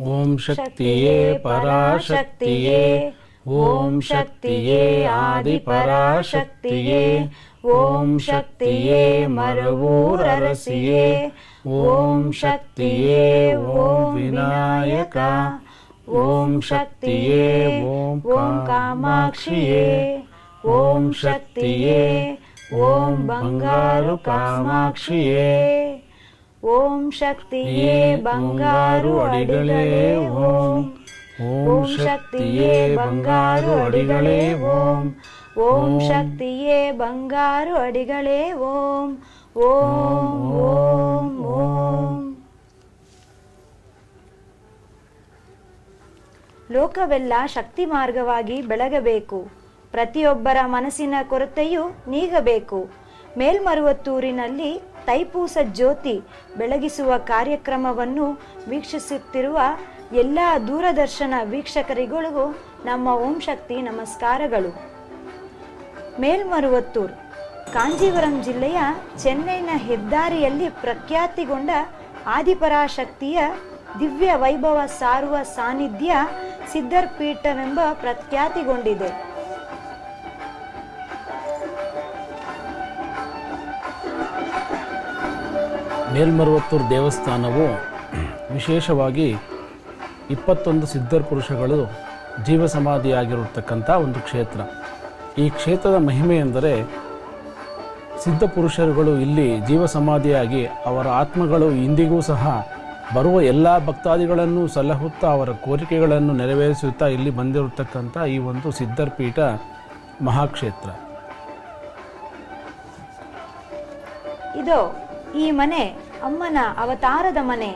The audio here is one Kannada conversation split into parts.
ಓಂ ಶಕ್ತಿಯೇ ಪರಾಶಕ್ತಿಯೇ, ಓಂ ಶಕ್ತಿಯೇ ಆದಿಪರಾಶಕ್ತಿಯೇ, ಓಂ ಶಕ್ತಿಯೇ ಮರವೂರರಸಿಯೇ, ಓಂ ಶಕ್ತಿಯೇ ಓಂ ವಿನಾಯಕ, ಓಂ ಶಕ್ತಿಯೇ ಓಂ ಕಾಮಾಕ್ಷಿಯೇ, ಓಂ ಶಕ್ತಿಯೇ ಓಂ ಬಂಗಾರು ಕಾಮಾಕ್ಷಿಯೇ, ಓಂ ಶಕ್ತಿಯೇ ಬಂಗಾರು ಅಡಿಗಳೇ ಓಂ, ಓಂ ಶಕ್ತಿಯೇ ಬಂಗಾರು ಅಡಿಗಳೇ ಓಂ, ಓಂ ಶಕ್ತಿಯೇ ಬಂಗಾರು ಅಡಿಗಳೇ ಓಂ, ಓಂ ಓಂ ಓಂ. ಲೋಕವೆಲ್ಲ ಶಕ್ತಿ ಮಾರ್ಗವಾಗಿ ಬೆಳಗಬೇಕು, ಪ್ರತಿಯೊಬ್ಬರ ಮನಸ್ಸಿನ ಕೊರತೆಯೂ ನೀಗಬೇಕು. ಮೇಲ್ಮರುವತ್ತೂರಿನಲ್ಲಿ ತೈಪೂಸ ಜ್ಯೋತಿ ಬೆಳಗಿಸುವ ಕಾರ್ಯಕ್ರಮವನ್ನು ವೀಕ್ಷಿಸುತ್ತಿರುವ ಎಲ್ಲ ದೂರದರ್ಶನ ವೀಕ್ಷಕರಿಗಳಿಗೂ ನಮ್ಮ ಓಂ ಶಕ್ತಿ ನಮಸ್ಕಾರಗಳು. ಮೇಲ್ಮರುವತ್ತೂರು ಕಾಂಜೀವರಂ ಜಿಲ್ಲೆಯ ಚೆನ್ನೈನ ಹೆದ್ದಾರಿಯಲ್ಲಿ ಪ್ರಖ್ಯಾತಿಗೊಂಡ ಆದಿಪರಾಶಕ್ತಿಯ ದಿವ್ಯ ವೈಭವ ಸಾರುವ ಸಾನ್ನಿಧ್ಯ ಸಿದ್ಧರ್ಪೀಠವೆಂಬ ಪ್ರಖ್ಯಾತಿಗೊಂಡಿದೆ. ಮೇಲ್ಮರುವತ್ತೂರು ದೇವಸ್ಥಾನವು ವಿಶೇಷವಾಗಿ 21 ಸಿದ್ಧರ ಪುರುಷಗಳು ಜೀವ ಸಮಾಧಿಯಾಗಿರತಕ್ಕಂಥ ಒಂದು ಕ್ಷೇತ್ರ. ಈ ಕ್ಷೇತ್ರದ ಮಹಿಮೆ ಎಂದರೆ ಸಿದ್ಧ ಪುರುಷರುಗಳು ಇಲ್ಲಿ ಜೀವ ಸಮಾಧಿಯಾಗಿ ಅವರ ಆತ್ಮಗಳು ಇಂದಿಗೂ ಸಹ ಬರುವ ಎಲ್ಲ ಭಕ್ತಾದಿಗಳನ್ನು ಸಲಹುತ್ತಾ ಅವರ ಕೋರಿಕೆಗಳನ್ನು ನೆರವೇರಿಸುತ್ತಾ ಇಲ್ಲಿ ಬಂದಿರತಕ್ಕಂಥ ಈ ಒಂದು ಸಿದ್ಧರ ಪೀಠ ಮಹಾಕ್ಷೇತ್ರ. ಇದು ಈ ಮನೆ ಅಮ್ಮನ ಅವತಾರದ ಮನೆ,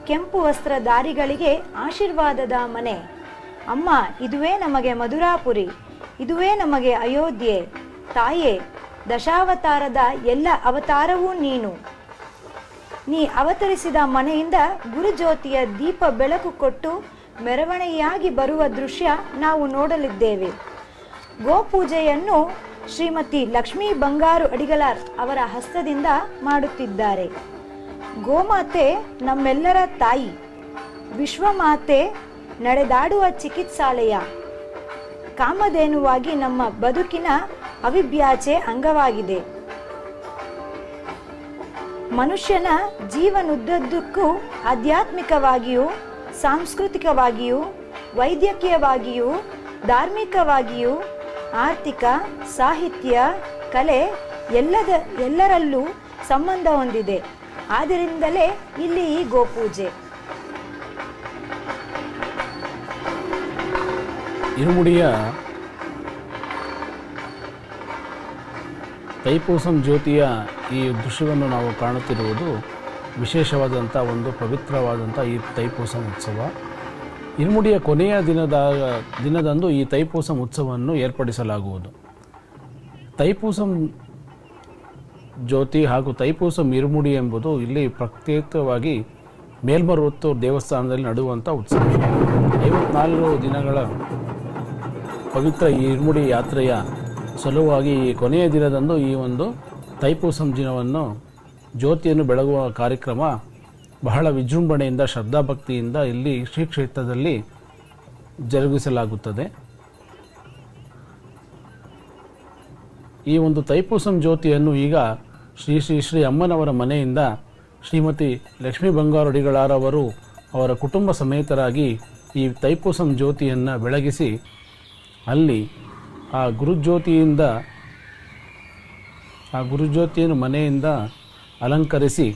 ಕೆಂಪು ವಸ್ತ್ರಧಾರಿಗಳಿಗೆ ಆಶೀರ್ವಾದದ ಮನೆ. ಅಮ್ಮ, ಇದುವೇ ನಮಗೆ ಮಧುರಾಪುರಿ, ಇದುವೇ ನಮಗೆ ಅಯೋಧ್ಯೆ. ತಾಯೇ, ದಶಾವತಾರದ ಎಲ್ಲ ಅವತಾರವೂ ನೀನು. ನೀ ಅವತರಿಸಿದ ಮನೆಯಿಂದ ಗುರುಜ್ಯೋತಿಯ ದೀಪ ಬೆಳಕು ಕೊಟ್ಟು ಮೆರವಣಿಗೆಯಾಗಿ ಬರುವ ದೃಶ್ಯ ನಾವು ನೋಡಲಿದ್ದೇವೆ. ಗೋಪೂಜೆಯನ್ನು ಶ್ರೀಮತಿ ಲಕ್ಷ್ಮೀ ಬಂಗಾರು ಅಡಿಗಲಾರ್ ಅವರ ಹಸ್ತದಿಂದ ಮಾಡುತ್ತಿದ್ದಾರೆ. ಗೋಮಾತೆ ನಮ್ಮೆಲ್ಲರ ತಾಯಿ, ವಿಶ್ವಮಾತೆ ನಡೆದಾಡುವ ಚಿಕಿತ್ಸಾಲಯ, ಕಾಮಧೇನುವಾಗಿ ನಮ್ಮ ಬದುಕಿನ ಅವಿಭಾಜ್ಯ ಅಂಗವಾಗಿದೆ. ಮನುಷ್ಯನ ಜೀವನದುದ್ದಕ್ಕೂ ಆಧ್ಯಾತ್ಮಿಕವಾಗಿಯೂ, ಸಾಂಸ್ಕೃತಿಕವಾಗಿಯೂ, ವೈದ್ಯಕೀಯವಾಗಿಯೂ, ಧಾರ್ಮಿಕವಾಗಿಯೂ, ಆರ್ಥಿಕ, ಸಾಹಿತ್ಯ, ಕಲೆ ಎಲ್ಲರಲ್ಲೂ ಸಂಬಂಧ ಹೊಂದಿದೆ. ಆದ್ದರಿಂದಲೇ ಇಲ್ಲಿ ಈ ಗೋಪೂಜೆ. ಇರುಮುಡಿಯ ತೈಪೂಸಂ ಜ್ಯೋತಿಯ ಈ ದೃಶ್ಯವನ್ನು ನಾವು ಕಾಣುತ್ತಿರುವುದು ವಿಶೇಷವಾದಂಥ ಒಂದು ಪವಿತ್ರವಾದಂಥ ಈ ತೈಪೂಸಂ ಉತ್ಸವ. ಇರುಮುಡಿಯ ಕೊನೆಯ ದಿನದಂದು ಈ ತೈಪೂಸಂ ಉತ್ಸವವನ್ನು ಏರ್ಪಡಿಸಲಾಗುವುದು. ತೈಪೂಸಂ ಜ್ಯೋತಿ ಹಾಗೂ ತೈಪೂಸಂ ಇರುಮುಡಿ ಎಂಬುದು ಇಲ್ಲಿ ಪ್ರತ್ಯೇಕವಾಗಿ ಮೇಲ್ಮರುವತ್ತೂರು ದೇವಸ್ಥಾನದಲ್ಲಿ ನಡೆಯುವಂಥ ಉತ್ಸವ. 54 ದಿನಗಳ ಪವಿತ್ರ ಈ ಇರುಮುಡಿ ಯಾತ್ರೆಯ ಸಲುವಾಗಿ ಈ ಕೊನೆಯ ದಿನದಂದು ಈ ಒಂದು ತೈಪೂಸಂ ದಿನವನ್ನು ಜ್ಯೋತಿಯನ್ನು ಬೆಳಗುವ ಕಾರ್ಯಕ್ರಮ ಬಹಳ ವಿಜೃಂಭಣೆಯಿಂದ, ಶ್ರದ್ಧಾಭಕ್ತಿಯಿಂದ ಇಲ್ಲಿ ಶ್ರೀ ಕ್ಷೇತ್ರದಲ್ಲಿ ಜರುಗಿಸಲಾಗುತ್ತದೆ. ಈ ಒಂದು ತೈಪೂಸಂ ಜ್ಯೋತಿಯನ್ನು ಈಗ ಶ್ರೀ ಶ್ರೀ ಶ್ರೀ ಅಮ್ಮನವರ ಮನೆಯಿಂದ ಶ್ರೀಮತಿ ಲಕ್ಷ್ಮೀ ಬಂಗಾರು ಅಡಿಗಲಾರ್ ಅವರು ಅವರ ಕುಟುಂಬ ಸಮೇತರಾಗಿ ಈ ತೈಪೂಸಂ ಜ್ಯೋತಿಯನ್ನು ಬೆಳಗಿಸಿ ಅಲ್ಲಿ ಆ ಗುರುಜ್ಯೋತಿಯನ್ನು ಮನೆಯಿಂದ ಅಲಂಕರಿಸಿ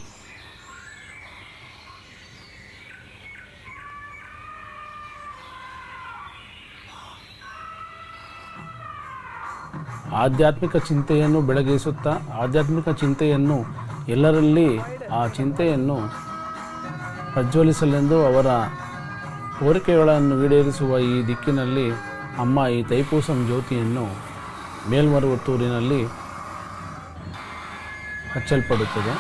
ಆಧ್ಯಾತ್ಮಿಕ ಚಿಂತೆಯನ್ನು ಬೆಳಗಿಸುತ್ತಾ, ಆಧ್ಯಾತ್ಮಿಕ ಚಿಂತೆಯನ್ನು ಎಲ್ಲರಲ್ಲಿ ಆ ಚಿಂತೆಯನ್ನು ಪ್ರಜ್ವಲಿಸಲೆಂದು ಅವರ ಕೋರಿಕೆಗಳನ್ನು ಈಡೇರಿಸುವ ಈ ದಿಕ್ಕಿನಲ್ಲಿ ಅಮ್ಮ ಈ ತೈಪೂಸಂ ಜ್ಯೋತಿಯನ್ನು ಮೇಲ್ಮರುವತ್ತೂರಿನಲ್ಲಿ ಹಚ್ಚಲ್ಪಡುತ್ತದೆ.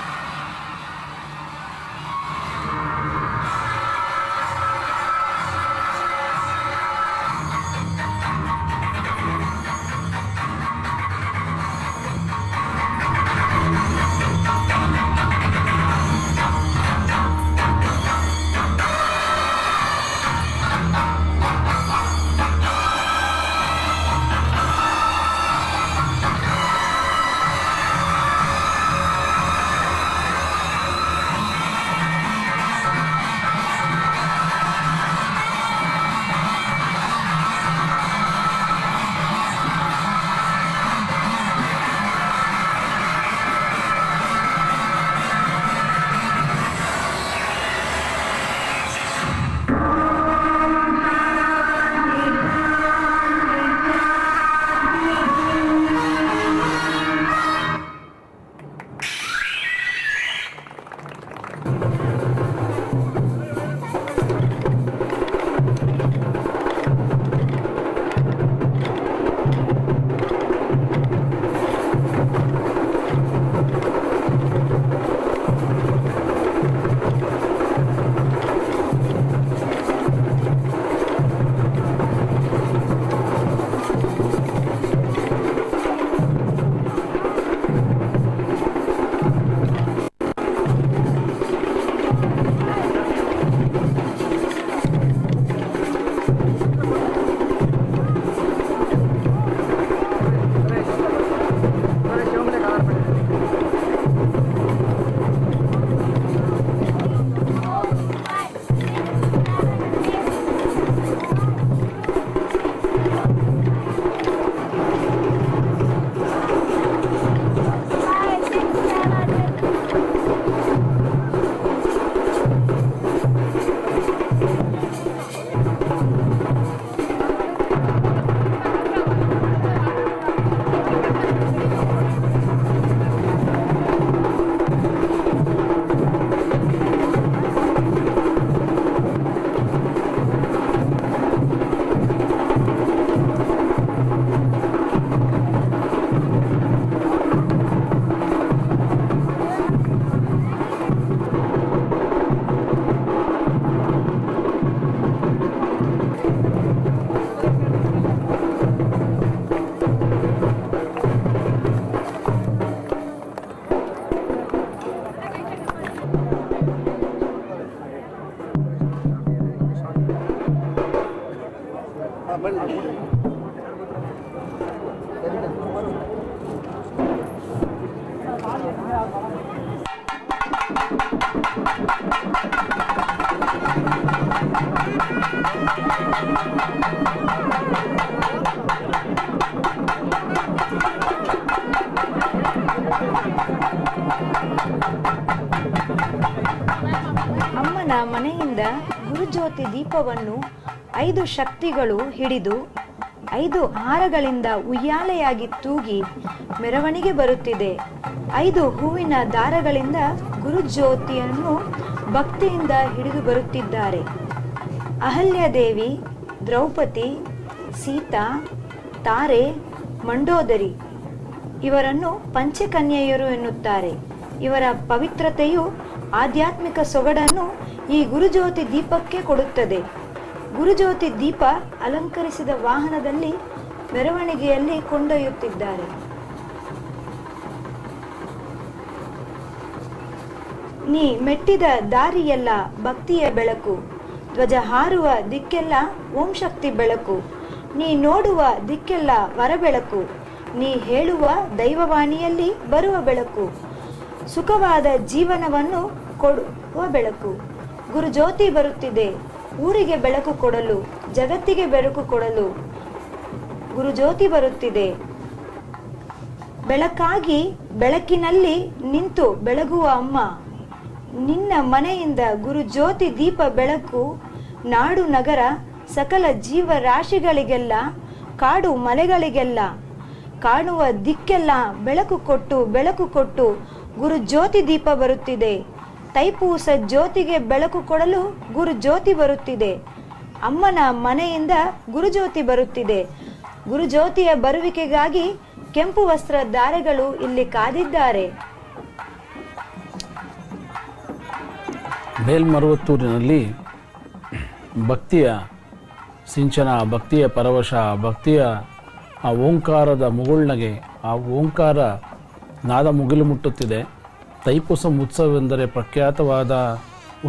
ಅಮ್ಮನ ಮನೆಯಿಂದ ಗುರುಜ್ಯೋತಿ ದೀಪವನ್ನು 5 ಶಕ್ತಿಗಳು ಹಿಡಿದು 5 ಹಾರಗಳಿಂದ ಉಯ್ಯಾಲೆಯಾಗಿ ತೂಗಿ ಮೆರವಣಿಗೆ ಬರುತ್ತಿದೆ. 5 ಹೂವಿನ ದಾರಗಳಿಂದ ಗುರುಜ್ಯೋತಿಯನ್ನು ಭಕ್ತಿಯಿಂದ ಹಿಡಿದು ಬರುತ್ತಿದ್ದಾರೆ. ಅಹಲ್ಯಾದೇವಿ, ದ್ರೌಪದಿ, ಸೀತಾ, ತಾರೆ, ಮಂಡೋದರಿ ಇವರನ್ನು ಪಂಚಕನ್ಯೆಯರು ಎನ್ನುತ್ತಾರೆ. ಇವರ ಪವಿತ್ರತೆಯು ಆಧ್ಯಾತ್ಮಿಕ ಸೊಗಡನ್ನು ಈ ಗುರುಜ್ಯೋತಿ ದೀಪಕ್ಕೆ ಕೊಡುತ್ತದೆ. ಗುರುಜ್ಯೋತಿ ದೀಪ ಅಲಂಕರಿಸಿದ ವಾಹನದಲ್ಲಿ ಮೆರವಣಿಗೆಯಲ್ಲಿ ಕೊಂಡೊಯ್ಯುತ್ತಿದ್ದಾರೆ. ನೀ ಮೆಟ್ಟಿದ ದಾರಿಯೆಲ್ಲ ಭಕ್ತಿಯ ಬೆಳಕು, ಧ್ವಜ ಹಾರುವ ದಿಕ್ಕೆಲ್ಲ ಓಂ ಶಕ್ತಿ ಬೆಳಕು, ನೀ ನೋಡುವ ದಿಕ್ಕೆಲ್ಲ ವರಬೆಳಕು, ನೀ ಹೇಳುವ ದೈವವಾಣಿಯಲ್ಲಿ ಬರುವ ಬೆಳಕು, ಸುಖವಾದ ಜೀವನವನ್ನು ಕೊಡುವ ಬೆಳಕು. ಗುರುಜ್ಯೋತಿ ಬರುತ್ತಿದೆ ಊರಿಗೆ ಬೆಳಕು ಕೊಡಲು, ಜಗತ್ತಿಗೆ ಬೆಳಕು ಕೊಡಲು. ಗುರುಜ್ಯೋತಿ ಬರುತ್ತಿದೆ. ಬೆಳಕಾಗಿ ಬೆಳಕಿನಲ್ಲಿ ನಿಂತು ಬೆಳಗುವ ಅಮ್ಮ, ನಿನ್ನ ಮನೆಯಿಂದ ಗುರುಜ್ಯೋತಿ ದೀಪ ಬೆಳಕು ನಾಡು ನಗರ ಸಕಲ ಜೀವರಾಶಿಗಳಿಗೆಲ್ಲ, ಕಾಡು ಮಲೆಗಳಿಗೆಲ್ಲ, ಕಾಣುವ ದಿಕ್ಕೆಲ್ಲ ಬೆಳಕು ಕೊಟ್ಟು ಗುರುಜ್ಯೋತಿ ದೀಪ ಬರುತ್ತಿದೆ. ತೈಪೂಸ ಜ್ಯೋತಿಗೆ ಬೆಳಕು ಕೊಡಲು ಗುರುಜ್ಯೋತಿ ಬರುತ್ತಿದೆ. ಅಮ್ಮನ ಮನೆಯಿಂದ ಗುರುಜ್ಯೋತಿ ಬರುತ್ತಿದೆ. ಗುರುಜ್ಯೋತಿಯ ಬರುವಿಕೆಗಾಗಿ ಕೆಂಪು ವಸ್ತ್ರ ಧಾರೆಗಳು ಇಲ್ಲಿ ಕಾದಿದ್ದಾರೆ. ಮೇಲ್ಮರುವತ್ತೂರಿನಲ್ಲಿ ಭಕ್ತಿಯ ಸಿಂಚನ, ಭಕ್ತಿಯ ಪರವಶ, ಭಕ್ತಿಯ ಆ ಓಂಕಾರದ ಮುಗುಳ್ನಗೆ, ಆ ಓಂಕಾರ ನಾದ ಮುಗಿಲು ಮುಟ್ಟುತ್ತಿದೆ. ತೈಪೂಸ ಉತ್ಸವವೆಂದರೆ ಪ್ರಖ್ಯಾತವಾದ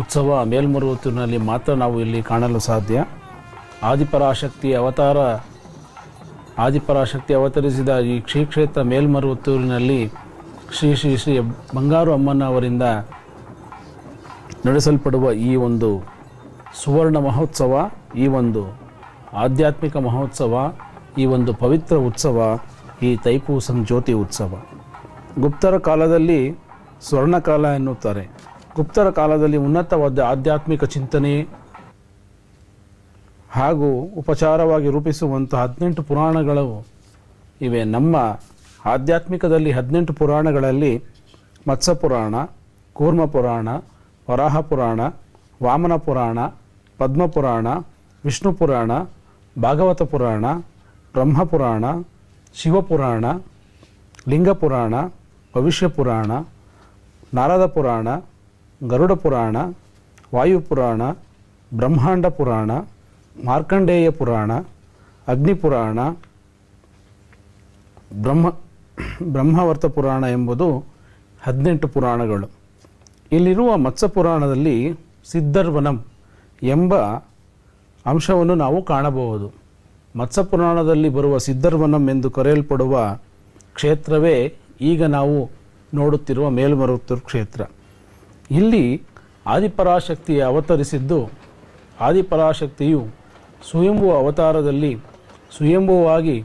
ಉತ್ಸವ ಮೇಲ್ಮರುವತ್ತೂರಿನಲ್ಲಿ ಮಾತ್ರ ನಾವು ಇಲ್ಲಿ ಕಾಣಲು ಸಾಧ್ಯ. ಆದಿಪರಾಶಕ್ತಿ ಅವತರಿಸಿದ ಈ ಶ್ರೀ ಕ್ಷೇತ್ರ ಮೇಲ್ಮರುವತ್ತೂರಿನಲ್ಲಿ ಶ್ರೀ ಶ್ರೀ ಶ್ರೀ ಬಂಗಾರು ಅಮ್ಮನವರಿಂದ ನಡೆಸಲ್ಪಡುವ ಈ ಒಂದು ಸುವರ್ಣ ಮಹೋತ್ಸವ, ಈ ಒಂದು ಆಧ್ಯಾತ್ಮಿಕ ಮಹೋತ್ಸವ, ಈ ಒಂದು ಪವಿತ್ರ ಉತ್ಸವ ಈ ತೈಪೂಸಂ ಜ್ಯೋತಿ ಉತ್ಸವ. ಗುಪ್ತರ ಕಾಲದಲ್ಲಿ ಸ್ವರ್ಣಕಾಲ ಎನ್ನುತ್ತಾರೆ. ಗುಪ್ತರ ಕಾಲದಲ್ಲಿ ಉನ್ನತವಾದ ಆಧ್ಯಾತ್ಮಿಕ ಚಿಂತನೆ ಹಾಗೂ ಉಪಚಾರವಾಗಿ ರೂಪಿಸುವಂಥ 18 ಪುರಾಣಗಳು ಇವೆ. ನಮ್ಮ ಆಧ್ಯಾತ್ಮಿಕದಲ್ಲಿ 18 ಪುರಾಣಗಳಲ್ಲಿ ಮತ್ಸ್ಯ ಪುರಾಣ, ಕೂರ್ಮ ಪುರಾಣ, ವರಾಹ ಪುರಾಣ, ವಾಮನ ಪುರಾಣ, ಪದ್ಮ ಪುರಾಣ, ವಿಷ್ಣು ಪುರಾಣ, ಭಾಗವತ ಪುರಾಣ, ಬ್ರಹ್ಮ ಪುರಾಣ, ಶಿವಪುರಾಣ, ಲಿಂಗ ಪುರಾಣ, ಭವಿಷ್ಯ ಪುರಾಣ, ನಾರದ ಪುರಾಣ, ಗರುಡ ಪುರಾಣ, ವಾಯುಪುರಾಣ, ಬ್ರಹ್ಮಾಂಡ ಪುರಾಣ, ಮಾರ್ಕಂಡೇಯ ಪುರಾಣ, ಅಗ್ನಿ ಪುರಾಣ, ಬ್ರಹ್ಮವರ್ತ ಪುರಾಣ ಎಂಬುದು 18 ಪುರಾಣಗಳು. ಇಲ್ಲಿರುವ ಮತ್ಸ್ಯ ಪುರಾಣದಲ್ಲಿ ಸಿದ್ಧರ್ವನಂ ಎಂಬ ಅಂಶವನ್ನು ನಾವು ಕಾಣಬಹುದು. ಮತ್ಸ್ಯ ಪುರಾಣದಲ್ಲಿ ಬರುವ ಸಿದ್ಧರ್ವನಂ ಎಂದು ಕರೆಯಲ್ಪಡುವ ಕ್ಷೇತ್ರವೇ ಈಗ ನಾವು ನೋಡುತ್ತಿರುವ ಮೇಲ್ಮರುವತ್ತೂರು ಕ್ಷೇತ್ರ. ಇಲ್ಲಿ ಆದಿಪರಾಶಕ್ತಿ ಅವತರಿಸಿದ್ದು, ಆದಿಪರಾಶಕ್ತಿಯು ಸ್ವಯಂಭೂ ಅವತಾರದಲ್ಲಿ ಸ್ವಯಂಭೂವಾಗಿ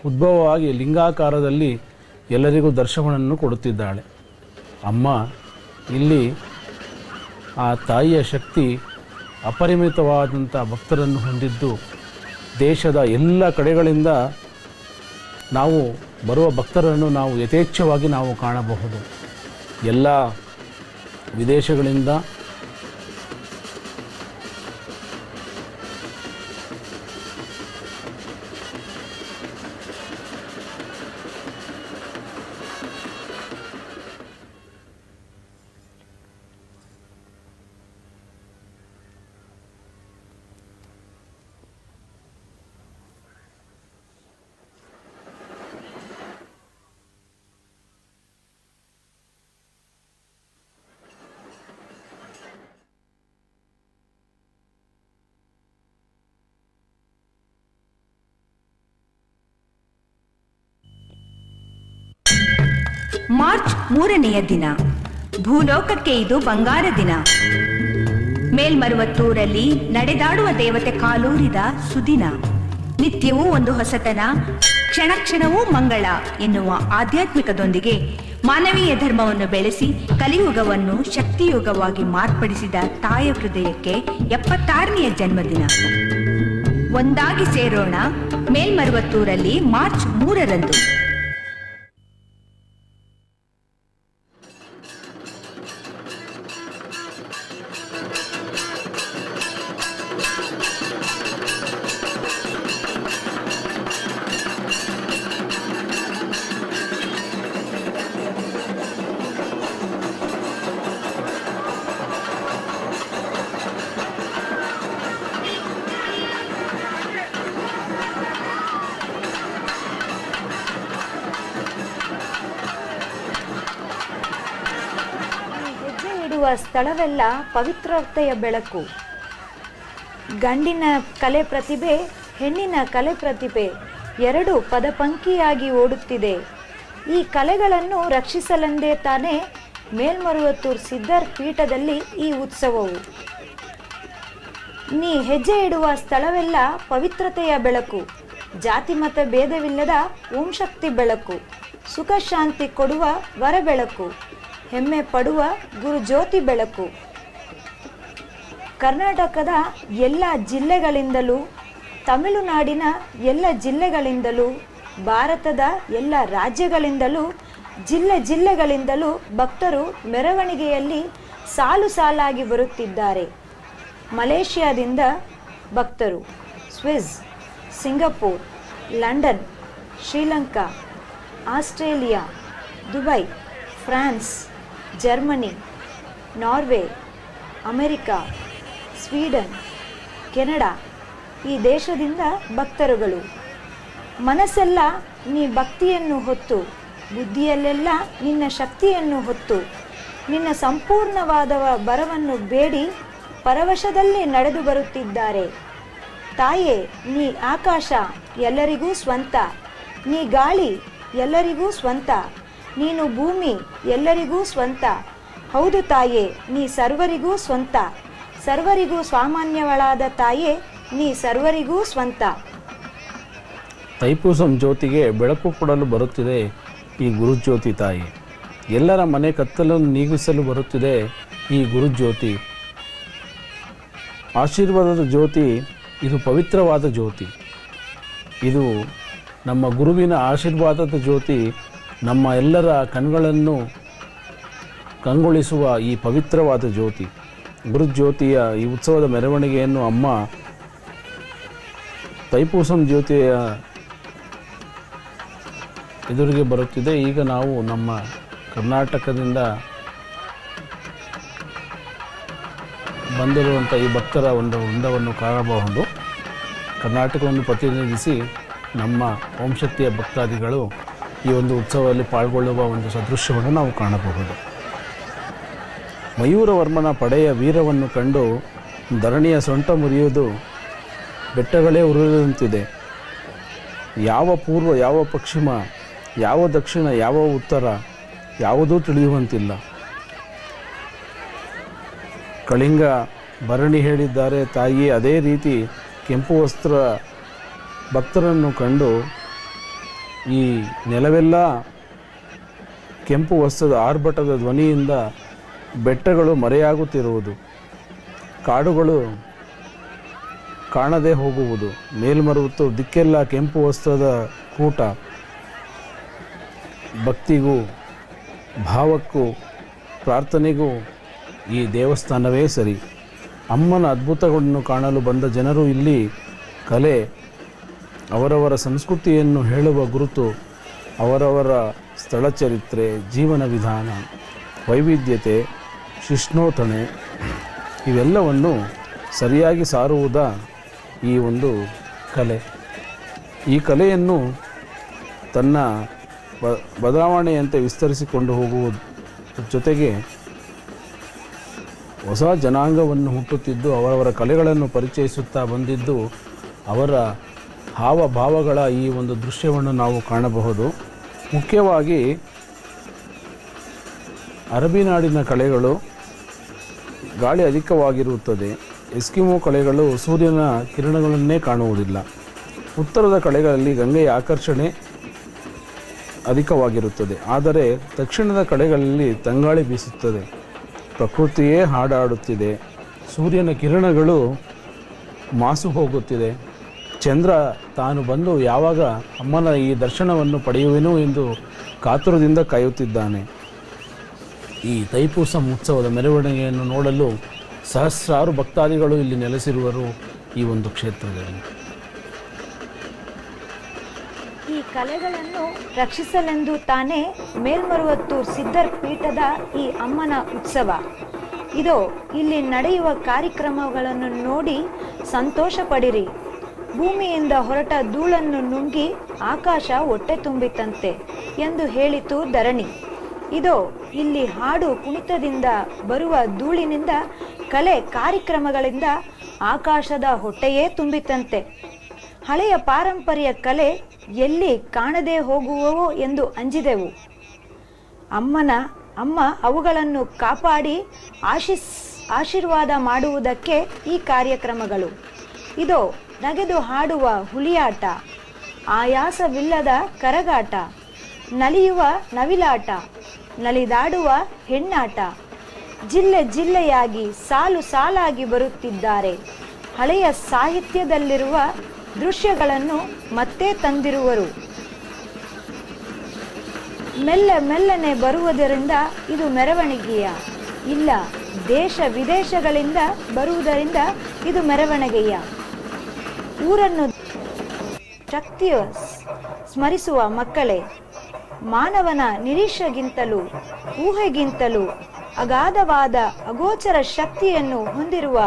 ಉದ್ಭವವಾಗಿ ಲಿಂಗಾಕಾರದಲ್ಲಿ ಎಲ್ಲರಿಗೂ ದರ್ಶನವನ್ನು ಕೊಡುತ್ತಿದ್ದಾಳೆ. ಅಮ್ಮ ಇಲ್ಲಿ ಆ ತಾಯಿಯ ಶಕ್ತಿ ಅಪರಿಮಿತವಾದಂಥ ಭಕ್ತರನ್ನು ಹೊಂದಿದ್ದು, ದೇಶದ ಎಲ್ಲ ಕಡೆಗಳಿಂದ ನಾವು ಬರುವ ಭಕ್ತರನ್ನು ನಾವು ಯಥೇಚ್ಛವಾಗಿ ನಾವು ಕಾಣಬಹುದು. ಎಲ್ಲ ವಿದೇಶಗಳಿಂದ ಮಾರ್ಚ್ 3ನೆಯ ದಿನ. ಭೂಲೋಕಕ್ಕೆ ಇದು ಬಂಗಾರ ದಿನ. ಮೇಲ್ಮರುವತ್ತೂರಲ್ಲಿ ನಡೆದಾಡುವ ದೇವತೆ ಕಾಲೂರಿದ ಸುದಿನ. ನಿತ್ಯವೂ ಒಂದು ಹೊಸತನ, ಕ್ಷಣ ಕ್ಷಣವೂ ಮಂಗಳ ಎನ್ನುವ ಆಧ್ಯಾತ್ಮಿಕದೊಂದಿಗೆ ಮಾನವೀಯ ಧರ್ಮವನ್ನು ಬೆಳೆಸಿ ಕಲಿಯುಗವನ್ನು ಶಕ್ತಿಯುಗವಾಗಿ ಮಾರ್ಪಡಿಸಿದ ತಾಯ ಹೃದಯಕ್ಕೆ 76ನೆಯ ಜನ್ಮದಿನ. ಒಂದಾಗಿ ಸೇರೋಣ ಮೇಲ್ಮರುವತ್ತೂರಲ್ಲಿ ಮಾರ್ಚ್ 3ರಂದು. ಹೆಜ್ಜೆ ಇಡುವ ಸ್ಥಳವೆಲ್ಲ ಪವಿತ್ರತೆಯ ಬೆಳಕು. ಗಂಡಿನ ಕಲೆ ಪ್ರತಿಭೆ, ಹೆಣ್ಣಿನ ಕಲೆ ಪ್ರತಿಭೆ ಎರಡು ಪದಪಂಕ್ತಿಯಾಗಿ ಓಡುತ್ತಿದೆ. ಈ ಕಲೆಗಳನ್ನು ರಕ್ಷಿಸಲೆಂದೇ ತಾನೇ ಮೇಲ್ಮರುವತ್ತೂರು ಸಿದ್ಧರ ಪೀಠದಲ್ಲಿ ಈ ಉತ್ಸವವು. ನೀ ಹೆಜ್ಜೆ ಇಡುವ ಸ್ಥಳವೆಲ್ಲ ಪವಿತ್ರತೆಯ ಬೆಳಕು, ಜಾತಿ ಮತ ಭೇದವಿಲ್ಲದ ಓಂ ಶಕ್ತಿ ಬೆಳಕು, ಸುಖ ಶಾಂತಿ ಕೊಡುವ ವರ ಬೆಳಕು, ಹೆಮ್ಮೆ ಪಡುವ ಗುರುಜ್ಯೋತಿ ಬೆಳಕು. ಕರ್ನಾಟಕದ ಎಲ್ಲ ಜಿಲ್ಲೆಗಳಿಂದಲೂ, ತಮಿಳುನಾಡಿನ ಎಲ್ಲ ಜಿಲ್ಲೆಗಳಿಂದಲೂ, ಭಾರತದ ಎಲ್ಲ ರಾಜ್ಯಗಳಿಂದಲೂ, ಜಿಲ್ಲೆಗಳಿಂದಲೂ ಭಕ್ತರು ಮೆರವಣಿಗೆಯಲ್ಲಿ ಸಾಲು ಸಾಲಾಗಿ ಬರುತ್ತಿದ್ದಾರೆ. ಮಲೇಷ್ಯಾದಿಂದ ಭಕ್ತರು, Swiss, Singapore, London, Sri Lanka, Australia, Dubai, France, Germany, Norway, America, Sweden, Canada ಈ ದೇಶದಿಂದ ಭಕ್ತರುಗಳು. ಮನಸ್ಸೆಲ್ಲ ನೀ ಭಕ್ತಿಯನ್ನು ಹೊತ್ತು, ಬುದ್ಧಿಯಲ್ಲೆಲ್ಲ ನಿನ್ನ ಶಕ್ತಿಯನ್ನು ಹೊತ್ತು, ನಿನ್ನ ಸಂಪೂರ್ಣವಾದ ಬರವನ್ನು ಬೇಡಿ ಪರವಶದಲ್ಲಿ ನಡೆದು ಬರುತ್ತಿದ್ದಾರೆ. ತಾಯೇ, ನೀ ಆಕಾಶ ಎಲ್ಲರಿಗೂ ಸ್ವಂತ, ನೀ ಗಾಳಿ ಎಲ್ಲರಿಗೂ ಸ್ವಂತ, ನೀನು ಭೂಮಿ ಎಲ್ಲರಿಗೂ ಸ್ವಂತ. ಹೌದು ತಾಯೇ, ನೀ ಸರ್ವರಿಗೂ ಸ್ವಂತ, ಸರ್ವರಿಗೂ ಸಾಮಾನ್ಯವಳಾದ ತಾಯೇ, ನೀ ಸರ್ವರಿಗೂ ಸ್ವಂತ. ತೈಪೂಸಂ ಜ್ಯೋತಿಗೆ ಬೆಳಕು ಕೊಡಲು ಬರುತ್ತಿದೆ ಈ ಗುರುಜ್ಯೋತಿ ತಾಯಿ. ಎಲ್ಲರ ಮನೆ ಕತ್ತಲನ್ನು ನೀಗಿಸಲು ಬರುತ್ತಿದೆ ಈ ಗುರುಜ್ಯೋತಿ. ಆಶೀರ್ವಾದದ ಜ್ಯೋತಿ, ಇದು ಪವಿತ್ರವಾದ ಜ್ಯೋತಿ. ಇದು ನಮ್ಮ ಗುರುವಿನ ಆಶೀರ್ವಾದದ ಜ್ಯೋತಿ. ನಮ್ಮ ಎಲ್ಲರ ಕಣ್ಗಳನ್ನು ಕಂಗೊಳಿಸುವ ಈ ಪವಿತ್ರವಾದ ಜ್ಯೋತಿ. ಗುರುಜ್ಯೋತಿಯ ಈ ಉತ್ಸವದ ಮೆರವಣಿಗೆಯನ್ನು ಅಮ್ಮ ತೈಪೂಸಂ ಜ್ಯೋತಿಯ ಎದುರಿಗೆ ಬರುತ್ತಿದೆ. ಈಗ ನಾವು ನಮ್ಮ ಕರ್ನಾಟಕದಿಂದ ಬಂದಿರುವಂಥ ಈ ಭಕ್ತರ ಒಂದು ವೃಂದವನ್ನು ಕಾಣಬಹುದು. ಕರ್ನಾಟಕವನ್ನು ಪ್ರತಿನಿಧಿಸಿ ನಮ್ಮ ಓಂ ಶಕ್ತಿಯ ಭಕ್ತಾದಿಗಳು ಈ ಒಂದು ಉತ್ಸವದಲ್ಲಿ ಪಾಲ್ಗೊಳ್ಳುವ ಒಂದು ಸದೃಶ್ಯವನ್ನು ನಾವು ಕಾಣಬಹುದು. ಮಯೂರವರ್ಮನ ಪಡೆಯ ವೀರವನ್ನು ಕಂಡು ಧರಣಿಯ ಸೊಂಟ ಮುರಿಯುವುದು ಬೆಟ್ಟಗಳೇ ಉರುಳಿದಂತಿದೆ. ಯಾವ ಪೂರ್ವ, ಯಾವ ಪಶ್ಚಿಮ, ಯಾವ ದಕ್ಷಿಣ, ಯಾವ ಉತ್ತರ ಯಾವುದೂ ತಿಳಿಯುವಂತಿಲ್ಲ. ಕಳಿಂಗ ಭರಣಿ ಹೇಳಿದ್ದಾರೆ ತಾಯಿ. ಅದೇ ರೀತಿ ಕೆಂಪು ವಸ್ತ್ರ ಭಕ್ತರನ್ನು ಕಂಡು ಈ ನೆಲವೆಲ್ಲ ಕೆಂಪು ವಸ್ತ್ರದ ಆರ್ಭಟದ ಧ್ವನಿಯಿಂದ ಬೆಟ್ಟಗಳು ಮರೆಯಾಗುತ್ತಿರುವುದು, ಕಾಡುಗಳು ಕಾಣದೆ ಹೋಗುವುದು, ಮೇಲ್ಮರುವತ್ತು ದಿಕ್ಕೆಲ್ಲ ಕೆಂಪು ವಸ್ತ್ರದ ಕೂಟ. ಭಕ್ತಿಗೂ ಭಾವಕ್ಕೂ ಪ್ರಾರ್ಥನೆಗೂ ಈ ದೇವಸ್ಥಾನವೇ ಸರಿ. ಅಮ್ಮನ ಅದ್ಭುತಗಳನ್ನು ಕಾಣಲು ಬಂದ ಜನರು ಇಲ್ಲಿ ಕಲೆ, ಅವರವರ ಸಂಸ್ಕೃತಿಯನ್ನು ಹೇಳುವ ಗುರುತು, ಅವರವರ ಸ್ಥಳ ಚರಿತ್ರೆ, ಜೀವನ ವಿಧಾನ, ವೈವಿಧ್ಯತೆ, ಶಿಷ್ಣೋತಣೆ ಇವೆಲ್ಲವನ್ನು ಸರಿಯಾಗಿ ಸಾರುವುದ ಈ ಒಂದು ಕಲೆ. ಈ ಕಲೆಯನ್ನು ತನ್ನ ಬದಲಾವಣೆಯಂತೆ ವಿಸ್ತರಿಸಿಕೊಂಡು ಹೋಗುವ ಜೊತೆಗೆ ಹೊಸ ಜನಾಂಗವನ್ನು ಹುಟ್ಟುತ್ತಿದ್ದು ಅವರವರ ಕಲೆಗಳನ್ನು ಪರಿಚಯಿಸುತ್ತಾ ಬಂದಿದ್ದು ಅವರ ಹಾವಭಾವಗಳ ಈ ಒಂದು ದೃಶ್ಯವನ್ನು ನಾವು ಕಾಣಬಹುದು. ಮುಖ್ಯವಾಗಿ ಅರಬ್ಬಿ ನಾಡಿನ ಕಳೆಗಳು ಗಾಳಿ ಅಧಿಕವಾಗಿರುತ್ತದೆ. ಎಸ್ಕಿಮೋ ಕಳೆಗಳು ಸೂರ್ಯನ ಕಿರಣಗಳನ್ನೇ ಕಾಣುವುದಿಲ್ಲ. ಉತ್ತರದ ಕಳೆಗಳಲ್ಲಿ ಗಂಗೆಯ ಆಕರ್ಷಣೆ ಅಧಿಕವಾಗಿರುತ್ತದೆ. ಆದರೆ ದಕ್ಷಿಣದ ಕಡೆಗಳಲ್ಲಿ ತಂಗಾಳಿ ಬೀಸುತ್ತದೆ. ಪ್ರಕೃತಿಯೇ ಹಾಡಾಡುತ್ತಿದೆ. ಸೂರ್ಯನ ಕಿರಣಗಳು ಮಾಸು ಹೋಗುತ್ತಿದೆ. ಚಂದ್ರ ತಾನು ಬಂದು ಯಾವಾಗ ಅಮ್ಮನ ಈ ದರ್ಶನವನ್ನು ಪಡೆಯುವೆನು ಎಂದು ಕಾತುರದಿಂದ ಕಾಯುತ್ತಿದ್ದಾನೆ. ಈ ತೈಪೂಸಂ ಉತ್ಸವದ ಮೆರವಣಿಗೆಯನ್ನು ನೋಡಲು ಸಹಸ್ರಾರು ಭಕ್ತಾದಿಗಳು ಇಲ್ಲಿ ನೆಲೆಸಿರುವರು ಈ ಒಂದು ಕ್ಷೇತ್ರದಲ್ಲಿ. ಈ ಕಲೆಗಳನ್ನು ರಕ್ಷಿಸಲೆಂದು ತಾನೇ ಮೇಲ್ಮರುವತ್ತೂರು ಸಿದ್ಧರ ಪೀಠದ ಈ ಅಮ್ಮನ ಉತ್ಸವ. ಇದು ಇಲ್ಲಿ ನಡೆಯುವ ಕಾರ್ಯಕ್ರಮಗಳನ್ನು ನೋಡಿ ಸಂತೋಷ ಪಡಿರಿ. ಭೂಮಿಯಿಂದ ಹೊರಟ ಧೂಳನ್ನು ನುಂಗಿ ಆಕಾಶ ಹೊಟ್ಟೆ ತುಂಬಿತಂತೆ ಎಂದು ಹೇಳಿತು ಧರಣಿ. ಇದು ಇಲ್ಲಿ ಹಾಡು ಕುಣಿತದಿಂದ ಬರುವ ಧೂಳಿನಿಂದ ಕಲೆ ಕಾರ್ಯಕ್ರಮಗಳಿಂದ ಆಕಾಶದ ಹೊಟ್ಟೆಯೇ ತುಂಬಿತಂತೆ. ಹಳೆಯ ಪಾರಂಪರ್ಯ ಕಲೆ ಎಲ್ಲಿ ಕಾಣದೆ ಹೋಗುವವೋ ಎಂದು ಅಂಜಿದೆವು. ಅಮ್ಮ ಅವುಗಳನ್ನು ಕಾಪಾಡಿ ಆಶೀರ್ವಾದ ಮಾಡುವುದಕ್ಕೆ ಈ ಕಾರ್ಯಕ್ರಮಗಳು. ಇದು ನಗೆದು ಹಾಡುವ ಹುಲಿಯಾಟ, ಆಯಾಸವಿಲ್ಲದ ಕರಗಾಟ, ನಲಿಯುವ ನವಿಲಾಟ, ನಲಿದಾಡುವ ಹೆಣ್ಣಾಟ. ಜಿಲ್ಲೆ ಜಿಲ್ಲೆಯಾಗಿ ಸಾಲು ಸಾಲಾಗಿ ಬರುತ್ತಿದ್ದಾರೆ. ಹಳೆಯ ಸಾಹಿತ್ಯದಲ್ಲಿರುವ ದೃಶ್ಯಗಳನ್ನು ಮತ್ತೆ ತಂದಿರುವರು. ಮೆಲ್ಲನೆ ಬರುವುದರಿಂದ ಇದು ಮೆರವಣಿಗೆಯ ಇಲ್ಲ, ದೇಶ ವಿದೇಶಗಳಿಂದ ಬರುವುದರಿಂದ ಇದು ಮೆರವಣಿಗೆಯ. ಊರನ್ನು ಶಕ್ತಿಯ ಸ್ಮರಿಸುವ ಮಕ್ಕಳೇ, ಮಾನವನ ನಿರೀಕ್ಷೆಗಿಂತಲೂ ಊಹೆಗಿಂತಲೂ ಅಗಾಧವಾದ ಅಗೋಚರ ಶಕ್ತಿಯನ್ನು ಹೊಂದಿರುವ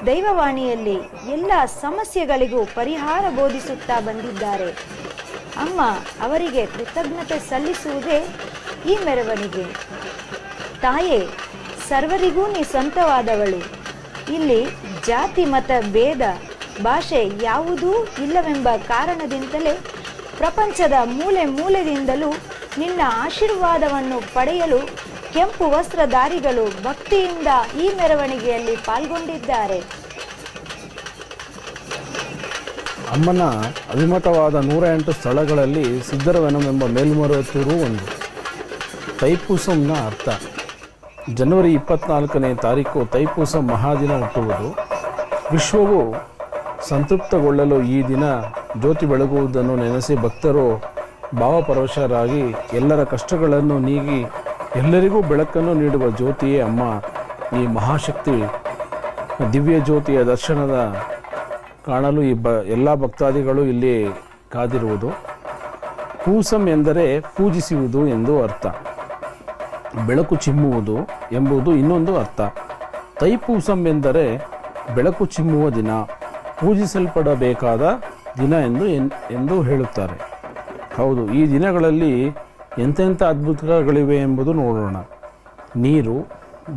ದೈವವಾಣಿಯಲ್ಲಿ ಎಲ್ಲ ಸಮಸ್ಯೆಗಳಿಗೂ ಪರಿಹಾರ ಬೋಧಿಸುತ್ತಾ ಬಂದಿದ್ದಾರೆ. ಅಮ್ಮ ಅವರಿಗೆ ಕೃತಜ್ಞತೆ ಸಲ್ಲಿಸುವುದೇ ಈ ಮೆರವಣಿಗೆ. ತಾಯೇ, ಸರ್ವರಿಗೂ ನೀ ಸ್ವಂತವಾದವಳು. ಇಲ್ಲಿ ಜಾತಿ ಮತ ಭೇದ ಭಾಷೆ ಯಾವುದೂ ಇಲ್ಲವೆಂಬ ಕಾರಣದಿಂದಲೇ ಪ್ರಪಂಚದ ಮೂಲೆ ಮೂಲೆಯಿಂದಲೂ ನಿನ್ನ ಆಶೀರ್ವಾದವನ್ನು ಪಡೆಯಲು ಕೆಂಪು ವಸ್ತ್ರಧಾರಿಗಳು ಭಕ್ತಿಯಿಂದ ಈ ಮೆರವಣಿಗೆಯಲ್ಲಿ ಪಾಲ್ಗೊಂಡಿದ್ದಾರೆ. ಅಮ್ಮನ ಅಭಿಮತವಾದ 108 ಸ್ಥಳಗಳಲ್ಲಿ ಸಿದ್ಧರವನಮೆಂಬ ಮೇಲ್ಮರುವತ್ತೂರು ಒಂದು. ತೈಪೂಸಂನ ಅರ್ಥ: ಜನವರಿ 24ನೇ ತಾರೀಕು ತೈಪೂಸಂ ಮಹಾದಿನ ಹುಟ್ಟುವುದು. ವಿಶ್ವವು ಸಂತೃಪ್ತಗೊಳ್ಳಲು ಈ ದಿನ ಜ್ಯೋತಿ ಬೆಳಗುವುದನ್ನು ನೆನೆಸಿ ಭಕ್ತರು ಭಾವಪರವಶರಾಗಿ ಎಲ್ಲರ ಕಷ್ಟಗಳನ್ನು ನೀಗಿ ಎಲ್ಲರಿಗೂ ಬೆಳಕನ್ನು ನೀಡುವ ಜ್ಯೋತಿಯೇ ಅಮ್ಮ. ಈ ಮಹಾಶಕ್ತಿ ದಿವ್ಯ ಜ್ಯೋತಿಯ ದರ್ಶನದ ಕಾಣಲು ಎಲ್ಲ ಭಕ್ತಾದಿಗಳು ಇಲ್ಲಿ ಕಾದಿರುವುದು. ಪೂಸಂ ಎಂದರೆ ಪೂಜಿಸುವುದು ಎಂದು ಅರ್ಥ. ಬೆಳಕು ಚಿಮ್ಮುವುದು ಎಂಬುದು ಇನ್ನೊಂದು ಅರ್ಥ. ತೈಪೂಸಂ ಎಂದರೆ ಬೆಳಕು ಚಿಮ್ಮುವ ದಿನ, ಪೂಜಿಸಲ್ಪಡಬೇಕಾದ ದಿನ ಎಂದು ಹೇಳುತ್ತಾರೆ. ಹೌದು, ಈ ದಿನಗಳಲ್ಲಿ ಎಂತೆಂಥ ಅದ್ಭುತಗಳಿವೆ ಎಂಬುದು ನೋಡೋಣ. ನೀರು,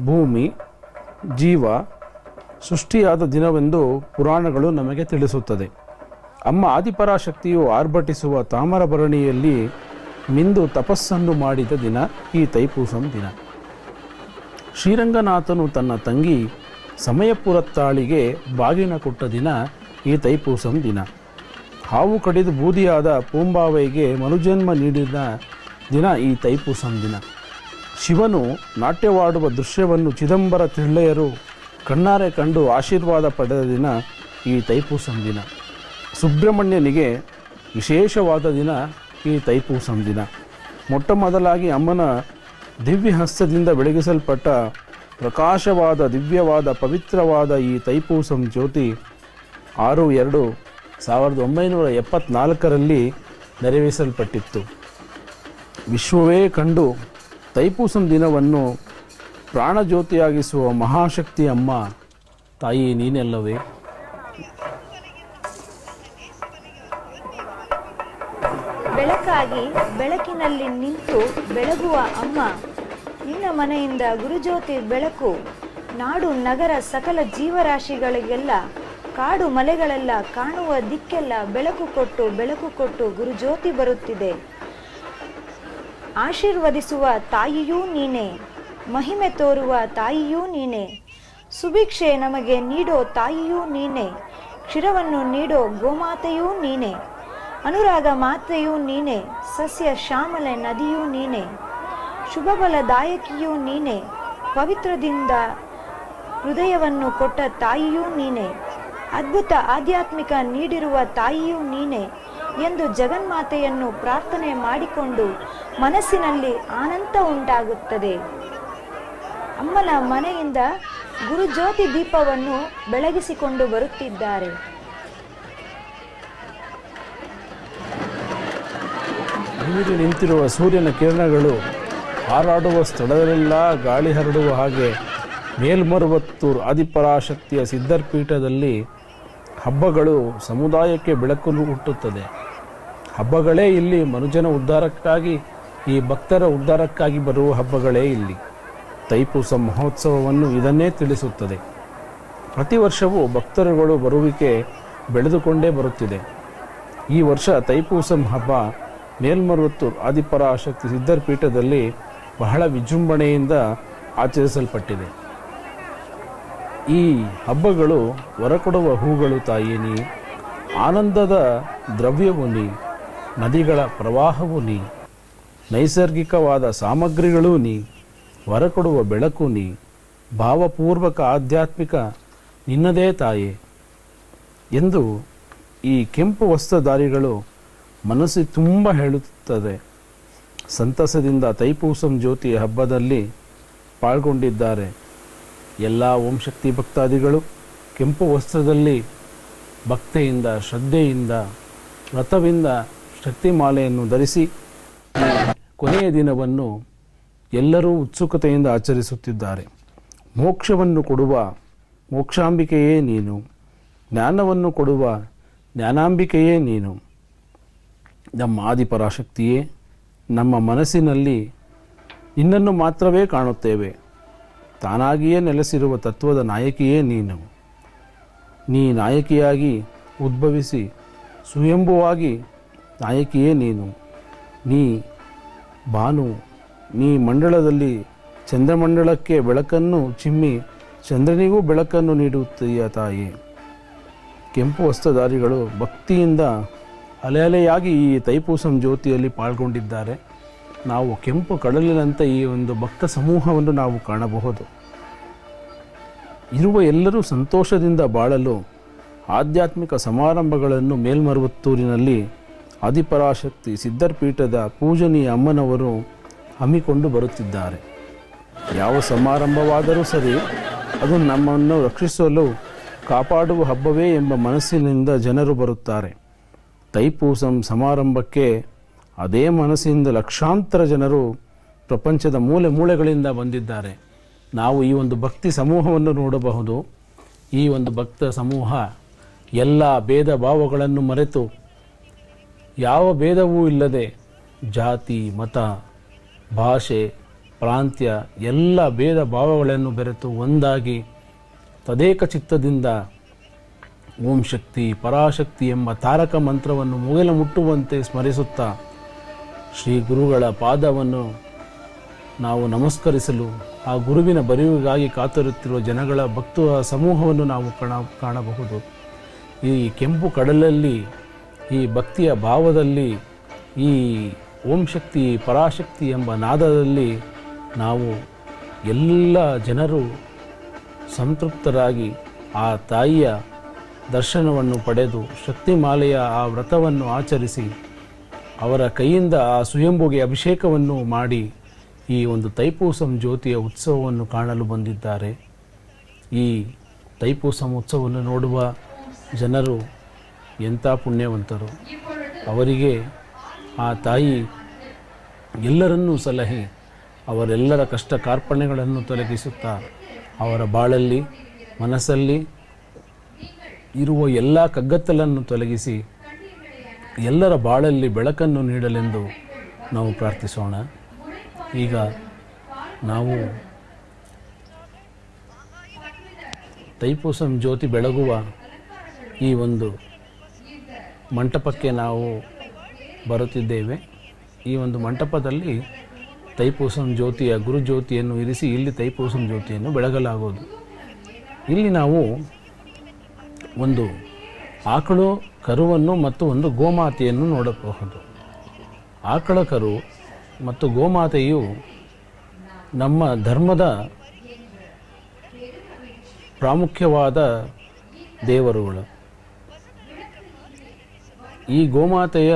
ಭೂಮಿ, ಜೀವ ಸೃಷ್ಟಿಯಾದ ದಿನವೆಂದು ಪುರಾಣಗಳು ನಮಗೆ ತಿಳಿಸುತ್ತದೆ. ಅಮ್ಮ ಆದಿಪರಾಶಕ್ತಿಯು ಆರ್ಭಟಿಸುವ ತಾಮ್ರಭರಣಿಯಲ್ಲಿ ಮಿಂದು ತಪಸ್ಸನ್ನು ಮಾಡಿದ ದಿನ ಈ ತೈಪೂಸಂ ದಿನ. ಶ್ರೀರಂಗನಾಥನು ತನ್ನ ತಂಗಿ ಸಮಯಪುರತ್ತಾಳಿಗೆ ಬಾಗಿನ ಕೊಟ್ಟ ದಿನ ಈ ತೈಪೂಸಂ ದಿನ. ಹಾವು ಕಡಿದು ಬೂದಿಯಾದ ಪೂಂಬಾವೈಗೆ ಮರುಜನ್ಮ ನೀಡಿದ ದಿನ ಈ ತೈಪೂಸಂ ದಿನ. ಶಿವನು ನಾಟ್ಯವಾಡುವ ದೃಶ್ಯವನ್ನು ಚಿದಂಬರ ತಿಳ್ಳೆಯರು ಕಣ್ಣಾರೆ ಕಂಡು ಆಶೀರ್ವಾದ ಪಡೆದ ದಿನ ಈ ತೈಪೂಸಂ ದಿನ. ಸುಬ್ರಹ್ಮಣ್ಯನಿಗೆ ವಿಶೇಷವಾದ ದಿನ ಈ ತೈಪೂಸಂ ದಿನ. ಮೊಟ್ಟ ಮೊದಲಾಗಿ ಅಮ್ಮನ ದಿವ್ಯ ಹಸ್ತದಿಂದ ಬೆಳಗಿಸಲ್ಪಟ್ಟ ಪ್ರಕಾಶವಾದ ದಿವ್ಯವಾದ ಪವಿತ್ರವಾದ ಈ ತೈಪೂಸಂ ಜ್ಯೋತಿ 6/2/1974ರಲ್ಲಿ ನೆರವೇರಿಸಲ್ಪಟ್ಟಿತ್ತು. ವಿಶ್ವವೇ ಕಂಡು ತೈಪೂಸಂ ದಿನವನ್ನು ಪ್ರಾಣಜ್ಯೋತಿಯಾಗಿಸುವ ಮಹಾಶಕ್ತಿ ಅಮ್ಮ ತಾಯಿ ನೀನೆಲ್ಲವೇ? ಬೆಳಕಾಗಿ ಬೆಳಕಿನಲ್ಲಿ ನಿಂತು ಬೆಳಗುವ ಅಮ್ಮ, ನಿನ್ನ ಮನೆಯಿಂದ ಗುರುಜ್ಯೋತಿ ಬೆಳಕು ನಾಡು ನಗರ ಸಕಲ ಜೀವರಾಶಿಗಳಿಗೆಲ್ಲ, ಕಾಡು ಮಲೆಗಳೆಲ್ಲ ಕಾಣುವ ದಿಕ್ಕೆಲ್ಲ ಬೆಳಕು ಕೊಟ್ಟು ಗುರುಜ್ಯೋತಿ ಬರುತ್ತಿದೆ. ಆಶೀರ್ವದಿಸುವ ತಾಯಿಯೂ ನೀನೇ, ಮಹಿಮೆ ತೋರುವ ತಾಯಿಯೂ ನೀನೆ. ಸುಭಿಕ್ಷೆ ನಮಗೆ ನೀಡೋ ತಾಯಿಯೂ ನೀನೆ. ಕ್ಷೀರವನ್ನು ನೀಡೋ ಗೋಮಾತೆಯೂ ನೀನೆ. ಅನುರಾಗ ಮಾತೆಯೂ ನೀನೆ. ಸಸ್ಯ ಶ್ಯಾಮಲೆ ನದಿಯೂ ನೀನೆ. ಶುಭಫಲದಾಯಕಿಯೂ ನೀನೆ. ಪವಿತ್ರದಿಂದ ಹೃದಯವನ್ನು ಕೊಟ್ಟ ತಾಯಿಯೂ ನೀನೆ. ಅದ್ಭುತ ಆಧ್ಯಾತ್ಮಿಕ ನೀಡಿರುವ ತಾಯಿಯೂ ನೀನೆ ಎಂದು ಜಗನ್ಮಾತೆಯನ್ನು ಪ್ರಾರ್ಥನೆ ಮಾಡಿಕೊಂಡು ಮನಸ್ಸಿನಲ್ಲಿ ಆನಂದ ಉಂಟಾಗುತ್ತದೆ. ಅಮ್ಮನ ಮನೆಯಿಂದ ಗುರುಜ್ಯೋತಿ ದೀಪವನ್ನು ಬೆಳಗಿಸಿಕೊಂಡು ಬರುತ್ತಿದ್ದಾರೆ. ನೀರು ನಿಂತಿರುವ ಸೂರ್ಯನ ಕಿರಣಗಳು ಹಾರಾಡುವ ಸ್ಥಳದಲ್ಲೆಲ್ಲ ಗಾಳಿ ಹರಡುವ ಹಾಗೆ ಮೇಲ್ಮರುವತ್ತೂರು ಆದಿಪರಾಶಕ್ತಿಯ ಸಿದ್ಧರ್ಪೀಠದಲ್ಲಿ ಹಬ್ಬಗಳು ಸಮುದಾಯಕ್ಕೆ ಬೆಳಕು ಹುಟ್ಟುತ್ತದೆ. ಹಬ್ಬಗಳೇ ಇಲ್ಲಿ ಮನುಜನ ಉದ್ಧಾರಕ್ಕಾಗಿ, ಈ ಭಕ್ತರ ಉದ್ಧಾರಕ್ಕಾಗಿ ಬರುವ ಹಬ್ಬಗಳೇ ಇಲ್ಲಿ. ತೈಪೂಸ ಮಹೋತ್ಸವವನ್ನು ಇದನ್ನೇ ತಿಳಿಸುತ್ತದೆ. ಪ್ರತಿ ವರ್ಷವೂ ಭಕ್ತರುಗಳು ಬರುವಿಕೆ ಬೆಳೆದುಕೊಂಡೇ ಬರುತ್ತಿದೆ. ಈ ವರ್ಷ ತೈಪೂಸಂ ಹಬ್ಬ ಮೇಲ್ಮರುವತ್ತೂರು ಆದಿಪರಾಶಕ್ತಿ ಸಿದ್ಧರ್ಪೀಠದಲ್ಲಿ ಬಹಳ ವಿಜೃಂಭಣೆಯಿಂದ ಆಚರಿಸಲ್ಪಟ್ಟಿದೆ. ಈ ಹಬ್ಬಗಳು ಹೊರಕೊಡುವ ಹೂಗಳು ತಾಯಿ ನೀ, ಆನಂದದ ದ್ರವ್ಯವು ನೀ, ನದಿಗಳ ಪ್ರವಾಹವು ನೀ, ನೈಸರ್ಗಿಕವಾದ ಸಾಮಗ್ರಿಗಳೂ ನೀ, ಹೊರಕೊಡುವ ಬೆಳಕು ನೀ, ಭಾವಪೂರ್ವಕ ಆಧ್ಯಾತ್ಮಿಕ ನಿನ್ನದೇ ತಾಯೇ ಎಂದು ಈ ಕೆಂಪು ವಸ್ತ್ರಧಾರಿಗಳು ಮನಸ್ಸು ತುಂಬ ಹೇಳುತ್ತದೆ. ಸಂತಸದಿಂದ ತೈಪೂಸಂ ಜ್ಯೋತಿಯ ಹಬ್ಬದಲ್ಲಿ ಪಾಲ್ಗೊಂಡಿದ್ದಾರೆ. ಎಲ್ಲ ಓಂ ಶಕ್ತಿ ಭಕ್ತಾದಿಗಳು ಕೆಂಪು ವಸ್ತ್ರದಲ್ಲಿ ಭಕ್ತಿಯಿಂದ, ಶ್ರದ್ಧೆಯಿಂದ, ವ್ರತವಿಂದ ಶಕ್ತಿಮಾಲೆಯನ್ನು ಧರಿಸಿ ಕೊನೆಯ ದಿನವನ್ನು ಎಲ್ಲರೂ ಉತ್ಸುಕತೆಯಿಂದ ಆಚರಿಸುತ್ತಿದ್ದಾರೆ. ಮೋಕ್ಷವನ್ನು ಕೊಡುವ ಮೋಕ್ಷಾಂಬಿಕೆಯೇ ನೀನು, ಜ್ಞಾನವನ್ನು ಕೊಡುವ ಜ್ಞಾನಾಂಬಿಕೆಯೇ ನೀನು. ನಮ್ಮ ಆದಿಪರಾಶಕ್ತಿಯೇ, ನಮ್ಮ ಮನಸ್ಸಿನಲ್ಲಿ ನಿನ್ನನ್ನು ಮಾತ್ರವೇ ಕಾಣುತ್ತೇವೆ. ತಾನಾಗಿಯೇ ನೆಲೆಸಿರುವ ತತ್ವದ ನಾಯಕಿಯೇ ನೀನು. ನೀ ನಾಯಕಿಯಾಗಿ ಉದ್ಭವಿಸಿ ಸ್ವಯಂಭುವಾಗಿ ನಾಯಕಿಯೇ ನೀನು. ನೀ ಭಾನು, ನೀ ಮಂಡಳದಲ್ಲಿ ಚಂದ್ರಮಂಡಲಕ್ಕೆ ಬೆಳಕನ್ನು ಚಿಮ್ಮಿ ಚಂದ್ರನಿಗೂ ಬೆಳಕನ್ನು ನೀಡುತ್ತೀಯ ತಾಯಿ. ಕೆಂಪು ವಸ್ತ್ರಧಾರಿಗಳು ಭಕ್ತಿಯಿಂದ ಅಲೆಯಾಗಿ ಈ ತೈಪೂಸಂ ಜ್ಯೋತಿಯಲ್ಲಿ ಪಾಲ್ಗೊಂಡಿದ್ದಾರೆ. ನಾವು ಕೆಂಪು ಕಡಲಿನಂತೆ ಈ ಒಂದು ಭಕ್ತ ಸಮೂಹವನ್ನು ನಾವು ಕಾಣಬಹುದು. ಇರುವ ಎಲ್ಲರೂ ಸಂತೋಷದಿಂದ ಬಾಳಲು ಆಧ್ಯಾತ್ಮಿಕ ಸಮಾರಂಭಗಳನ್ನು ಮೇಲ್ಮರುವತ್ತೂರಿನಲ್ಲಿ ಆದಿಪರಾಶಕ್ತಿ ಸಿದ್ಧರ್ಪೀಠದ ಪೂಜನೀಯ ಅಮ್ಮನವರು ಹಮ್ಮಿಕೊಂಡು ಬರುತ್ತಿದ್ದಾರೆ. ಯಾವ ಸಮಾರಂಭವಾದರೂ ಸರಿ, ಅದು ನಮ್ಮನ್ನು ರಕ್ಷಿಸಲು ಕಾಪಾಡುವ ಹಬ್ಬವೇ ಎಂಬ ಮನಸ್ಸಿನಿಂದ ಜನರು ಬರುತ್ತಾರೆ. ತೈಪೂಸಂ ಸಮಾರಂಭಕ್ಕೆ ಅದೇ ಮನಸ್ಸಿನಿಂದ ಲಕ್ಷಾಂತರ ಜನರು ಪ್ರಪಂಚದ ಮೂಲೆ ಮೂಲೆಗಳಿಂದ ಬಂದಿದ್ದಾರೆ. ನಾವು ಈ ಒಂದು ಭಕ್ತಿ ಸಮೂಹವನ್ನು ನೋಡಬಹುದು. ಈ ಒಂದು ಭಕ್ತ ಸಮೂಹ ಎಲ್ಲ ಭೇದ ಭಾವಗಳನ್ನು ಮರೆತು, ಯಾವ ಭೇದವೂ ಇಲ್ಲದೆ ಜಾತಿ, ಮತ, ಭಾಷೆ, ಪ್ರಾಂತ್ಯ ಎಲ್ಲ ಭೇದ ಭಾವಗಳನ್ನು ಬೆರೆತು ಒಂದಾಗಿ ತದೇಕ ಚಿತ್ತದಿಂದ ಓಂ ಶಕ್ತಿ ಪರಾಶಕ್ತಿ ಎಂಬ ತಾರಕ ಮಂತ್ರವನ್ನು ಮುಗಿಲು ಮುಟ್ಟುವಂತೆ ಸ್ಮರಿಸುತ್ತಾ ಶ್ರೀ ಗುರುಗಳ ಪಾದವನ್ನು ನಾವು ನಮಸ್ಕರಿಸಲು, ಆ ಗುರುವಿನ ಬರಿವಿಗಾಗಿ ಕಾತರುತ್ತಿರುವ ಜನಗಳ ಭಕ್ತ ಸಮೂಹವನ್ನು ನಾವು ಕಾಣಬಹುದು. ಈ ಕೆಂಪು ಕಡಲಲ್ಲಿ, ಈ ಭಕ್ತಿಯ ಭಾವದಲ್ಲಿ, ಈ ಓಂ ಶಕ್ತಿ ಪರಾಶಕ್ತಿ ಎಂಬ ನಾದದಲ್ಲಿ ನಾವು ಎಲ್ಲ ಜನರು ಸಂತೃಪ್ತರಾಗಿ ಆ ತಾಯಿಯ ದರ್ಶನವನ್ನು ಪಡೆದು ಶಕ್ತಿಮಾಲೆಯ ಆ ವ್ರತವನ್ನು ಆಚರಿಸಿ ಅವರ ಕೈಯಿಂದ ಆ ಸ್ವಯಂಭುಗೆ ಅಭಿಷೇಕವನ್ನು ಮಾಡಿ ಈ ಒಂದು ತೈಪೂಸಂ ಜ್ಯೋತಿಯ ಉತ್ಸವವನ್ನು ಕಾಣಲು ಬಂದಿದ್ದಾರೆ. ಈ ತೈಪೂಸಂ ಉತ್ಸವವನ್ನು ನೋಡುವ ಜನರು ಎಂಥ ಪುಣ್ಯವಂತರು. ಅವರಿಗೆ ಆ ತಾಯಿ ಎಲ್ಲರನ್ನೂ ಸಲಹೆ ಅವರೆಲ್ಲರ ಕಷ್ಟ ಕಾರ್ಪಣ್ಯಗಳನ್ನು ತೊಲಗಿಸುತ್ತಾ ಅವರ ಬಾಳಲ್ಲಿ, ಮನಸ್ಸಲ್ಲಿ ಇರುವ ಎಲ್ಲ ಕಗ್ಗತ್ತಲನ್ನು ತೊಲಗಿಸಿ ಎಲ್ಲರ ಬಾಳಲ್ಲಿ ಬೆಳಕನ್ನು ನೀಡಲೆಂದು ನಾವು ಪ್ರಾರ್ಥಿಸೋಣ. ಈಗ ನಾವು ತೈಪೂಸಂ ಜ್ಯೋತಿ ಬೆಳಗುವ ಈ ಒಂದು ಮಂಟಪಕ್ಕೆ ನಾವು ಬರುತ್ತಿದ್ದೇವೆ. ಈ ಒಂದು ಮಂಟಪದಲ್ಲಿ ತೈಪೂಸಂ ಜ್ಯೋತಿಯ ಗುರು ಜ್ಯೋತಿಯನ್ನು ಇರಿಸಿ ಇಲ್ಲಿ ತೈಪೂಸಂ ಜ್ಯೋತಿಯನ್ನು ಬೆಳಗಲಾಗುವುದು. ಇಲ್ಲಿ ನಾವು ಒಂದು ಆಕಳು ಕರುವನ್ನು ಮತ್ತು ಒಂದು ಗೋಮಾತೆಯನ್ನು ನೋಡಬಹುದು. ಆಕಳ ಕರು ಮತ್ತು ಗೋಮಾತೆಯು ನಮ್ಮ ಧರ್ಮದ ಪ್ರಾಮುಖ್ಯವಾದ ದೇವರುಗಳು. ಈ ಗೋಮಾತೆಯ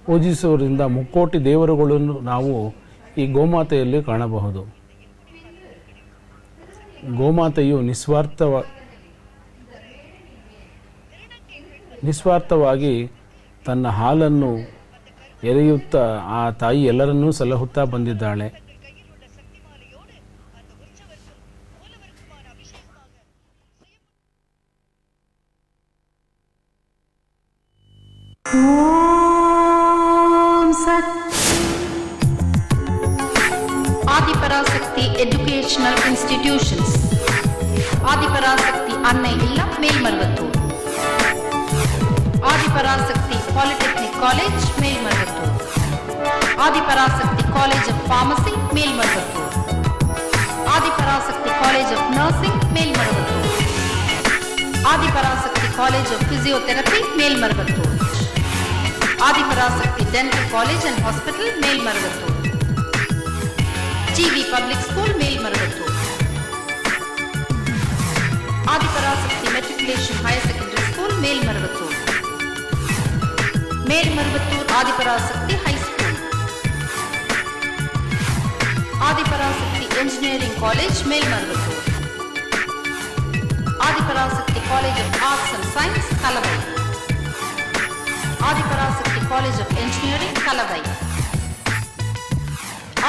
ಪೂಜಿಸುವುದರಿಂದ ಮುಕ್ಕೋಟಿ ದೇವರುಗಳನ್ನು ನಾವು ಈ ಗೋಮಾತೆಯಲ್ಲಿ ಕಾಣಬಹುದು. ಗೋಮಾತೆಯು ನಿಸ್ವಾರ್ಥವಾಗಿ ತನ್ನ ಹಾಲನ್ನು ಎರೆಯುತ್ತಾ ಆ ತಾಯಿ ಎಲ್ಲರನ್ನೂ ಸಲಹುತ್ತಾ ಬಂದಿದ್ದಾಳೆ. Adiparashakti educational institutions, Adiparashakti Annai Illam Melmaruvathur, Adiparashakti polytechnic college Melmaruvathur, Adiparashakti college of pharmacy Melmaruvathur, Adiparashakti college of nursing Melmaruvathur, Adiparashakti college of physiotherapy Melmaruvathur, Adiparashakti dental college and hospital Melmaruvathur, GV public school Melmaruvathur, Adiparashakti matriculation higher secondary school Melmaruvathur, Melmaruvathur Adiparashakti high school, Adiparashakti engineering college Melmaruvathur, Adiparashakti college of arts and science Kalavai, Adiparashakti college of engineering Kalavai,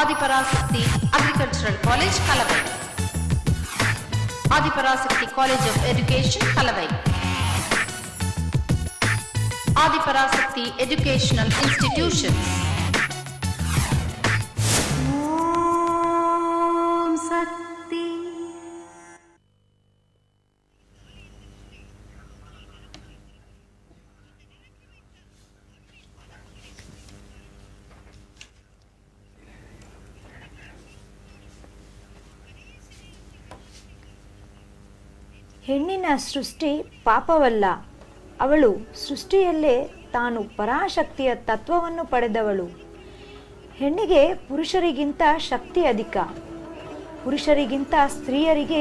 Adiparashakti agricultural college Kalavai, Adiparashakti college of education Kalavai, Adiparashakti educational institutions. Om Shakti. ಹೆಣ್ಣಿನ ಸೃಷ್ಟಿ ಪಾಪವಲ್ಲ. ಅವಳು ಸೃಷ್ಟಿಯಲ್ಲೇ ತಾನು ಪರಾಶಕ್ತಿಯ ತತ್ವವನ್ನು ಪಡೆದವಳು. ಹೆಣ್ಣಿಗೆ ಪುರುಷರಿಗಿಂತ ಶಕ್ತಿ ಅಧಿಕ. ಪುರುಷರಿಗಿಂತ ಸ್ತ್ರೀಯರಿಗೆ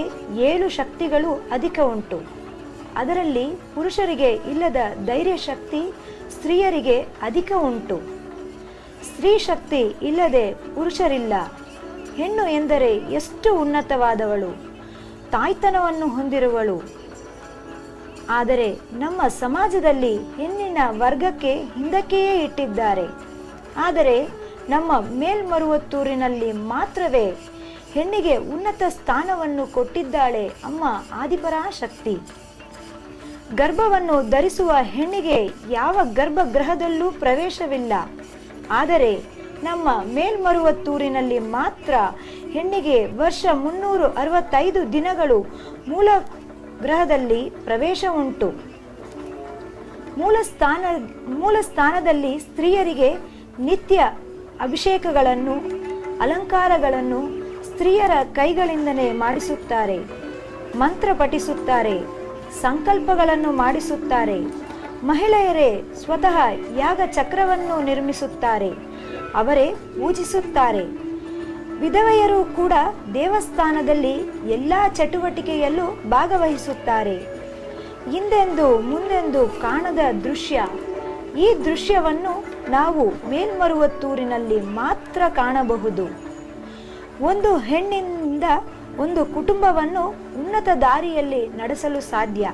7 ಶಕ್ತಿಗಳು ಅಧಿಕ ಉಂಟು. ಅದರಲ್ಲಿ ಪುರುಷರಿಗೆ ಇಲ್ಲದ ಧೈರ್ಯ ಶಕ್ತಿ ಸ್ತ್ರೀಯರಿಗೆ ಅಧಿಕ ಉಂಟು. ಸ್ತ್ರೀ ಶಕ್ತಿ ಇಲ್ಲದೆ ಪುರುಷರಿಲ್ಲ. ಹೆಣ್ಣು ಎಂದರೆ ಎಷ್ಟು ಉನ್ನತವಾದವಳು, ತಾಯ್ತನವನ್ನು ಹೊಂದಿರುವಳು. ಆದರೆ ನಮ್ಮ ಸಮಾಜದಲ್ಲಿ ಹೆಣ್ಣಿನ ವರ್ಗಕ್ಕೆ ಹಿಂದಕ್ಕೆಯೇ ಇಟ್ಟಿದ್ದಾರೆ. ಆದರೆ ನಮ್ಮ ಮೇಲ್ಮರುವತ್ತೂರಿನಲ್ಲಿ ಮಾತ್ರವೇ ಹೆಣ್ಣಿಗೆ ಉನ್ನತ ಸ್ಥಾನವನ್ನು ಕೊಟ್ಟಿದ್ದಾಳೆ ಅಮ್ಮ ಆದಿಪರಾಶಕ್ತಿ. ಗರ್ಭವನ್ನು ಧರಿಸುವ ಹೆಣ್ಣಿಗೆ ಯಾವ ಗರ್ಭಗೃಹದಲ್ಲೂ ಪ್ರವೇಶವಿಲ್ಲ. ಆದರೆ ನಮ್ಮ ಮೇಲ್ಮರುವತ್ತೂರಿನಲ್ಲಿ ಮಾತ್ರ ಹೆಣ್ಣಿಗೆ ವರ್ಷ 365 ದಿನಗಳು ಮೂಲ ಗ್ರಹದಲ್ಲಿ ಪ್ರವೇಶ ಉಂಟು. ಮೂಲ ಸ್ಥಾನದಲ್ಲಿ ಸ್ತ್ರೀಯರಿಗೆ ನಿತ್ಯ ಅಭಿಷೇಕಗಳನ್ನು, ಅಲಂಕಾರಗಳನ್ನು ಸ್ತ್ರೀಯರ ಕೈಗಳಿಂದಲೇ ಮಾಡಿಸುತ್ತಾರೆ. ಮಂತ್ರ ಪಠಿಸುತ್ತಾರೆ, ಸಂಕಲ್ಪಗಳನ್ನು ಮಾಡಿಸುತ್ತಾರೆ. ಮಹಿಳೆಯರೇ ಸ್ವತಃ ಯಾಗ ಚಕ್ರವನ್ನು ನಿರ್ಮಿಸುತ್ತಾರೆ, ಅವರೇ ಪೂಜಿಸುತ್ತಾರೆ. ವಿಧವೆಯರು ಕೂಡ ದೇವಸ್ಥಾನದಲ್ಲಿ ಎಲ್ಲ ಚಟುವಟಿಕೆಯಲ್ಲೂ ಭಾಗವಹಿಸುತ್ತಾರೆ. ಹಿಂದೆಂದು ಮುಂದೆಂದು ಕಾಣದ ದೃಶ್ಯ. ಈ ದೃಶ್ಯವನ್ನು ನಾವು ಮೇಲ್ಮರುವತ್ತೂರಿನಲ್ಲಿ ಮಾತ್ರ ಕಾಣಬಹುದು. ಒಂದು ಹೆಣ್ಣಿನಿಂದ ಒಂದು ಕುಟುಂಬವನ್ನು ಉನ್ನತ ದಾರಿಯಲ್ಲಿ ನಡೆಸಲು ಸಾಧ್ಯ.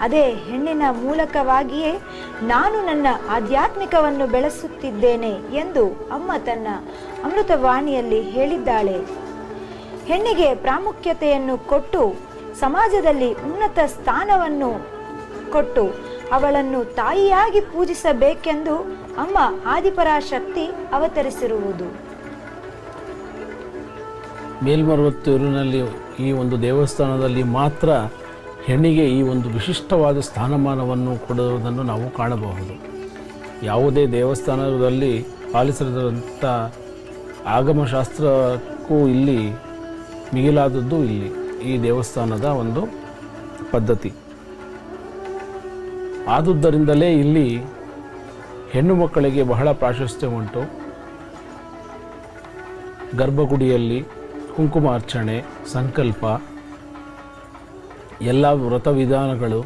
ಅದೇ ಹೆಣ್ಣಿನ ಮೂಲಕವಾಗಿಯೇ ನಾನು ನನ್ನ ಆಧ್ಯಾತ್ಮಿಕವನ್ನು ಬೆಳೆಸುತ್ತಿದ್ದೇನೆ ಎಂದು ಅಮ್ಮ ತನ್ನ ಅಮೃತವಾಣಿಯಲ್ಲಿ ಹೇಳಿದ್ದಾಳೆ. ಹೆಣ್ಣಿಗೆ ಪ್ರಾಮುಖ್ಯತೆಯನ್ನು ಕೊಟ್ಟು, ಸಮಾಜದಲ್ಲಿ ಉನ್ನತ ಸ್ಥಾನವನ್ನು ಕೊಟ್ಟು ಅವಳನ್ನು ತಾಯಿಯಾಗಿ ಪೂಜಿಸಬೇಕೆಂದು ಅಮ್ಮ ಆದಿಪರಾಶಕ್ತಿ ಅವತರಿಸಿರುವುದು. ಮೇಲ್ಮರುವತ್ತೂರಿನಲ್ಲಿ ಈ ಒಂದು ದೇವಸ್ಥಾನದಲ್ಲಿ ಮಾತ್ರ ಹೆಣ್ಣಿಗೆ ಈ ಒಂದು ವಿಶಿಷ್ಟವಾದ ಸ್ಥಾನಮಾನವನ್ನು ಕೊಡುವುದನ್ನು ನಾವು ಕಾಣಬಹುದು. ಯಾವುದೇ ದೇವಸ್ಥಾನದಲ್ಲಿ ಪಾಲಿಸಿದಂಥ ಆಗಮಶಾಸ್ತ್ರಕ್ಕೂ ಇಲ್ಲಿ ಮಿಗಿಲಾದದ್ದು ಇಲ್ಲಿ ಈ ದೇವಸ್ಥಾನದ ಒಂದು ಪದ್ಧತಿ. ಆದುದರಿಂದಲೇ ಇಲ್ಲಿ ಹೆಣ್ಣು ಮಕ್ಕಳಿಗೆ ಬಹಳ ಪ್ರಾಶಸ್ತ್ಯ ಉಂಟು. ಗರ್ಭಗುಡಿಯಲ್ಲಿ ಕುಂಕುಮಾರ್ಚನೆ, ಸಂಕಲ್ಪ, ಎಲ್ಲ ವ್ರತ ವಿಧಾನಗಳು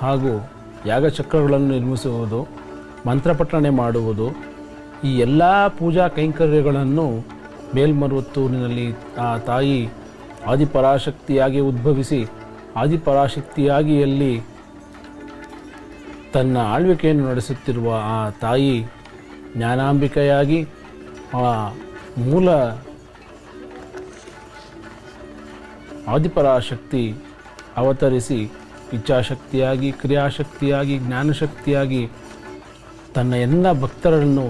ಹಾಗೂ ಯಾಗಚಕ್ರಗಳನ್ನು ನಿರ್ಮಿಸುವುದು, ಮಂತ್ರಪಠಣೆ ಮಾಡುವುದು, ಈ ಎಲ್ಲ ಪೂಜಾ ಕೈಂಕರ್ಯಗಳನ್ನು ಮೇಲ್ಮರುವತ್ತೂರಿನಲ್ಲಿ ಆ ತಾಯಿ ಆದಿಪರಾಶಕ್ತಿಯಾಗಿ ಉದ್ಭವಿಸಿ ಆದಿಪರಾಶಕ್ತಿಯಾಗಿ ಅಲ್ಲಿ ತನ್ನ ಆಳ್ವಿಕೆಯನ್ನು ನಡೆಸುತ್ತಿರುವ ಆ ತಾಯಿ ಜ್ಞಾನಾಂಬಿಕೆಯಾಗಿ ಆ ಮೂಲ ಆದಿಪರಾಶಕ್ತಿ ಅವತರಿಸಿ ಇಚ್ಛಾಶಕ್ತಿಯಾಗಿ, ಕ್ರಿಯಾಶಕ್ತಿಯಾಗಿ, ಜ್ಞಾನಶಕ್ತಿಯಾಗಿ ತನ್ನ ಎಲ್ಲ ಭಕ್ತರನ್ನು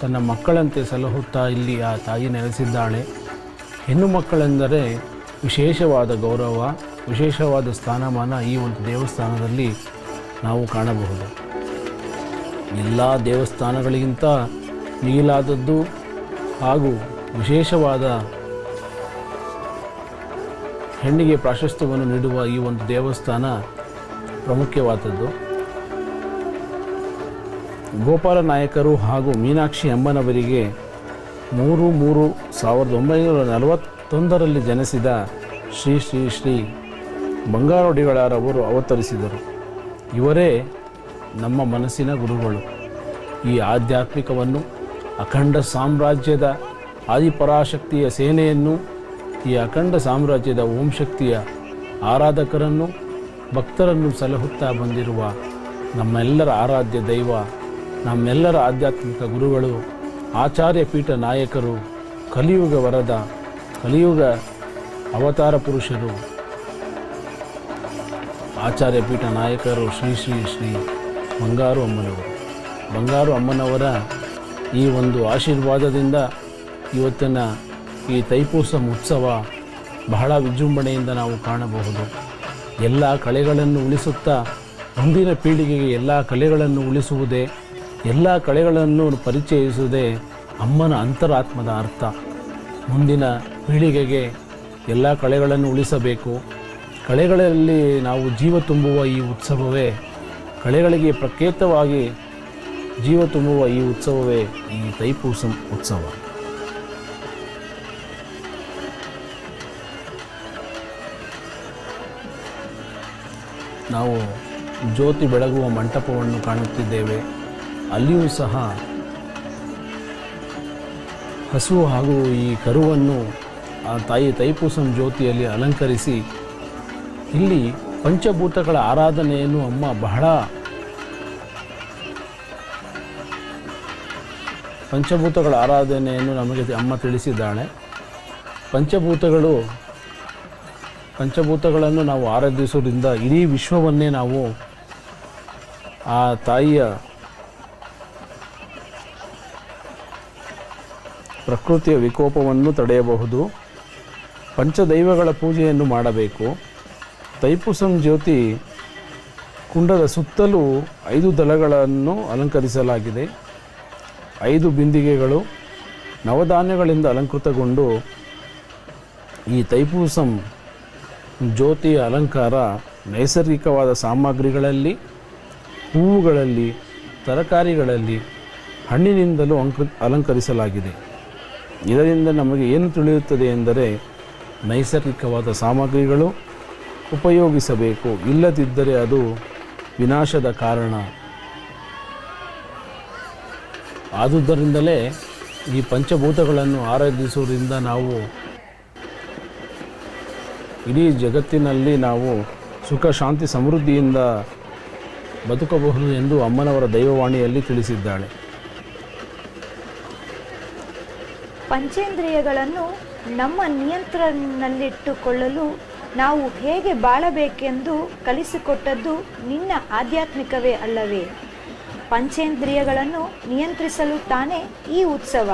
ತನ್ನ ಮಕ್ಕಳಂತೆ ಸಲಹುತ್ತಾ ಇಲ್ಲಿ ಆ ತಾಯಿ ನೆಲೆಸಿದ್ದಾಳೆ. ಹೆಣ್ಣು ಮಕ್ಕಳೆಂದರೆ ವಿಶೇಷವಾದ ಗೌರವ, ವಿಶೇಷವಾದ ಸ್ಥಾನಮಾನ ಈ ಒಂದು ದೇವಸ್ಥಾನದಲ್ಲಿ ನಾವು ಕಾಣಬಹುದು. ಎಲ್ಲ ದೇವಸ್ಥಾನಗಳಿಗಿಂತ ಮಿಗಿಲಾದದ್ದು ಹಾಗೂ ವಿಶೇಷವಾದ ಹೆಣ್ಣಿಗೆ ಪ್ರಾಶಸ್ತ್ಯವನ್ನು ನೀಡುವ ಈ ಒಂದು ದೇವಸ್ಥಾನ ಪ್ರಮುಖವಾದದ್ದು. ಗೋಪಾಲ ನಾಯಕರು ಹಾಗೂ ಮೀನಾಕ್ಷಿ ಅಮ್ಮನವರಿಗೆ 3/3/1941 ಜನಿಸಿದ ಶ್ರೀ ಶ್ರೀ ಶ್ರೀ ಬಂಗಾರೊಡಿಗಳರವರು ಅವತರಿಸಿದರು. ಇವರೇ ನಮ್ಮ ಮನಸ್ಸಿನ ಗುರುಗಳು. ಈ ಆಧ್ಯಾತ್ಮಿಕವನ್ನು, ಅಖಂಡ ಸಾಮ್ರಾಜ್ಯದ ಆದಿಪರಾಶಕ್ತಿಯ ಸೇನೆಯನ್ನು, ಈ ಅಖಂಡ ಸಾಮ್ರಾಜ್ಯದ ಓಂ ಶಕ್ತಿಯ ಆರಾಧಕರನ್ನು, ಭಕ್ತರನ್ನು ಸಲಹುತ್ತಾ ಬಂದಿರುವ ನಮ್ಮೆಲ್ಲರ ಆರಾಧ್ಯ ದೈವ, ನಮ್ಮೆಲ್ಲರ ಆಧ್ಯಾತ್ಮಿಕ ಗುರುಗಳು, ಆಚಾರ್ಯ ಪೀಠ ನಾಯಕರು, ಕಲಿಯುಗ ವರದ, ಕಲಿಯುಗ ಅವತಾರ ಪುರುಷರು, ಆಚಾರ್ಯ ಪೀಠ ನಾಯಕರು ಶ್ರೀ ಶ್ರೀ ಶ್ರೀ ಬಂಗಾರು ಅಮ್ಮನವರು. ಬಂಗಾರು ಅಮ್ಮನವರ ಈ ಒಂದು ಆಶೀರ್ವಾದದಿಂದ ಇವತ್ತಿನ ಈ ತೈಪೂಸಂ ಉತ್ಸವ ಬಹಳ ವಿಜೃಂಭಣೆಯಿಂದ ನಾವು ಕಾಣಬಹುದು. ಎಲ್ಲ ಕಳೆಗಳನ್ನು ಉಳಿಸುತ್ತಾ ಮುಂದಿನ ಪೀಳಿಗೆಗೆ ಎಲ್ಲ ಕಲೆಗಳನ್ನು ಉಳಿಸುವುದೇ, ಎಲ್ಲ ಕಲೆಗಳನ್ನು ಪರಿಚಯಿಸುವುದೇ ಅಮ್ಮನ ಅಂತರಾತ್ಮದ ಅರ್ಥ. ಮುಂದಿನ ಪೀಳಿಗೆಗೆ ಎಲ್ಲ ಕಲೆಗಳನ್ನು ಉಳಿಸಬೇಕು. ಕಲೆಗಳಲ್ಲಿ ನಾವು ಜೀವ ತುಂಬುವ ಈ ಉತ್ಸವವೇ, ಕಲೆಗಳಿಗೆ ಪ್ರಖ್ಯಾತವಾಗಿ ಜೀವ ತುಂಬುವ ಈ ಉತ್ಸವವೇ ಈ ತೈಪೂಸಂ ಉತ್ಸವ. ನಾವು ಜ್ಯೋತಿ ಬೆಳಗುವ ಮಂಟಪವನ್ನು ಕಾಣುತ್ತಿದ್ದೇವೆ. ಅಲ್ಲಿಯೂ ಸಹ ಹಸು ಹಾಗೂ ಈ ಕರುವನ್ನು ಆ ತಾಯಿ ತೈಪೂಸಂ ಜ್ಯೋತಿಯಲ್ಲಿ ಅಲಂಕರಿಸಿ ಇಲ್ಲಿ ಪಂಚಭೂತಗಳ ಆರಾಧನೆಯನ್ನು ಅಮ್ಮ ಪಂಚಭೂತಗಳ ಆರಾಧನೆಯನ್ನು ನಮಗೆ ಅಮ್ಮ ತಿಳಿಸಿದ್ದಾಳೆ. ಪಂಚಭೂತಗಳನ್ನು ನಾವು ಆರಾಧಿಸುವುದರಿಂದ ಇಡೀ ವಿಶ್ವವನ್ನೇ ನಾವು ಆ ತಾಯಿಯ ಪ್ರಕೃತಿಯ ವಿಕೋಪವನ್ನು ತಡೆಯಬಹುದು. ಪಂಚದೈವಗಳ ಪೂಜೆಯನ್ನು ಮಾಡಬೇಕು. ತೈಪೂಸಂ ಜ್ಯೋತಿ ಕುಂಡದ ಸುತ್ತಲೂ 5 ದಳಗಳನ್ನು ಅಲಂಕರಿಸಲಾಗಿದೆ. 5 ಬಿಂದಿಗೆಗಳು ನವಧಾನ್ಯಗಳಿಂದ ಅಲಂಕೃತಗೊಂಡು ಈ ತೈಪೂಸಂ ಜ್ಯೋತಿಯ ಅಲಂಕಾರ ನೈಸರ್ಗಿಕವಾದ ಸಾಮಗ್ರಿಗಳಲ್ಲಿ, ಹೂವುಗಳಲ್ಲಿ, ತರಕಾರಿಗಳಲ್ಲಿ, ಹಣ್ಣಿನಿಂದಲೂ ಅಲಂಕರಿಸಲಾಗಿದೆ. ಇದರಿಂದ ನಮಗೆ ಏನು ತಿಳಿಯುತ್ತದೆ ಎಂದರೆ ನೈಸರ್ಗಿಕವಾದ ಸಾಮಗ್ರಿಗಳು ಉಪಯೋಗಿಸಬೇಕು, ಇಲ್ಲದಿದ್ದರೆ ಅದು ವಿನಾಶದ ಕಾರಣ. ಆದುದರಿಂದಲೇ ಈ ಪಂಚಭೂತಗಳನ್ನು ಆರಾಧಿಸುವುದರಿಂದ ನಾವು ಇಡೀ ಜಗತ್ತಿನಲ್ಲಿ ನಾವು ಸುಖ, ಶಾಂತಿ, ಸಮೃದ್ಧಿಯಿಂದ ಬದುಕಬಹುದು ಎಂದು ಅಮ್ಮನವರ ದೈವವಾಣಿಯಲ್ಲಿ ತಿಳಿಸಿದ್ದಾಳೆ. ಪಂಚೇಂದ್ರಿಯಗಳನ್ನು ನಮ್ಮ ನಿಯಂತ್ರಣದಲ್ಲಿಟ್ಟುಕೊಳ್ಳಲು ನಾವು ಹೇಗೆ ಬಾಳಬೇಕೆಂದು ಕಲಿಸಿಕೊಟ್ಟದ್ದು ನಿನ್ನ ಆಧ್ಯಾತ್ಮಿಕವೇ ಅಲ್ಲವೇ? ಪಂಚೇಂದ್ರಿಯಗಳನ್ನು ನಿಯಂತ್ರಿಸಲು ತಾನೇ ಈ ಉತ್ಸವ.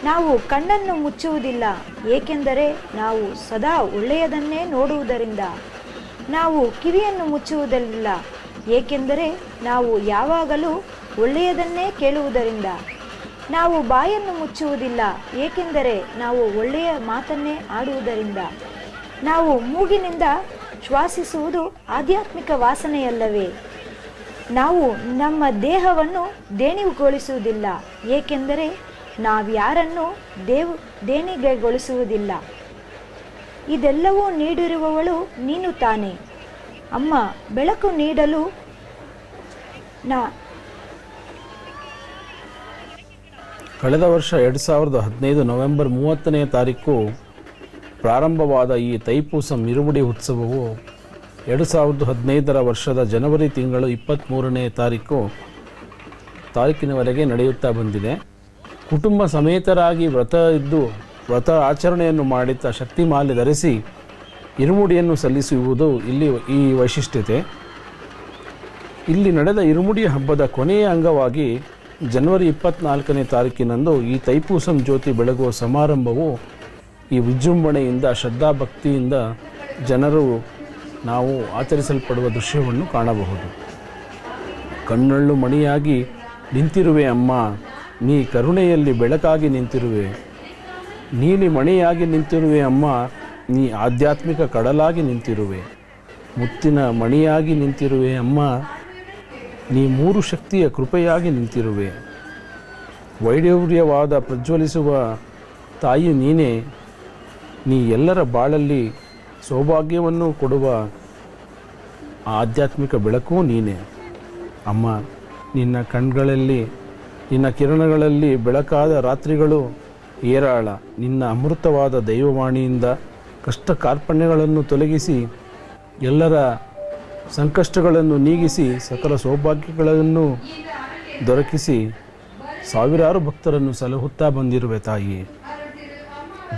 ನಾವು ಕಣ್ಣನ್ನು ಮುಚ್ಚುವುದಿಲ್ಲ, ಏಕೆಂದರೆ ನಾವು ಸದಾ ಒಳ್ಳೆಯದನ್ನೇ ನೋಡುವುದರಿಂದ. ನಾವು ಕಿವಿಯನ್ನು ಮುಚ್ಚುವುದಿಲ್ಲ, ಏಕೆಂದರೆ ನಾವು ಯಾವಾಗಲೂ ಒಳ್ಳೆಯದನ್ನೇ ಕೇಳುವುದರಿಂದ. ನಾವು ಬಾಯನ್ನು ಮುಚ್ಚುವುದಿಲ್ಲ, ಏಕೆಂದರೆ ನಾವು ಒಳ್ಳೆಯ ಮಾತನ್ನೇ ಆಡುವುದರಿಂದ. ನಾವು ಮೂಗಿನಿಂದ ಶ್ವಾಸಿಸುವುದು ಆಧ್ಯಾತ್ಮಿಕ ವಾಸನೆಯಲ್ಲವೇ? ನಾವು ನಮ್ಮ ದೇಹವನ್ನು ದೇಣಿಗೆಗೊಳಿಸುವುದಿಲ್ಲ, ಏಕೆಂದರೆ ನಾವ್ಯಾರನ್ನು ದೇಣಿಗೆಗೊಳಿಸುವುದಿಲ್ಲ. ಇದೆಲ್ಲವೂ ನೀಡಿರುವವಳು ನೀನು ತಾನೇ. ಅಮ್ಮ, ಬೆಳಕು ನೀಡಲು ಕಳೆದ ವರ್ಷ 2015 ನವೆಂಬರ್ 30ನೇ ತಾರೀಕು ಪ್ರಾರಂಭವಾದ ಈ ತೈಪೂಸಂ ಇರುಮುಡಿ ಉತ್ಸವವು 2015 ವರ್ಷದ ಜನವರಿ ತಿಂಗಳು 23ನೇ ತಾರೀಕಿನವರೆಗೆ ನಡೆಯುತ್ತಾ ಬಂದಿದೆ. ಕುಟುಂಬ ಸಮೇತರಾಗಿ ವ್ರತ ಆಚರಣೆಯನ್ನು ಮಾಡುತ್ತಾ ಶಕ್ತಿಮಾಲೆ ಧರಿಸಿ ಇರುಮುಡಿಯನ್ನು ಸಲ್ಲಿಸುವುದು ಇಲ್ಲಿ ಈ ವೈಶಿಷ್ಟ್ಯತೆ. ಇಲ್ಲಿ ನಡೆದ ಇರುಮುಡಿ ಹಬ್ಬದ ಕೊನೆಯ ಅಂಗವಾಗಿ ಜನವರಿ 24ನೇ ತಾರೀಕಿನಂದು ಈ ತೈಪೂಸಂ ಜ್ಯೋತಿ ಬೆಳಗುವ ಸಮಾರಂಭವು ಈ ವಿಜೃಂಭಣೆಯಿಂದ ಶ್ರದ್ಧಾಭಕ್ತಿಯಿಂದ ಜನರು ನಾವು ಆಚರಿಸಲ್ಪಡುವ ದೃಶ್ಯವನ್ನು ಕಾಣಬಹುದು. ಕಣ್ಣಳ್ಳು ಮಣಿಯಾಗಿ ನಿಂತಿರುವೆ ಅಮ್ಮ, ನೀ ಕರುಣೆಯಲ್ಲಿ ಬೆಳಕಾಗಿ ನಿಂತಿರುವೆ. ನೀಲಿ ಮಣಿಯಾಗಿ ನಿಂತಿರುವೆ ಅಮ್ಮ, ನೀ ಆಧ್ಯಾತ್ಮಿಕ ಕಡಲಾಗಿ ನಿಂತಿರುವೆ. ಮುತ್ತಿನ ಮಣಿಯಾಗಿ ನಿಂತಿರುವೆ ಅಮ್ಮ, ನೀ ಮೂರು ಶಕ್ತಿಯ ಕೃಪೆಯಾಗಿ ನಿಂತಿರುವೆ. ವೈಡೂರ್ಯವಾದ ಪ್ರಜ್ವಲಿಸುವ ತಾಯಿ ನೀನೇ. ನೀ ಎಲ್ಲರ ಬಾಳಲ್ಲಿ ಸೌಭಾಗ್ಯವನ್ನು ಕೊಡುವ ಆಧ್ಯಾತ್ಮಿಕ ಬೆಳಕೂ ನೀನೇ ಅಮ್ಮ. ನಿನ್ನ ಕಣ್ಗಳಲ್ಲಿ, ನಿನ್ನ ಕಿರಣಗಳಲ್ಲಿ ಬೆಳಕಾದ ರಾತ್ರಿಗಳು ಏರಾಳ. ನಿನ್ನ ಅಮೃತವಾದ ದೈವವಾಣಿಯಿಂದ ಕಷ್ಟ ಕಾರ್ಪಣ್ಯಗಳನ್ನು ತೊಲಗಿಸಿ ಎಲ್ಲರ ಸಂಕಷ್ಟಗಳನ್ನು ನೀಗಿಸಿ ಸಕಲ ಸೌಭಾಗ್ಯಗಳನ್ನು ದೊರಕಿಸಿ ಸಾವಿರಾರು ಭಕ್ತರನ್ನು ಸಲಹುತ್ತಾ ಬಂದಿರುವೆ ತಾಯಿ.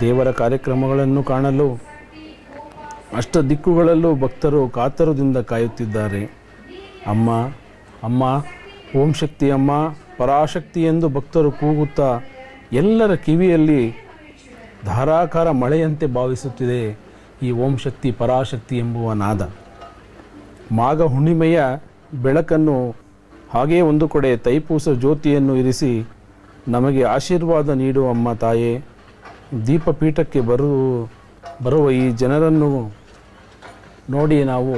ದೇವರ ಕಾರ್ಯಕ್ರಮಗಳನ್ನು ಕಾಣಲು ಅಷ್ಟ ದಿಕ್ಕುಗಳಲ್ಲೂ ಭಕ್ತರು ಕಾತರದಿಂದ ಕಾಯುತ್ತಿದ್ದಾರೆ. ಅಮ್ಮ ಅಮ್ಮ, ಓಂ ಶಕ್ತಿ ಅಮ್ಮ, ಪರಾಶಕ್ತಿ ಎಂದು ಭಕ್ತರು ಕೂಗುತ್ತಾ ಎಲ್ಲರ ಕಿವಿಯಲ್ಲಿ ಧಾರಾಕಾರ ಮಳೆಯಂತೆ ಭಾವಿಸುತ್ತಿದೆ ಈ ಓಂ ಶಕ್ತಿ ಪರಾಶಕ್ತಿ ಎಂಬುವ ನಾದ. ಮಾಘ ಹುಣ್ಣಿಮೆಯ ಬೆಳಕನ್ನು ಹಾಗೇ ಒಂದು ಕಡೆ ತೈಪೂಸ ಜ್ಯೋತಿಯನ್ನು ಇರಿಸಿ ನಮಗೆ ಆಶೀರ್ವಾದ ನೀಡುವ ಅಮ್ಮ ತಾಯೇ. ದೀಪಪೀಠಕ್ಕೆ ಬರುವ ಈ ಜನರನ್ನು ನೋಡಿ ನಾವು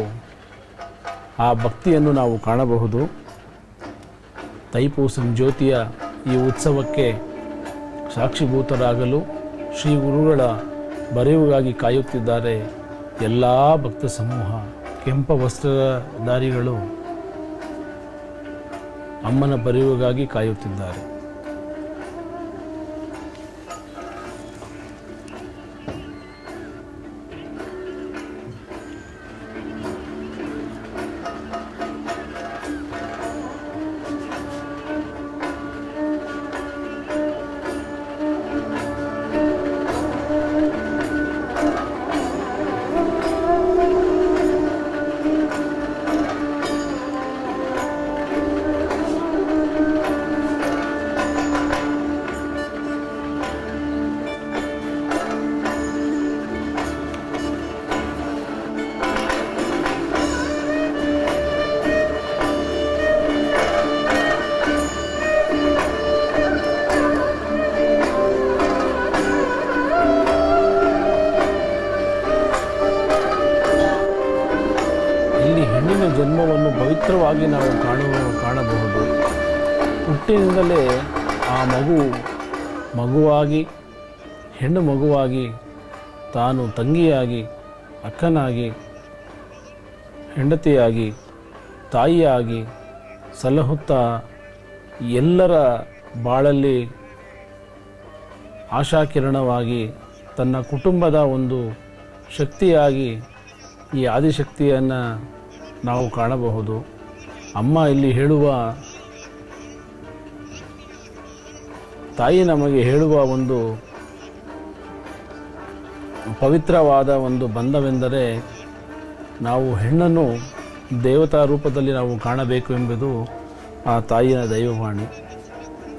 ಆ ಭಕ್ತಿಯನ್ನು ನಾವು ಕಾಣಬಹುದು. ತೈಪೂಸಂ ಜ್ಯೋತಿಯ ಈ ಉತ್ಸವಕ್ಕೆ ಸಾಕ್ಷಿಭೂತರಾಗಲು ಶ್ರೀ ಗುರುಗಳ ಬರೆಯುವಾಗಿ ಕಾಯುತ್ತಿದ್ದಾರೆ ಎಲ್ಲ ಭಕ್ತ ಸಮೂಹ. ಕೆಂಪ ವಸ್ತ್ರಧಾರಿಗಳು ಅಮ್ಮನ ಬರೆಯುವಾಗಿ ಕಾಯುತ್ತಿದ್ದಾರೆ. ಹೆಣ್ಣಿನ ಜನ್ಮವನ್ನು ಪವಿತ್ರವಾಗಿ ನಾವು ಕಾಣಬಹುದು. ಹುಟ್ಟಿನಿಂದಲೇ ಆ ಮಗುವಾಗಿ ಹೆಣ್ಣು ಮಗುವಾಗಿ ತಾನು ತಂಗಿಯಾಗಿ, ಅಕ್ಕನಾಗಿ, ಹೆಂಡತಿಯಾಗಿ, ತಾಯಿಯಾಗಿ ಸಲಹುತ್ತಾ ಎಲ್ಲರ ಬಾಳಲ್ಲಿ ಆಶಾಕಿರಣವಾಗಿ ತನ್ನ ಕುಟುಂಬದ ಒಂದು ಶಕ್ತಿಯಾಗಿ ಈ ಆದಿಶಕ್ತಿಯನ್ನು ನಾವು ಕಾಣಬಹುದು. ಅಮ್ಮ ಇಲ್ಲಿ ಹೇಳುವ, ತಾಯಿ ನಮಗೆ ಹೇಳುವ ಒಂದು ಪವಿತ್ರವಾದ ಒಂದು ಬಂಧವೆಂದರೆ ನಾವು ಹೆಣ್ಣನ್ನು ದೇವತಾ ರೂಪದಲ್ಲಿ ನಾವು ಕಾಣಬೇಕು ಎಂಬುದು ಆ ತಾಯಿಯ ದೈವವಾಣಿ.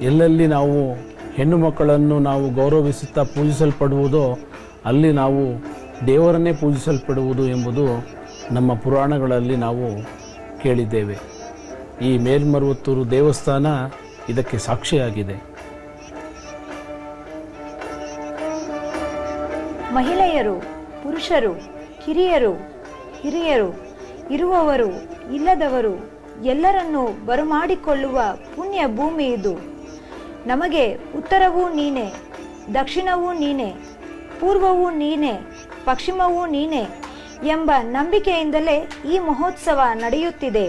ಎಲ್ಲೆಲ್ಲಿ ನಾವು ಹೆಣ್ಣು ಮಕ್ಕಳನ್ನು ನಾವು ಗೌರವಿಸುತ್ತಾ ಪೂಜಿಸಲ್ಪಡುವುದೋ ಅಲ್ಲಿ ನಾವು ದೇವರನ್ನೇ ಪೂಜಿಸಲ್ಪಡುವುದು ಎಂಬುದು ನಮ್ಮ ಪುರಾಣಗಳಲ್ಲಿ ನಾವು ಕೇಳಿದ್ದೇವೆ. ಈ ಮೇಲ್ಮರುವತ್ತೂರು ದೇವಸ್ಥಾನ ಇದಕ್ಕೆ ಸಾಕ್ಷಿಯಾಗಿದೆ. ಮಹಿಳೆಯರು, ಪುರುಷರು, ಕಿರಿಯರು, ಹಿರಿಯರು, ಇರುವವರು, ಇಲ್ಲದವರು ಎಲ್ಲರನ್ನೂ ಬರಮಾಡಿಕೊಳ್ಳುವ ಪುಣ್ಯ ಭೂಮಿ ಇದು. ನಮಗೆ ಉತ್ತರವೂ ನೀನೆ, ದಕ್ಷಿಣವೂ ನೀನೆ, ಪೂರ್ವವೂ ನೀನೆ, ಪಶ್ಚಿಮವೂ ನೀನೆ ಎಂಬ ನಂಬಿಕೆಯಿಂದಲೇ ಈ ಮಹೋತ್ಸವ ನಡೆಯುತ್ತಿದೆ.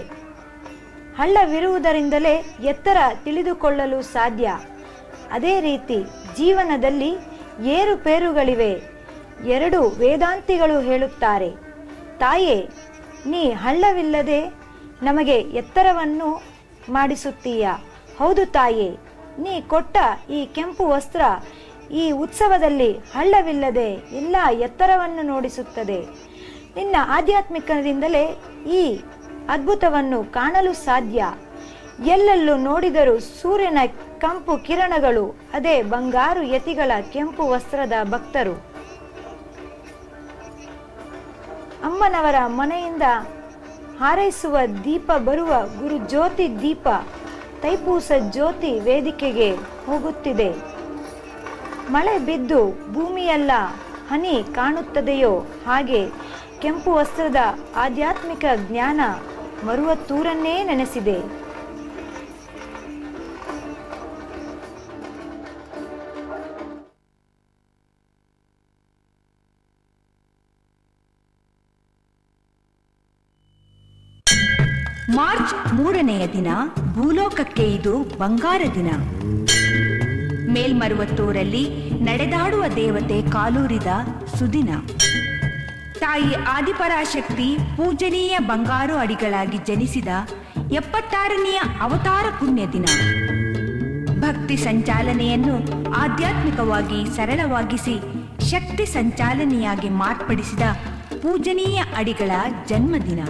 ಹಳ್ಳವಿರುವುದರಿಂದಲೇ ಎತ್ತರ ತಿಳಿದುಕೊಳ್ಳಲು ಸಾಧ್ಯ. ಅದೇ ರೀತಿ ಜೀವನದಲ್ಲಿ ಏರುಪೇರುಗಳಿವೆ. 2 ವೇದಾಂತಿಗಳು ಹೇಳುತ್ತಾರೆ, ತಾಯೇ, ನೀ ಹಳ್ಳವಿಲ್ಲದೆ ನಮಗೆ ಎತ್ತರವನ್ನು ಮಾಡಿಸುತ್ತೀಯ. ಹೌದು ತಾಯೇ, ನೀ ಕೊಟ್ಟ ಈ ಕೆಂಪು ವಸ್ತ್ರ ಈ ಉತ್ಸವದಲ್ಲಿ ಹಳ್ಳವಿಲ್ಲದೆ ಎಲ್ಲ ಎತ್ತರವನ್ನು ನೋಡಿಸುತ್ತದೆ. ನಿನ್ನ ಆಧ್ಯಾತ್ಮಿಕದಿಂದಲೇ ಈ ಅದ್ಭುತವನ್ನು ಕಾಣಲು ಸಾಧ್ಯ. ಎಲ್ಲೆಲ್ಲೂ ನೋಡಿದರೂ ಸೂರ್ಯನ ಕಂಪು ಕಿರಣಗಳು, ಅದೇ ಬಂಗಾರು ಯತಿಗಳ ಕೆಂಪು ವಸ್ತ್ರದ ಭಕ್ತರು. ಅಮ್ಮನವರ ಮನೆಯಿಂದ ಹಾರೈಸುವ ದೀಪ ಬರುವ ಗುರು ಜ್ಯೋತಿ ದೀಪ ತೈಪೂಸ ಜ್ಯೋತಿ ವೇದಿಕೆಗೆ ಹೋಗುತ್ತಿದೆ. ಮಳೆ ಬಿದ್ದು ಭೂಮಿಯೆಲ್ಲ ಹನಿ ಕಾಣುತ್ತದೆಯೋ ಹಾಗೆ ಕೆಂಪು ವಸ್ತ್ರದ ಆಧ್ಯಾತ್ಮಿಕ ಜ್ಞಾನ ಮರುವತ್ತೂರನ್ನೇ ನೆನೆಸಿದೆ. ಮಾರ್ಚ್ 3ನೆಯ ದಿನ ಭೂಲೋಕಕ್ಕೆ ಇದು ಬಂಗಾರ ದಿನ. ಮೇಲ್ಮರುವತ್ತೂರಲ್ಲಿ ನಡೆದಾಡುವ ದೇವತೆ ಕಾಲೂರಿದ ಸುದಿನ. ತಾಯಿ ಆದಿಪರಾಶಕ್ತಿ ಪೂಜನೀಯ ಬಂಗಾರು ಅಡಿಗಳಾಗಿ ಜನಿಸಿದ 76ನೆಯ ಅವತಾರ ಪುಣ್ಯ ದಿನ. ಭಕ್ತಿ ಸಂಚಾಲನೆಯನ್ನು ಆಧ್ಯಾತ್ಮಿಕವಾಗಿ ಸರಳವಾಗಿಸಿ ಶಕ್ತಿ ಸಂಚಾಲನೆಯಾಗಿ ಮಾರ್ಪಡಿಸಿದ ಪೂಜನೀಯ ಅಡಿಗಳ ಜನ್ಮದಿನ.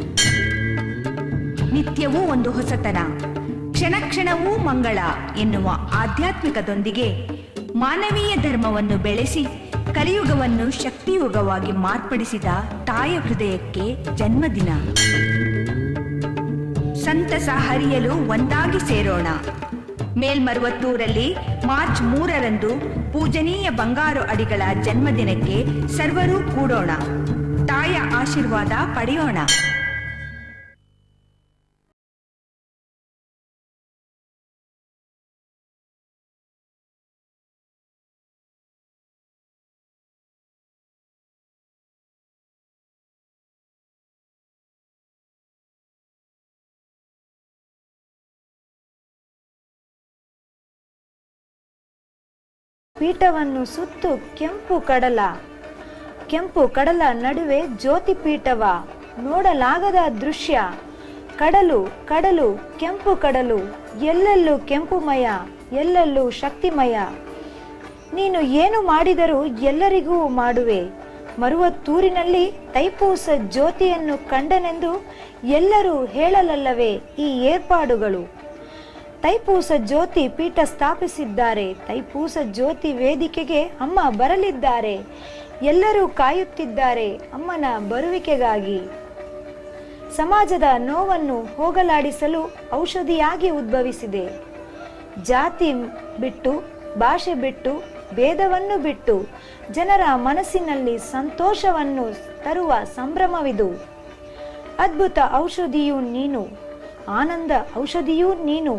ನಿತ್ಯವೂ ಒಂದು ಹೊಸತನ, ಕ್ಷಣ ಕ್ಷಣವೂ ಮಂಗಳ ಎನ್ನುವ ಆಧ್ಯಾತ್ಮಿಕದೊಂದಿಗೆ ಮಾನವೀಯ ಧರ್ಮವನ್ನು ಬೆಳೆಸಿ ಕಲಿಯುಗವನ್ನು ಶಕ್ತಿಯುಗವಾಗಿ ಮಾರ್ಪಡಿಸಿದ ತಾಯ ಹೃದಯಕ್ಕೆ ಜನ್ಮದಿನ. ಸಂತಸ ಹರಿಯಲು ಒಂದಾಗಿ ಸೇರೋಣ. ಮೇಲ್ಮರುವತ್ತೂರಲ್ಲಿ ಮಾರ್ಚ್ 3ರಂದು ಪೂಜನೀಯ ಬಂಗಾರು ಅಡಿಗಳ ಜನ್ಮದಿನಕ್ಕೆ ಸರ್ವರೂ ಕೂಡೋಣ. ತಾಯ ಆಶೀರ್ವಾದ ಪಡೆಯೋಣ. ಪೀಠವನ್ನು ಸುತ್ತು ಕೆಂಪು ಕಡಲ ನಡುವೆ ಜ್ಯೋತಿ ಪೀಠವ ನೋಡಲಾಗದ ದೃಶ್ಯ. ಕಡಲು ಕೆಂಪು ಕಡಲು, ಎಲ್ಲೆಲ್ಲೂ ಕೆಂಪುಮಯ, ಎಲ್ಲೆಲ್ಲೂ ಶಕ್ತಿಮಯ. ನೀನು ಏನು ಮಾಡಿದರೂ ಎಲ್ಲರಿಗೂ ಮಾಡುವೆ. ಮರುವತ್ತೂರಿನಲ್ಲಿ ತೈಪೂಸ ಜ್ಯೋತಿಯನ್ನು ಕಂಡನೆಂದು ಎಲ್ಲರೂ ಹೇಳಲಲ್ಲವೇ ಈ ಏರ್ಪಾಡುಗಳು. ತೈಪೂಸ ಜ್ಯೋತಿ ಪೀಠ ಸ್ಥಾಪಿಸಿದ್ದಾರೆ. ತೈಪೂಸ ಜ್ಯೋತಿ ವೇದಿಕೆಗೆ ಅಮ್ಮ ಬರಲಿದ್ದಾರೆ. ಎಲ್ಲರೂ ಕಾಯುತ್ತಿದ್ದಾರೆ ಅಮ್ಮನ ಬರುವಿಕೆಗಾಗಿ. ಸಮಾಜದ ನೋವನ್ನು ಹೋಗಲಾಡಿಸಲು ಔಷಧಿಯಾಗಿ ಉದ್ಭವಿಸಿದೆ. ಜಾತಿ ಬಿಟ್ಟು, ಭಾಷೆ ಬಿಟ್ಟು, ಭೇದವನ್ನು ಬಿಟ್ಟು ಜನರ ಮನಸ್ಸಿನಲ್ಲಿ ಸಂತೋಷವನ್ನು ತರುವ ಸಂಭ್ರಮವಿದು. ಅದ್ಭುತ ಔಷಧಿಯೂ ನೀನು, ಆನಂದ ಔಷಧಿಯೂ ನೀನು.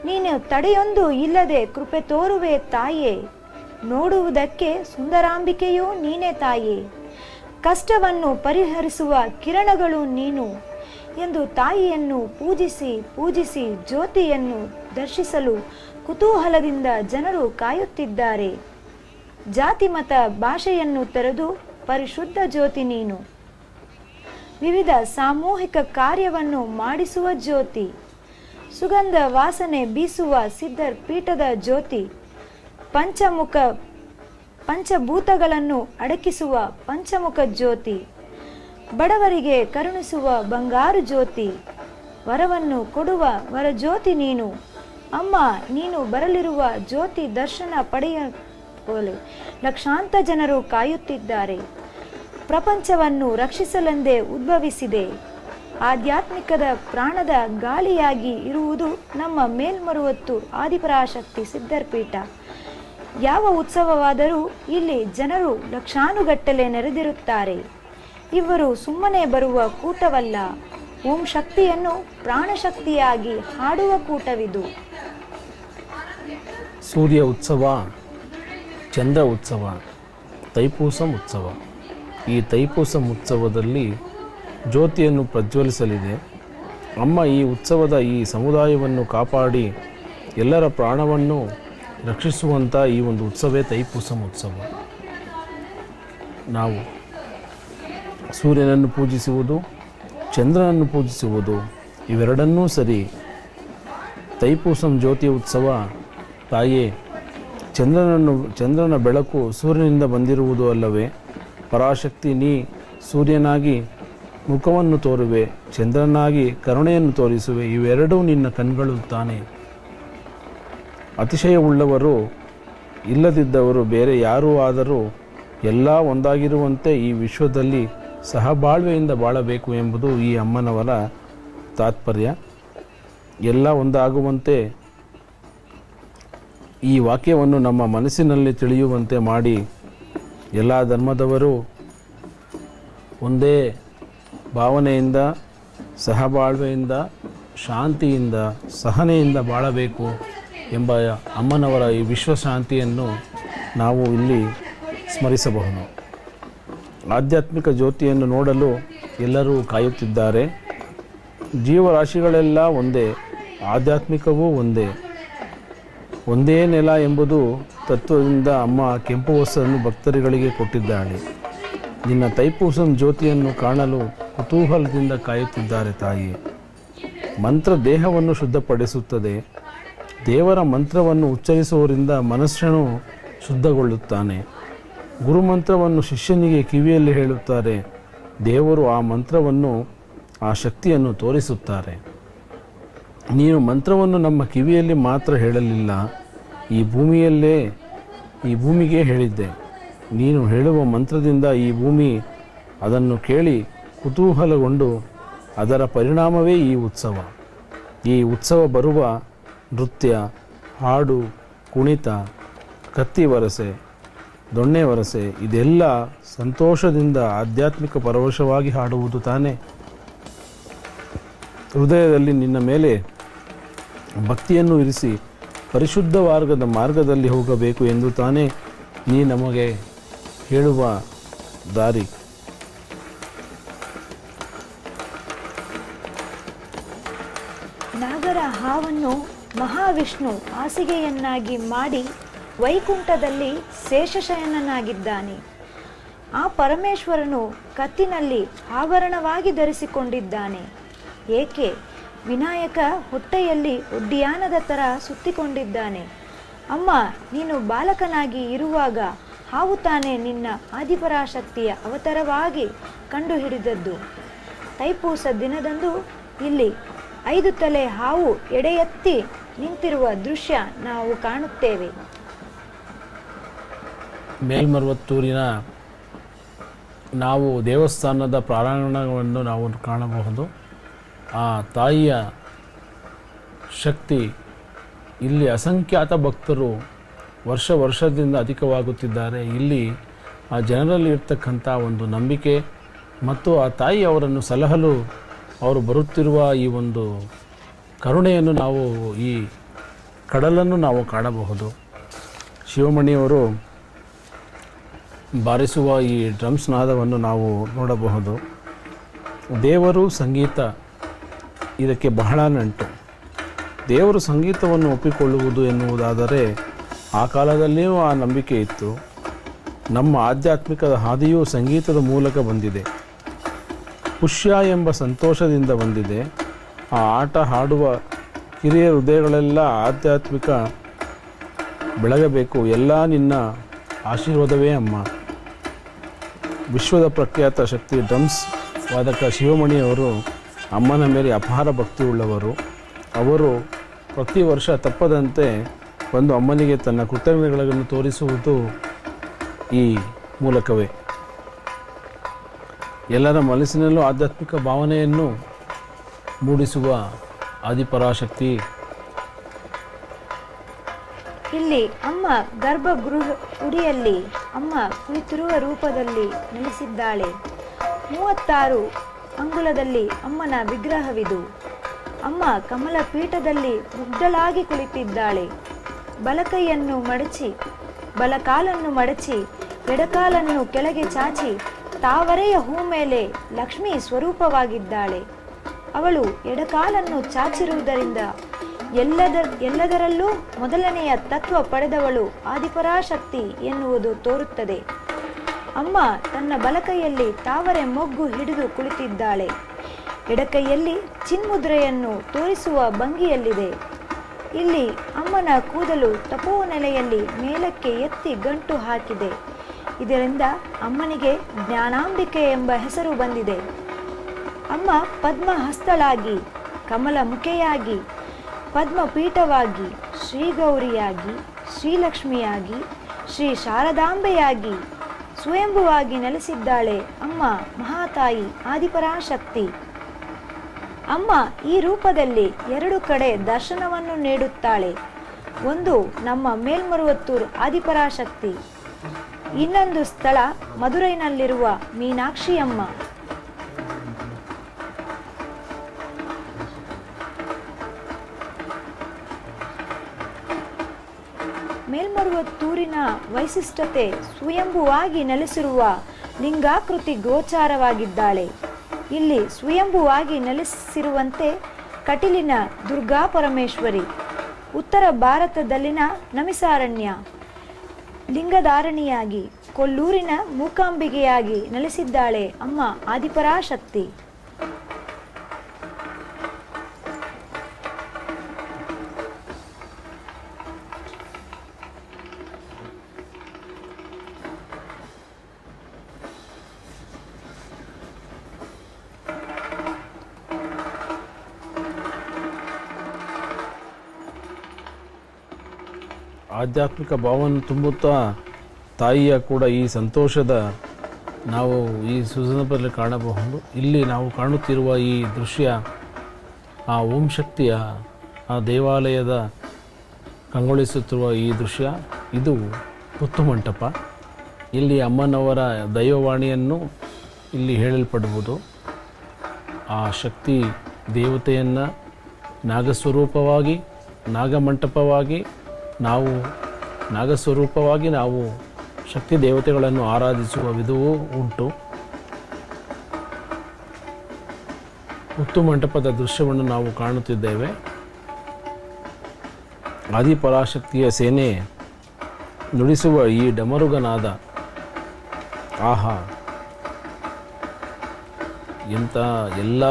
ನೀನು ತಡೆಯೊಂದು ಇಲ್ಲದೆ ಕೃಪೆ ತೋರುವೆ ತಾಯೇ. ನೋಡುವುದಕ್ಕೆ ಸುಂದರಾಂಬಿಕೆಯೂ ನೀನೇ ತಾಯೇ. ಕಷ್ಟವನ್ನು ಪರಿಹರಿಸುವ ಕಿರಣಗಳು ನೀನು ಎಂದು ತಾಯಿಯನ್ನು ಪೂಜಿಸಿ ಜ್ಯೋತಿಯನ್ನು ದರ್ಶಿಸಲು ಕುತೂಹಲದಿಂದ ಜನರು ಕಾಯುತ್ತಿದ್ದಾರೆ. ಜಾತಿ ಮತ ಭಾಷೆಯನ್ನು ತೊರೆದು ಪರಿಶುದ್ಧ ಜ್ಯೋತಿ ನೀನು. ವಿವಿಧ ಸಾಮೂಹಿಕ ಕಾರ್ಯವನ್ನು ಮಾಡಿಸುವ ಜ್ಯೋತಿ, ಸುಗಂಧ ವಾಸನೆ ಬೀಸುವ ಸಿದ್ಧರ್ ಪೀಠದ ಜ್ಯೋತಿ, ಪಂಚಭೂತಗಳನ್ನು ಅಡಕಿಸುವ ಪಂಚಮುಖ ಜ್ಯೋತಿ, ಬಡವರಿಗೆ ಕರುಣಿಸುವ ಬಂಗಾರು ಜ್ಯೋತಿ, ವರವನ್ನು ಕೊಡುವ ವರಜ್ಯೋತಿ ನೀನು. ಅಮ್ಮ, ನೀನು ಬರಲಿರುವ ಜ್ಯೋತಿ ದರ್ಶನ ಪಡೆಯಲು ಲಕ್ಷಾಂತರ ಜನರು ಕಾಯುತ್ತಿದ್ದಾರೆ. ಪ್ರಪಂಚವನ್ನು ರಕ್ಷಿಸಲೆಂದೇ ಉದ್ಭವಿಸಿದೆ. ಆಧ್ಯಾತ್ಮಿಕದ ಪ್ರಾಣದ ಗಾಳಿಯಾಗಿ ಇರುವುದು ನಮ್ಮ ಮೇಲ್ಮರುವತ್ತು ಆದಿಪರಾಶಕ್ತಿ ಸಿದ್ಧರ್ಪೀಠ. ಯಾವ ಉತ್ಸವವಾದರೂ ಇಲ್ಲಿ ಜನರು ಲಕ್ಷಾನುಗಟ್ಟಲೆ ನೆರೆದಿರುತ್ತಾರೆ. ಇವರು ಸುಮ್ಮನೆ ಬರುವ ಕೂಟವಲ್ಲ, ಓಂ ಶಕ್ತಿಯನ್ನು ಪ್ರಾಣಶಕ್ತಿಯಾಗಿ ಹಾಡುವ ಕೂಟವಿದು. ಸೂರ್ಯ ಉತ್ಸವ, ಚಂದ್ರ ಉತ್ಸವ, ತೈಪೂಸಂ ಉತ್ಸವ. ಈ ತೈಪೂಸಂ ಉತ್ಸವದಲ್ಲಿ ಜ್ಯೋತಿಯನ್ನು ಪ್ರಜ್ವಲಿಸಲಿದೆ. ಅಮ್ಮ ಈ ಉತ್ಸವದ ಈ ಸಮುದಾಯವನ್ನು ಕಾಪಾಡಿ ಎಲ್ಲರ ಪ್ರಾಣವನ್ನು ರಕ್ಷಿಸುವಂಥ ಈ ಒಂದು ಉತ್ಸವವೇ ತೈಪೂಸಂ ಉತ್ಸವ. ನಾವು ಸೂರ್ಯನನ್ನು ಪೂಜಿಸುವುದು, ಚಂದ್ರನನ್ನು ಪೂಜಿಸುವುದು ಇವೆರಡನ್ನೂ ಸರಿ. ತೈಪೂಸಂ ಜ್ಯೋತಿ ಉತ್ಸವ ತಾಯೇ ಚಂದ್ರನ ಬೆಳಕು ಸೂರ್ಯನಿಂದ ಬಂದಿರುವುದು ಅಲ್ಲವೇ? ಪರಾಶಕ್ತಿ ನೀ ಸೂರ್ಯನಾಗಿ ಮುಖವನ್ನು ತೋರುವೆ, ಚಂದ್ರನಾಗಿ ಕರುಣೆಯನ್ನು ತೋರಿಸುವೆ. ಇವೆರಡೂ ನಿನ್ನ ಕಣ್ಗಳು ತಾನೆ. ಅತಿಶಯವುಳ್ಳವರು ಇಲ್ಲದಿದ್ದವರು ಬೇರೆ ಯಾರೂ ಆದರೂ ಎಲ್ಲ ಒಂದಾಗಿರುವಂತೆ ಈ ವಿಶ್ವದಲ್ಲಿ ಸಹಬಾಳ್ವೆಯಿಂದ ಬಾಳಬೇಕು ಎಂಬುದು ಈ ಅಮ್ಮನವರ ತಾತ್ಪರ್ಯ. ಎಲ್ಲ ಒಂದಾಗುವಂತೆ ಈ ವಾಕ್ಯವನ್ನು ನಮ್ಮ ಮನಸ್ಸಿನಲ್ಲಿ ತಿಳಿಯುವಂತೆ ಮಾಡಿ ಎಲ್ಲ ಧರ್ಮದವರು ಒಂದೇ ಭಾವನೆಯಿಂದ, ಸಹಬಾಳ್ವೆಯಿಂದ, ಶಾಂತಿಯಿಂದ, ಸಹನೆಯಿಂದ ಬಾಳಬೇಕು ಎಂಬ ಅಮ್ಮನವರ ಈ ವಿಶ್ವಶಾಂತಿಯನ್ನು ನಾವು ಇಲ್ಲಿ ಸ್ಮರಿಸಬಹುದು. ಆಧ್ಯಾತ್ಮಿಕ ಜ್ಯೋತಿಯನ್ನು ನೋಡಲು ಎಲ್ಲರೂ ಕಾಯುತ್ತಿದ್ದಾರೆ. ಜೀವರಾಶಿಗಳೆಲ್ಲ ಒಂದೇ, ಆಧ್ಯಾತ್ಮಿಕವೂ ಒಂದೇ. ಒಂದೇ ನೆಲ ಎಂಬುದು ತತ್ವದಿಂದ ಅಮ್ಮ ಕೆಂಪು ವಸ್ತ್ರವನ್ನು ಭಕ್ತರುಗಳಿಗೆ ಕೊಟ್ಟಿದ್ದಾಳೆ. ನಿನ್ನ ತೈಪೂಸಂ ಜ್ಯೋತಿಯನ್ನು ಕಾಣಲು ಕುತೂಹಲದಿಂದ ಕಾಯುತ್ತಿದ್ದಾರೆ ತಾಯಿ. ಮಂತ್ರ ದೇಹವನ್ನು ಶುದ್ಧಪಡಿಸುತ್ತದೆ. ದೇವರ ಮಂತ್ರವನ್ನು ಉಚ್ಚರಿಸುವವರಿಂದ ಮನುಷ್ಯನು ಶುದ್ಧಗೊಳ್ಳುತ್ತಾನೆ. ಗುರುಮಂತ್ರವನ್ನು ಶಿಷ್ಯನಿಗೆ ಕಿವಿಯಲ್ಲಿ ಹೇಳುತ್ತಾರೆ. ದೇವರು ಆ ಮಂತ್ರವನ್ನು, ಆ ಶಕ್ತಿಯನ್ನು ತೋರಿಸುತ್ತಾರೆ. ನೀನು ಮಂತ್ರವನ್ನು ನಮ್ಮ ಕಿವಿಯಲ್ಲಿ ಮಾತ್ರ ಹೇಳಲಿಲ್ಲ, ಈ ಭೂಮಿಗೆ ಹೇಳಿದ್ದೆ. ನೀನು ಹೇಳುವ ಮಂತ್ರದಿಂದ ಈ ಭೂಮಿ ಅದನ್ನು ಕೇಳಿ ಕುತೂಹಲಗೊಂಡು ಅದರ ಪರಿಣಾಮವೇ ಈ ಉತ್ಸವ. ಈ ಉತ್ಸವ ಬರುವ ನೃತ್ಯ, ಹಾಡು, ಕುಣಿತ, ಕತ್ತಿ ವರಸೆ, ದೊಣ್ಣೆ ವರಸೆ ಇದೆಲ್ಲ ಸಂತೋಷದಿಂದ ಆಧ್ಯಾತ್ಮಿಕ ಪರವಶವಾಗಿ ಹಾಡುವುದು ತಾನೇ. ಹೃದಯದಲ್ಲಿ ನಿನ್ನ ಮೇಲೆ ಭಕ್ತಿಯನ್ನು ಇರಿಸಿ ಪರಿಶುದ್ಧ ಮಾರ್ಗದಲ್ಲಿ ಹೋಗಬೇಕು ಎಂದು ತಾನೇ ನೀ ನಮಗೆ ಹೇಳುವ ದಾರಿ. ನಾಗರ ಹಾವನ್ನು ಮಹಾವಿಷ್ಣು ಹಾಸಿಗೆಯನ್ನಾಗಿ ಮಾಡಿ ವೈಕುಂಠದಲ್ಲಿ ಶೇಷಶಯನನಾಗಿದ್ದಾನೆ. ಆ ಪರಮೇಶ್ವರನು ಕತ್ತಿನಲ್ಲಿ ಆಭರಣವಾಗಿ ಧರಿಸಿಕೊಂಡಿದ್ದಾನೆ. ಏಕೆ? ವಿನಾಯಕ ಹೊಟ್ಟೆಯಲ್ಲಿ ಉಡ್ಯಾನದ ಥರ ಸುತ್ತಿಕೊಂಡಿದ್ದಾನೆ. ಅಮ್ಮ, ನೀನು ಬಾಲಕನಾಗಿ ಇರುವಾಗ ಹಾವು ತಾನೇ ನಿನ್ನ ಆದಿಪರಾಶಕ್ತಿಯ ಅವತಾರವಾಗಿ ಕಂಡುಹಿಡಿದದ್ದು. ತೈಪೂಸ ದಿನದಂದು ಇಲ್ಲಿ 5 ತಲೆ ಹಾವು ಎಡೆಯೆತ್ತಿ ನಿಂತಿರುವ ದೃಶ್ಯ ನಾವು ಕಾಣುತ್ತೇವೆ. ಮೇಲ್ಮರುವತ್ತೂರಿನ ನಾವು ದೇವಸ್ಥಾನದ ಪ್ರಾಂಗಣವನ್ನು ನಾವು ಕಾಣಬಹುದು. ಆ ತಾಯಿಯ ಶಕ್ತಿ ಇಲ್ಲಿ ಅಸಂಖ್ಯಾತ ಭಕ್ತರು ವರ್ಷದಿಂದ ಅಧಿಕವಾಗುತ್ತಿದ್ದಾರೆ. ಇಲ್ಲಿ ಆ ಜನರಲ್ಲಿ ಇರ್ತಕ್ಕಂಥ ಒಂದು ನಂಬಿಕೆ ಮತ್ತು ಆ ತಾಯಿ ಅವರನ್ನು ಸಲಹಲು ಅವರು ಬರುತ್ತಿರುವ ಈ ಒಂದು ಕರುಣೆಯನ್ನು ನಾವು ಈ ಕಡಲನ್ನು ನಾವು ಕಾಣಬಹುದು. ಶಿವಮಣಿಯವರು ಬಾರಿಸುವ ಈ ಡ್ರಮ್ಸ್ ನಾದವನ್ನು ನಾವು ನೋಡಬಹುದು. ದೇವರು ಸಂಗೀತ ಇದಕ್ಕೆ ಬಹಳ ನಂಟು. ದೇವರು ಸಂಗೀತವನ್ನು ಒಪ್ಪಿಕೊಳ್ಳುವುದು ಎನ್ನುವುದಾದರೆ ಆ ಕಾಲದಲ್ಲಿಯೂ ಆ ನಂಬಿಕೆ ಇತ್ತು. ನಮ್ಮ ಆಧ್ಯಾತ್ಮಿಕದ ಹಾದಿಯೂ ಸಂಗೀತದ ಮೂಲಕ ಬಂದಿದೆ. ಪುಷ್ಯ ಎಂಬ ಸಂತೋಷದಿಂದ ಬಂದಿದೆ. ಆ ಆಟ ಹಾಡುವ ಹಿರಿಯ ಹೃದಯಗಳೆಲ್ಲ ಆಧ್ಯಾತ್ಮಿಕ ಬೆಳಗಬೇಕು. ಎಲ್ಲ ನಿನ್ನ ಆಶೀರ್ವಾದವೇ ಅಮ್ಮ. ವಿಶ್ವದ ಪ್ರಖ್ಯಾತ ಶಕ್ತಿ ಡ್ರಮ್ಸ್ ವಾದಕ ಶಿವಮಣಿಯವರು ಅಮ್ಮನ ಮೇಲೆ ಅಪಾರ ಭಕ್ತಿಯುಳ್ಳವರು. ಅವರು ಪ್ರತಿ ವರ್ಷ ತಪ್ಪದಂತೆ ಬಂದು ಅಮ್ಮನಿಗೆ ತನ್ನ ಕೃತಜ್ಞತೆಗಳನ್ನು ತೋರಿಸುವುದು ಈ ಮೂಲಕವೇ. ಎಲ್ಲರ ಮನಸ್ಸಿನಲ್ಲೂ ಆಧ್ಯಾತ್ಮಿಕ ಭಾವನೆಯನ್ನು ಮೂಡಿಸುವ ಆದಿಪರಾಶಕ್ತಿ. ಇಲ್ಲಿ ಅಮ್ಮ ಗರ್ಭಗೃಹ ಗುಡಿಯಲ್ಲಿ ಅಮ್ಮ ಕುಳಿತಿರುವ ರೂಪದಲ್ಲಿ ನೆಲೆಸಿದ್ದಾಳೆ. 36 ಅಂಗುಲದಲ್ಲಿ ಅಮ್ಮನ ವಿಗ್ರಹವಿದು. ಅಮ್ಮ ಕಮಲ ಪೀಠದಲ್ಲಿ ಮುಗ್ಧಳಾಗಿ ಕುಳಿತಿದ್ದಾಳೆ. ಬಲಕೈಯನ್ನು ಮಡಚಿ ಬಲಕಾಲನ್ನು ಮಡಚಿ ಎಡಕಾಲನ್ನು ಕೆಳಗೆ ಚಾಚಿ ತಾವರೆಯ ಹೂ ಮೇಲೆ ಲಕ್ಷ್ಮೀ ಸ್ವರೂಪವಾಗಿದ್ದಾಳೆ. ಅವಳು ಎಡಕಾಲನ್ನು ಚಾಚಿರುವುದರಿಂದ ಎಲ್ಲದರಲ್ಲೂ ಮೊದಲನೆಯ ತತ್ವ ಪಡೆದವಳು ಆದಿಪರಾಶಕ್ತಿ ಎನ್ನುವುದು ತೋರುತ್ತದೆ. ಅಮ್ಮ ತನ್ನ ಬಲಕೈಯಲ್ಲಿ ತಾವರೆ ಮೊಗ್ಗು ಹಿಡಿದು ಕುಳಿತಿದ್ದಾಳೆ. ಎಡಕೈಯಲ್ಲಿ ಚಿನ್ಮುದ್ರೆಯನ್ನು ತೋರಿಸುವ ಭಂಗಿಯಲ್ಲಿದೆ. ಇಲ್ಲಿ ಅಮ್ಮನ ಕೂದಲು ತಪೋನೆಲೆಯಲ್ಲಿ ಮೇಲಕ್ಕೆ ಎತ್ತಿ ಗಂಟು ಹಾಕಿದೆ. ಇದರಿಂದ ಅಮ್ಮನಿಗೆ ಜ್ಞಾನಾಂಬಿಕೆ ಎಂಬ ಹೆಸರು ಬಂದಿದೆ. ಅಮ್ಮ ಪದ್ಮಹಸ್ತಳಾಗಿ, ಕಮಲ ಮುಖೆಯಾಗಿ, ಪದ್ಮಪೀಠವಾಗಿ, ಶ್ರೀಗೌರಿಯಾಗಿ, ಶ್ರೀಲಕ್ಷ್ಮಿಯಾಗಿ, ಶ್ರೀ ಶಾರದಾಂಬೆಯಾಗಿ ಸ್ವಯಂಭುವಾಗಿ ನೆಲೆಸಿದ್ದಾಳೆ ಅಮ್ಮ ಮಹಾತಾಯಿ ಆದಿಪರಾಶಕ್ತಿ. ಅಮ್ಮ ಈ ರೂಪದಲ್ಲಿ 2 ಕಡೆ ದರ್ಶನವನ್ನು ನೀಡುತ್ತಾಳೆ. ಒಂದು ನಮ್ಮ ಮೇಲ್ಮರುವತ್ತೂರು ಆದಿಪರಾಶಕ್ತಿ, ಇನ್ನೊಂದು ಸ್ಥಳ ಮಧುರೈನಲ್ಲಿರುವ ಮೀನಾಕ್ಷಿ ಅಮ್ಮ. ಮೇಲ್ಮರುವತ್ತೂರಿನ ವೈಶಿಷ್ಟ್ಯತೆ ಸ್ವಯಂಭುವಾಗಿ ನೆಲೆಸಿರುವ ಲಿಂಗಾಕೃತಿ ಗೋಚಾರವಾಗಿದ್ದಾಳೆ. ಇಲ್ಲಿ ಸ್ವಯಂಭುವಾಗಿ ನೆಲೆಸಿರುವಂತೆ ಕಟೀಲಿನ ದುರ್ಗಾ ಪರಮೇಶ್ವರಿ, ಉತ್ತರ ಭಾರತದಲ್ಲಿನ ನಮಿಸಾರಣ್ಯ ಲಿಂಗಧಾರಣಿಯಾಗಿ, ಕೊಲ್ಲೂರಿನ ಮೂಕಾಂಬಿಗೆಯಾಗಿ ನೆಲೆಸಿದ್ದಾಳೆ ಅಮ್ಮ ಆದಿಪರಾಶಕ್ತಿ. ಆಧ್ಯಾತ್ಮಿಕ ಭಾವವನ್ನು ತುಂಬುತ್ತಾ ತಾಯಿಯ ಕೂಡ ಈ ಸಂತೋಷದ ನಾವು ಈ ಸುಸಂದರ್ಭದಲ್ಲಿ ಕಾಣಬಹುದು. ಇಲ್ಲಿ ನಾವು ಕಾಣುತ್ತಿರುವ ಈ ದೃಶ್ಯ ಆ ಓಂ ಶಕ್ತಿಯ ಆ ದೇವಾಲಯದ ಕಂಗೊಳಿಸುತ್ತಿರುವ ಈ ದೃಶ್ಯ, ಇದು ಪುತ್ತು ಮಂಟಪ. ಇಲ್ಲಿ ಅಮ್ಮನವರ ದೈವವಾಣಿಯನ್ನು ಇಲ್ಲಿ ಹೇಳಲ್ಪಡುವುದು. ಆ ಶಕ್ತಿ ದೇವತೆಯನ್ನು ನಾಗಸ್ವರೂಪವಾಗಿ, ನಾಗಮಂಟಪವಾಗಿ, ನಾಗಸ್ವರೂಪವಾಗಿ ನಾವು ಶಕ್ತಿ ದೇವತೆಗಳನ್ನು ಆರಾಧಿಸುವ ವಿಧವೂ ಉಂಟು. ಮುತ್ತು ಮಂಟಪದ ದೃಶ್ಯವನ್ನು ನಾವು ಕಾಣುತ್ತಿದ್ದೇವೆ. ಆದಿಪರಾಶಕ್ತಿಯ ಸೇನೆ ನುಡಿಸುವ ಈ ಡಮರುಗನಾದ, ಆಹಾ, ಇಂಥ ಎಲ್ಲ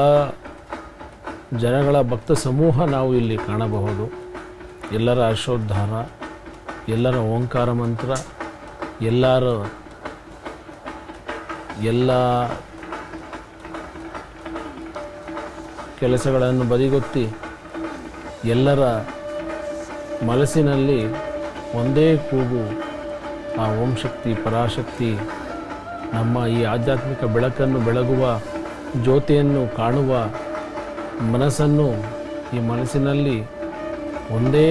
ಜನಗಳ ಭಕ್ತ ಸಮೂಹ ನಾವು ಇಲ್ಲಿ ಕಾಣಬಹುದು. ಎಲ್ಲರ ಹರ್ಷೋದ್ಧಾರ, ಎಲ್ಲರ ಓಂಕಾರ ಮಂತ್ರ, ಎಲ್ಲ ಕೆಲಸಗಳನ್ನು ಬದಿಗೊತ್ತಿ ಎಲ್ಲರ ಮನಸ್ಸಿನಲ್ಲಿ ಒಂದೇ ಕೂಗು, ಆ ಓಂ ಶಕ್ತಿ ಪರಾಶಕ್ತಿ ನಮ್ಮ ಈ ಆಧ್ಯಾತ್ಮಿಕ ಬೆಳಕನ್ನು ಬೆಳಗುವ, ಜ್ಯೋತಿಯನ್ನು ಕಾಣುವ ಮನಸ್ಸನ್ನು, ಈ ಮನಸ್ಸಿನಲ್ಲಿ ಒಂದೇ,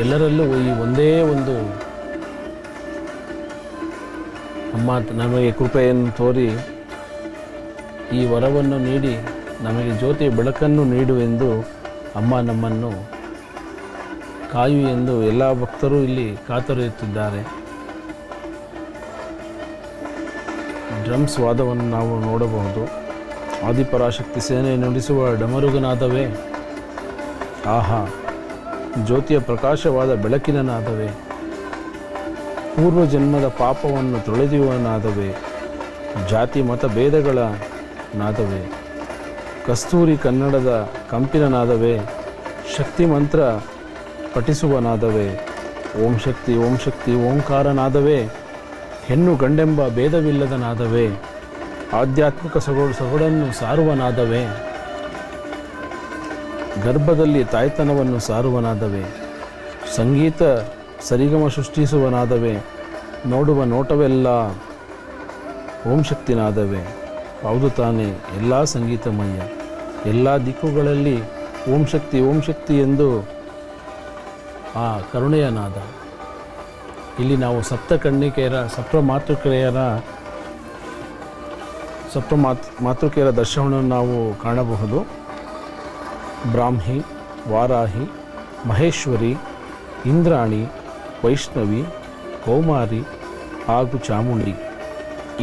ಎಲ್ಲರಲ್ಲೂ ಈ ಒಂದೇ ಒಂದು ಅಮ್ಮ ನಮಗೆ ಕೃಪೆಯನ್ನು ತೋರಿ ಈ ವರವನ್ನು ನೀಡಿ ನಮಗೆ ಜ್ಯೋತಿಯ ಬೆಳಕನ್ನು ನೀಡುವೆಂದು ಅಮ್ಮ ನಮ್ಮನ್ನು ಕಾಯು ಎಂದು ಎಲ್ಲ ಭಕ್ತರು ಇಲ್ಲಿ ಕಾತೊರೆಯುತ್ತಿದ್ದಾರೆ. ಡ್ರಮ್ಸ್ ವಾದವನ್ನು ನಾವು ನೋಡಬಹುದು. ಆದಿಪರಾಶಕ್ತಿ ಸೇನೆ ನುಡಿಸುವ ಡಮರುಗನಾದವೇ, ಆಹಾ, ಜ್ಯೋತಿಯ ಪ್ರಕಾಶವಾದ ಬೆಳಕಿನ ನಾದವೇ, ಪೂರ್ವ ಜನ್ಮದ ಪಾಪವನ್ನು ತೊಳೆಯುವ ನಾದವೇ, ಜಾತಿ ಮತ ಭೇದಗಳ ನಾದವೇ, ಕಸ್ತೂರಿ ಕನ್ನಡದ ಕಂಪಿನ ನಾದವೇ, ಶಕ್ತಿ ಮಂತ್ರ ಪಠಿಸುವ ನಾದವೇ, ಓಂ ಶಕ್ತಿ ಓಂ ಶಕ್ತಿ ಓಂಕಾರ ನಾದವೇ, ಹೆಣ್ಣು ಗಂಡೆಂಬ ಭೇದವಿಲ್ಲದ ನಾದವೇ, ಆಧ್ಯಾತ್ಮಿಕ ಸೊಗಡನ್ನು ಸಾರುವ ನಾದವೇ, ಗರ್ಭದಲ್ಲಿ ತಾಯ್ತನವನ್ನು ಸಾರುವ ನಾದವೇ, ಸಂಗೀತ ಸರಿಗಮ ಸೃಷ್ಟಿಸುವ ನಾದವೇ, ನೋಡುವ ನೋಟವೆಲ್ಲ ಓಂ ಶಕ್ತಿ ನಾದವೇ, ಹೌದು ತಾನೇ, ಎಲ್ಲ ಸಂಗೀತಮಯ, ಎಲ್ಲ ದಿಕ್ಕುಗಳಲ್ಲಿ ಓಂ ಶಕ್ತಿ ಎಂದು ಆ ಕರುಣೆಯ ನಾದ. ಇಲ್ಲಿ ನಾವು ಮಾತೃಕೆಯರ ದರ್ಶನವನ್ನು ನಾವು ಕಾಣಬಹುದು. ಬ್ರಾಹ್ಮಿ, ವಾರಾಹಿ, ಮಹೇಶ್ವರಿ, ಇಂದ್ರಾಣಿ, ವೈಷ್ಣವಿ, ಕೌಮಾರಿ ಹಾಗೂ ಚಾಮುಂಡಿ.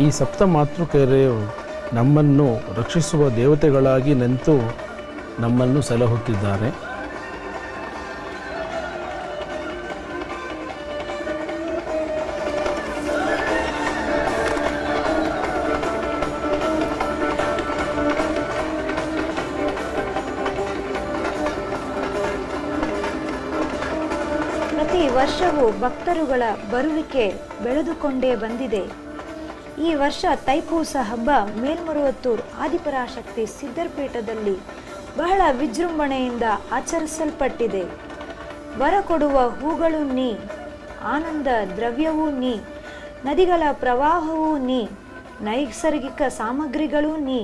ಈ ಸಪ್ತ ಮಾತೃಕೆಯರು ನಮ್ಮನ್ನು ರಕ್ಷಿಸುವ ದೇವತೆಗಳಾಗಿ ನಿಂತು ನಮ್ಮನ್ನು ಸಲಹುತ್ತಿದ್ದಾರೆ. ಪ್ರತಿ ವರ್ಷವೂ ಭಕ್ತರುಗಳ ಬರುವಿಕೆ ಬೆಳೆದುಕೊಂಡೇ ಬಂದಿದೆ. ಈ ವರ್ಷ ತೈಪೂಸ ಹಬ್ಬ ಮೇಲ್ಮರುವತ್ತೂರು ಆದಿಪರಾಶಕ್ತಿ ಸಿದ್ಧರ್ಪೀಠದಲ್ಲಿ ಬಹಳ ವಿಜೃಂಭಣೆಯಿಂದ ಆಚರಿಸಲ್ಪಟ್ಟಿದೆ. ವರ ಕೊಡುವ ಹೂಗಳು ನೀ, ಆನಂದ ದ್ರವ್ಯವೂ ನೀ, ನದಿಗಳ ಪ್ರವಾಹವೂ ನೀ, ನೈಸರ್ಗಿಕ ಸಾಮಗ್ರಿಗಳೂ ನೀ,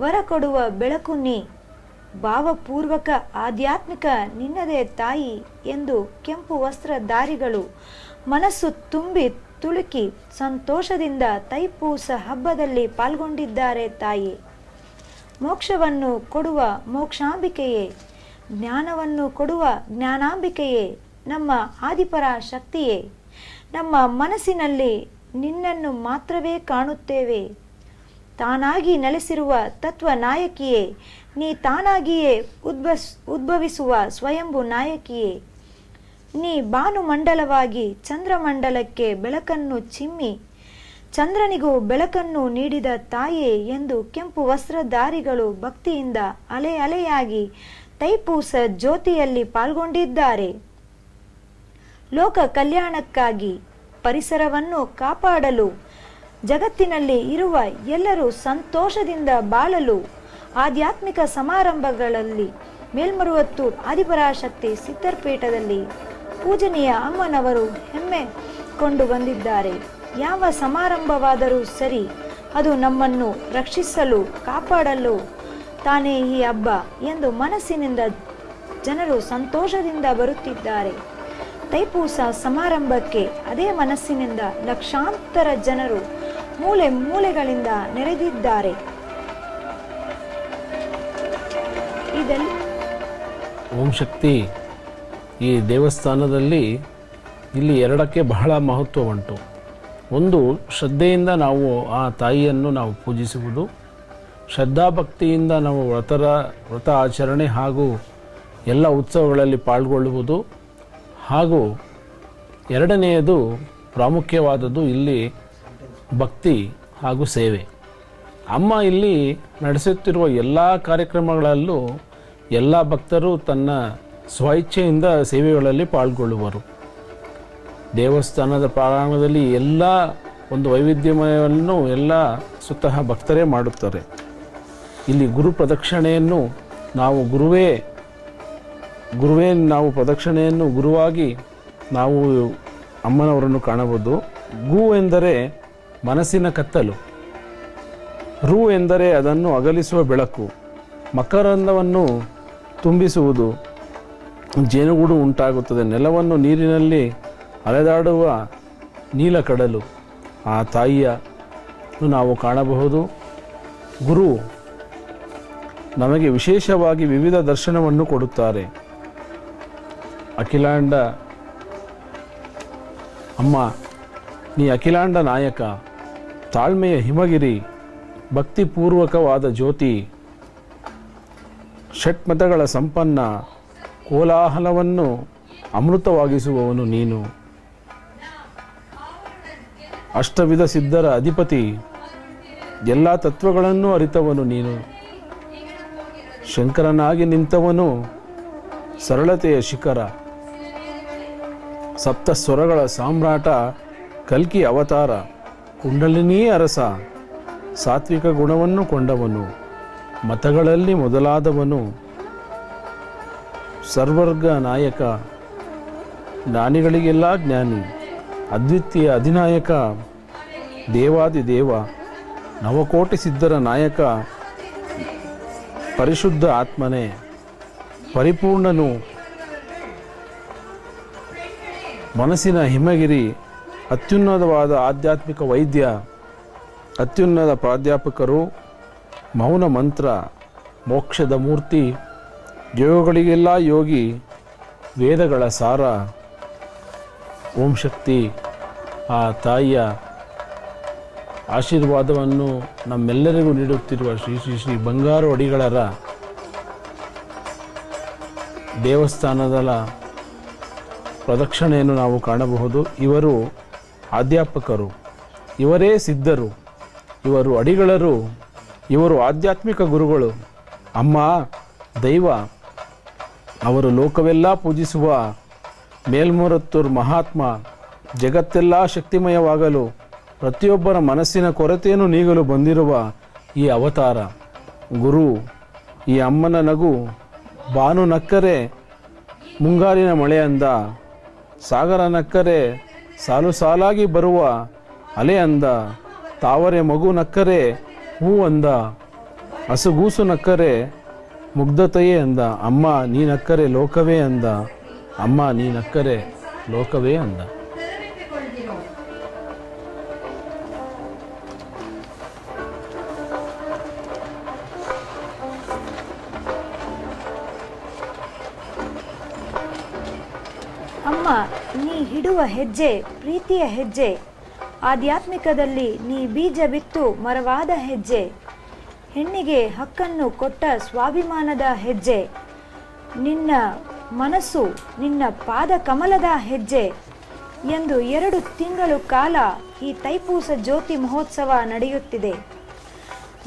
ವರ ಕೊಡುವ ಬೆಳಕು ನೀ, ಭಾವಪೂರ್ವಕ ಆಧ್ಯಾತ್ಮಿಕ ನಿನ್ನದೇ ತಾಯಿ ಎಂದು ಕೆಂಪು ವಸ್ತ್ರಧಾರಿಗಳು ಮನಸ್ಸು ತುಂಬಿ ತುಳುಕಿ ಸಂತೋಷದಿಂದ ತೈಪೂಸ ಹಬ್ಬದಲ್ಲಿ ಪಾಲ್ಗೊಂಡಿದ್ದಾರೆ. ತಾಯಿ ಮೋಕ್ಷವನ್ನು ಕೊಡುವ ಮೋಕ್ಷಾಂಬಿಕೆಯೇ, ಜ್ಞಾನವನ್ನು ಕೊಡುವ ಜ್ಞಾನಾಂಬಿಕೆಯೇ, ನಮ್ಮ ಆದಿಪರ ಶಕ್ತಿಯೇ, ನಮ್ಮ ಮನಸ್ಸಿನಲ್ಲಿ ನಿನ್ನನ್ನು ಮಾತ್ರವೇ ಕಾಣುತ್ತೇವೆ. ತಾನಾಗಿ ನೆಲೆಸಿರುವ ತತ್ವ ನಾಯಕಿಯೇ, ನೀ ತಾನಾಗಿಯೇ ಉದ್ಭವಿಸುವ ಸ್ವಯಂಭು ನಾಯಕಿಯೇ, ನೀ ಭಾನುಮಂಡಲವಾಗಿ ಚಂದ್ರಮಂಡಲಕ್ಕೆ ಬೆಳಕನ್ನು ಚಿಮ್ಮಿ ಚಂದ್ರನಿಗೂ ಬೆಳಕನ್ನು ನೀಡಿದ ತಾಯೇ ಎಂದು ಕೆಂಪು ವಸ್ತ್ರಧಾರಿಗಳು ಭಕ್ತಿಯಿಂದ ಅಲೆ ಅಲೆಯಾಗಿ ತೈಪೂಸ ಜ್ಯೋತಿಯಲ್ಲಿ ಪಾಲ್ಗೊಂಡಿದ್ದಾರೆ. ಲೋಕ ಕಲ್ಯಾಣಕ್ಕಾಗಿ, ಪರಿಸರವನ್ನು ಕಾಪಾಡಲು, ಜಗತ್ತಿನಲ್ಲಿ ಇರುವ ಎಲ್ಲರೂ ಸಂತೋಷದಿಂದ ಬಾಳಲು ಆಧ್ಯಾತ್ಮಿಕ ಸಮಾರಂಭಗಳಲ್ಲಿ ಮೇಲ್ಮರುವತ್ತೂರು ಆದಿಪರಾಶಕ್ತಿ ಸಿದ್ಧರ್ಪೀಠದಲ್ಲಿ ಪೂಜನೀಯ ಅಮ್ಮನವರು ಹೆಮ್ಮೆ ಕೊಂಡು ಬಂದಿದ್ದಾರೆ. ಯಾವ ಸಮಾರಂಭವಾದರೂ ಸರಿ, ಅದು ನಮ್ಮನ್ನು ರಕ್ಷಿಸಲು ಕಾಪಾಡಲು ತಾನೇ ಈ ಹಬ್ಬ ಎಂದು ಮನಸ್ಸಿನಿಂದ ಜನರು ಸಂತೋಷದಿಂದ ಬರುತ್ತಿದ್ದಾರೆ. ತೈಪೂಸ ಸಮಾರಂಭಕ್ಕೆ ಅದೇ ಮನಸ್ಸಿನಿಂದ ಲಕ್ಷಾಂತರ ಜನರು ಮೂಲೆ ಮೂಲೆಗಳಿಂದ ನೆರೆದಿದ್ದಾರೆ. ಓಂ ಶಕ್ತಿ ಈ ದೇವಸ್ಥಾನದಲ್ಲಿ ಇಲ್ಲಿ ಎರಡಕ್ಕೆ ಬಹಳ ಮಹತ್ವ ಉಂಟು. ಒಂದು, ಶ್ರದ್ಧೆಯಿಂದ ನಾವು ಆ ತಾಯಿಯನ್ನು ನಾವು ಪೂಜಿಸುವುದು, ಶ್ರದ್ಧಾಭಕ್ತಿಯಿಂದ ನಾವು ವ್ರತ ಆಚರಣೆ ಹಾಗೂ ಎಲ್ಲ ಉತ್ಸವಗಳಲ್ಲಿ ಪಾಲ್ಗೊಳ್ಳುವುದು, ಹಾಗೂ ಎರಡನೆಯದು ಪ್ರಾಮುಖ್ಯವಾದದ್ದು ಇಲ್ಲಿ ಭಕ್ತಿ ಹಾಗೂ ಸೇವೆ. ಅಮ್ಮ ಇಲ್ಲಿ ನಡೆಸುತ್ತಿರುವ ಎಲ್ಲ ಕಾರ್ಯಕ್ರಮಗಳಲ್ಲೂ ಎಲ್ಲ ಭಕ್ತರು ತನ್ನ ಸ್ವಇಚ್ಛೆಯಿಂದ ಸೇವೆಗಳಲ್ಲಿ ಪಾಲ್ಗೊಳ್ಳುವರು. ದೇವಸ್ಥಾನದ ಪ್ರಾಂಗಣದಲ್ಲಿ ಎಲ್ಲ ಒಂದು ವೈವಿಧ್ಯಮಯವನ್ನು ಎಲ್ಲ ಸ್ವತಃ ಭಕ್ತರೇ ಮಾಡುತ್ತಾರೆ. ಇಲ್ಲಿ ಗುರು ಪ್ರದಕ್ಷಿಣೆಯನ್ನು ನಾವು ಗುರುವೇ ನಾವು ಪ್ರದಕ್ಷಿಣೆಯನ್ನು ಗುರುವಾಗಿ ನಾವು ಅಮ್ಮನವರನ್ನು ಕಾಣಬಹುದು. ಗು ಎಂದರೆ ಮನಸ್ಸಿನ ಕತ್ತಲು, ರು ಎಂದರೆ ಅದನ್ನು ಅಗಲಿಸುವ ಬೆಳಕು, ಮಕರಂದವನ್ನು ತುಂಬಿಸುವುದು, ಜೇನುಗೂಡು ಉಂಟಾಗುತ್ತದೆ, ನೆಲವನ್ನು ನೀರಿನಲ್ಲಿ ಅಲೆದಾಡುವ ನೀಲಕಡಲು, ಆ ತಾಯಿಯನ್ನು ನಾವು ಕಾಣಬಹುದು. ಗುರು ನಮಗೆ ವಿಶೇಷವಾಗಿ ವಿವಿಧ ದರ್ಶನವನ್ನು ಕೊಡುತ್ತಾರೆ. ಅಖಿಲಾಂಡ ಅಮ್ಮ, ನೀ ಅಖಿಲಾಂಡ ನಾಯಕ, ತಾಳ್ಮೆಯ ಹಿಮಗಿರಿ, ಭಕ್ತಿಪೂರ್ವಕವಾದ ಜ್ಯೋತಿ, ಷಟ್ಮತಗಳ ಸಂಪನ್ನ, ಕೋಲಾಹಲವನ್ನು ಅಮೃತವಾಗಿಸುವವನು ನೀನು, ಅಷ್ಟವಿಧ ಸಿದ್ಧರ ಅಧಿಪತಿ, ಎಲ್ಲ ತತ್ವಗಳನ್ನು ಅರಿತವನು ನೀನು, ಶಂಕರನಾಗಿ ನಿಂತವನು, ಸರಳತೆಯ ಶಿಖರ, ಸಪ್ತ ಸ್ವರಗಳ ಸಾಮ್ರಾಟ, ಕಲ್ಕಿ ಅವತಾರ, ಕುಂಡಲಿನಿ ಅರಸ, ಸಾತ್ವಿಕ ಗುಣವನ್ನು ಕೊಂಡವನು, ಮತಗಳಲ್ಲಿ ಮೊದಲಾದವನು, ಸರ್ವರ್ಗ ನಾಯಕ, ಜ್ಞಾನಿಗಳಿಗೆಲ್ಲ ಜ್ಞಾನಿ, ಅದ್ವಿತೀಯ ಅಧಿನಾಯಕ, ದೇವಾದಿದೇವ, ನವಕೋಟಿ ಸಿದ್ಧರ ನಾಯಕ ಪರಿಶುದ್ಧ ಆತ್ಮನೇ, ಪರಿಪೂರ್ಣನು, ಮನಸ್ಸಿನ ಹಿಮಗಿರಿ, ಅತ್ಯುನ್ನತವಾದ ಆಧ್ಯಾತ್ಮಿಕ ವೈದ್ಯ, ಅತ್ಯುನ್ನತ ಪ್ರಾಧ್ಯಾಪಕರು, ಮೌನ ಮಂತ್ರ, ಮೋಕ್ಷದ ಮೂರ್ತಿ, ಯೋಗಗಳಿಗೆಲ್ಲ ಯೋಗಿ, ವೇದಗಳ ಸಾರ, ಓಂ ಶಕ್ತಿ ಆ ತಾಯಿಯ ಆಶೀರ್ವಾದವನ್ನು ನಮ್ಮೆಲ್ಲರಿಗೂ ನೀಡುತ್ತಿರುವ ಶ್ರೀ ಶ್ರೀ ಶ್ರೀ ಬಂಗಾರು ಅಡಿಗಳರ ದೇವಸ್ಥಾನದ ಪ್ರದಕ್ಷಿಣೆಯನ್ನು ನಾವು ಕಾಣಬಹುದು. ಇವರು ಅಧ್ಯಾಪಕರು, ಇವರೇ ಸಿದ್ಧರು, ಇವರು ಅಡಿಗಳರು, ಇವರು ಆಧ್ಯಾತ್ಮಿಕ ಗುರುಗಳು. ಅಮ್ಮ ದೈವ, ಅವರು ಲೋಕವೆಲ್ಲ ಪೂಜಿಸುವ ಮೇಲ್ಮರುತ್ತೂರು ಮಹಾತ್ಮ, ಜಗತ್ತೆಲ್ಲ ಶಕ್ತಿಮಯವಾಗಲು, ಪ್ರತಿಯೊಬ್ಬರ ಮನಸ್ಸಿನ ಕೊರತೆಯನ್ನು ನೀಗಲು ಬಂದಿರುವ ಈ ಅವತಾರ ಗುರು. ಈ ಅಮ್ಮನ ನಗು ಬಾನು ನಕ್ಕರೆ ಮುಂಗಾರಿನ ಮಳೆ ಅಂದ, ಸಾಗರ ನಕ್ಕರೆ ಸಾಲು ಸಾಲಾಗಿ ಬರುವ ಅಲೆ ಅಂದ, ತಾವರೆ ಮಗು ನಕ್ಕರೆ ಹೂ ಅಂದ, ಹಸುಗೂಸು ನಕ್ಕರೆ ಮುಗ್ಧತೆಯೇ ಅಂದ. ಅಮ್ಮ ನೀ ನಕ್ಕರೆ ಲೋಕವೇ ಅಂದ, ಅಮ್ಮ ನೀ ನಕ್ಕರೆ ಲೋಕವೇ ಅಂದ. ಅಮ್ಮ ನೀ ಹಿಡುವ ಹೆಜ್ಜೆ ಪ್ರೀತಿಯ ಹೆಜ್ಜೆ, ಆಧ್ಯಾತ್ಮಿಕದಲ್ಲಿ ನೀ ಬೀಜ ಬಿತ್ತು ಮರವಾದ ಹೆಜ್ಜೆ, ಹೆಣ್ಣಿಗೆ ಹಕ್ಕನ್ನು ಕೊಟ್ಟ ಸ್ವಾಭಿಮಾನದ ಹೆಜ್ಜೆ, ನಿನ್ನ ಮನಸ್ಸು ನಿನ್ನ ಪಾದ ಕಮಲದ ಹೆಜ್ಜೆ ಎಂದು 2 ತಿಂಗಳು ಕಾಲ ಈ ತೈಪೂಸ ಜ್ಯೋತಿ ಮಹೋತ್ಸವ ನಡೆಯುತ್ತಿದೆ.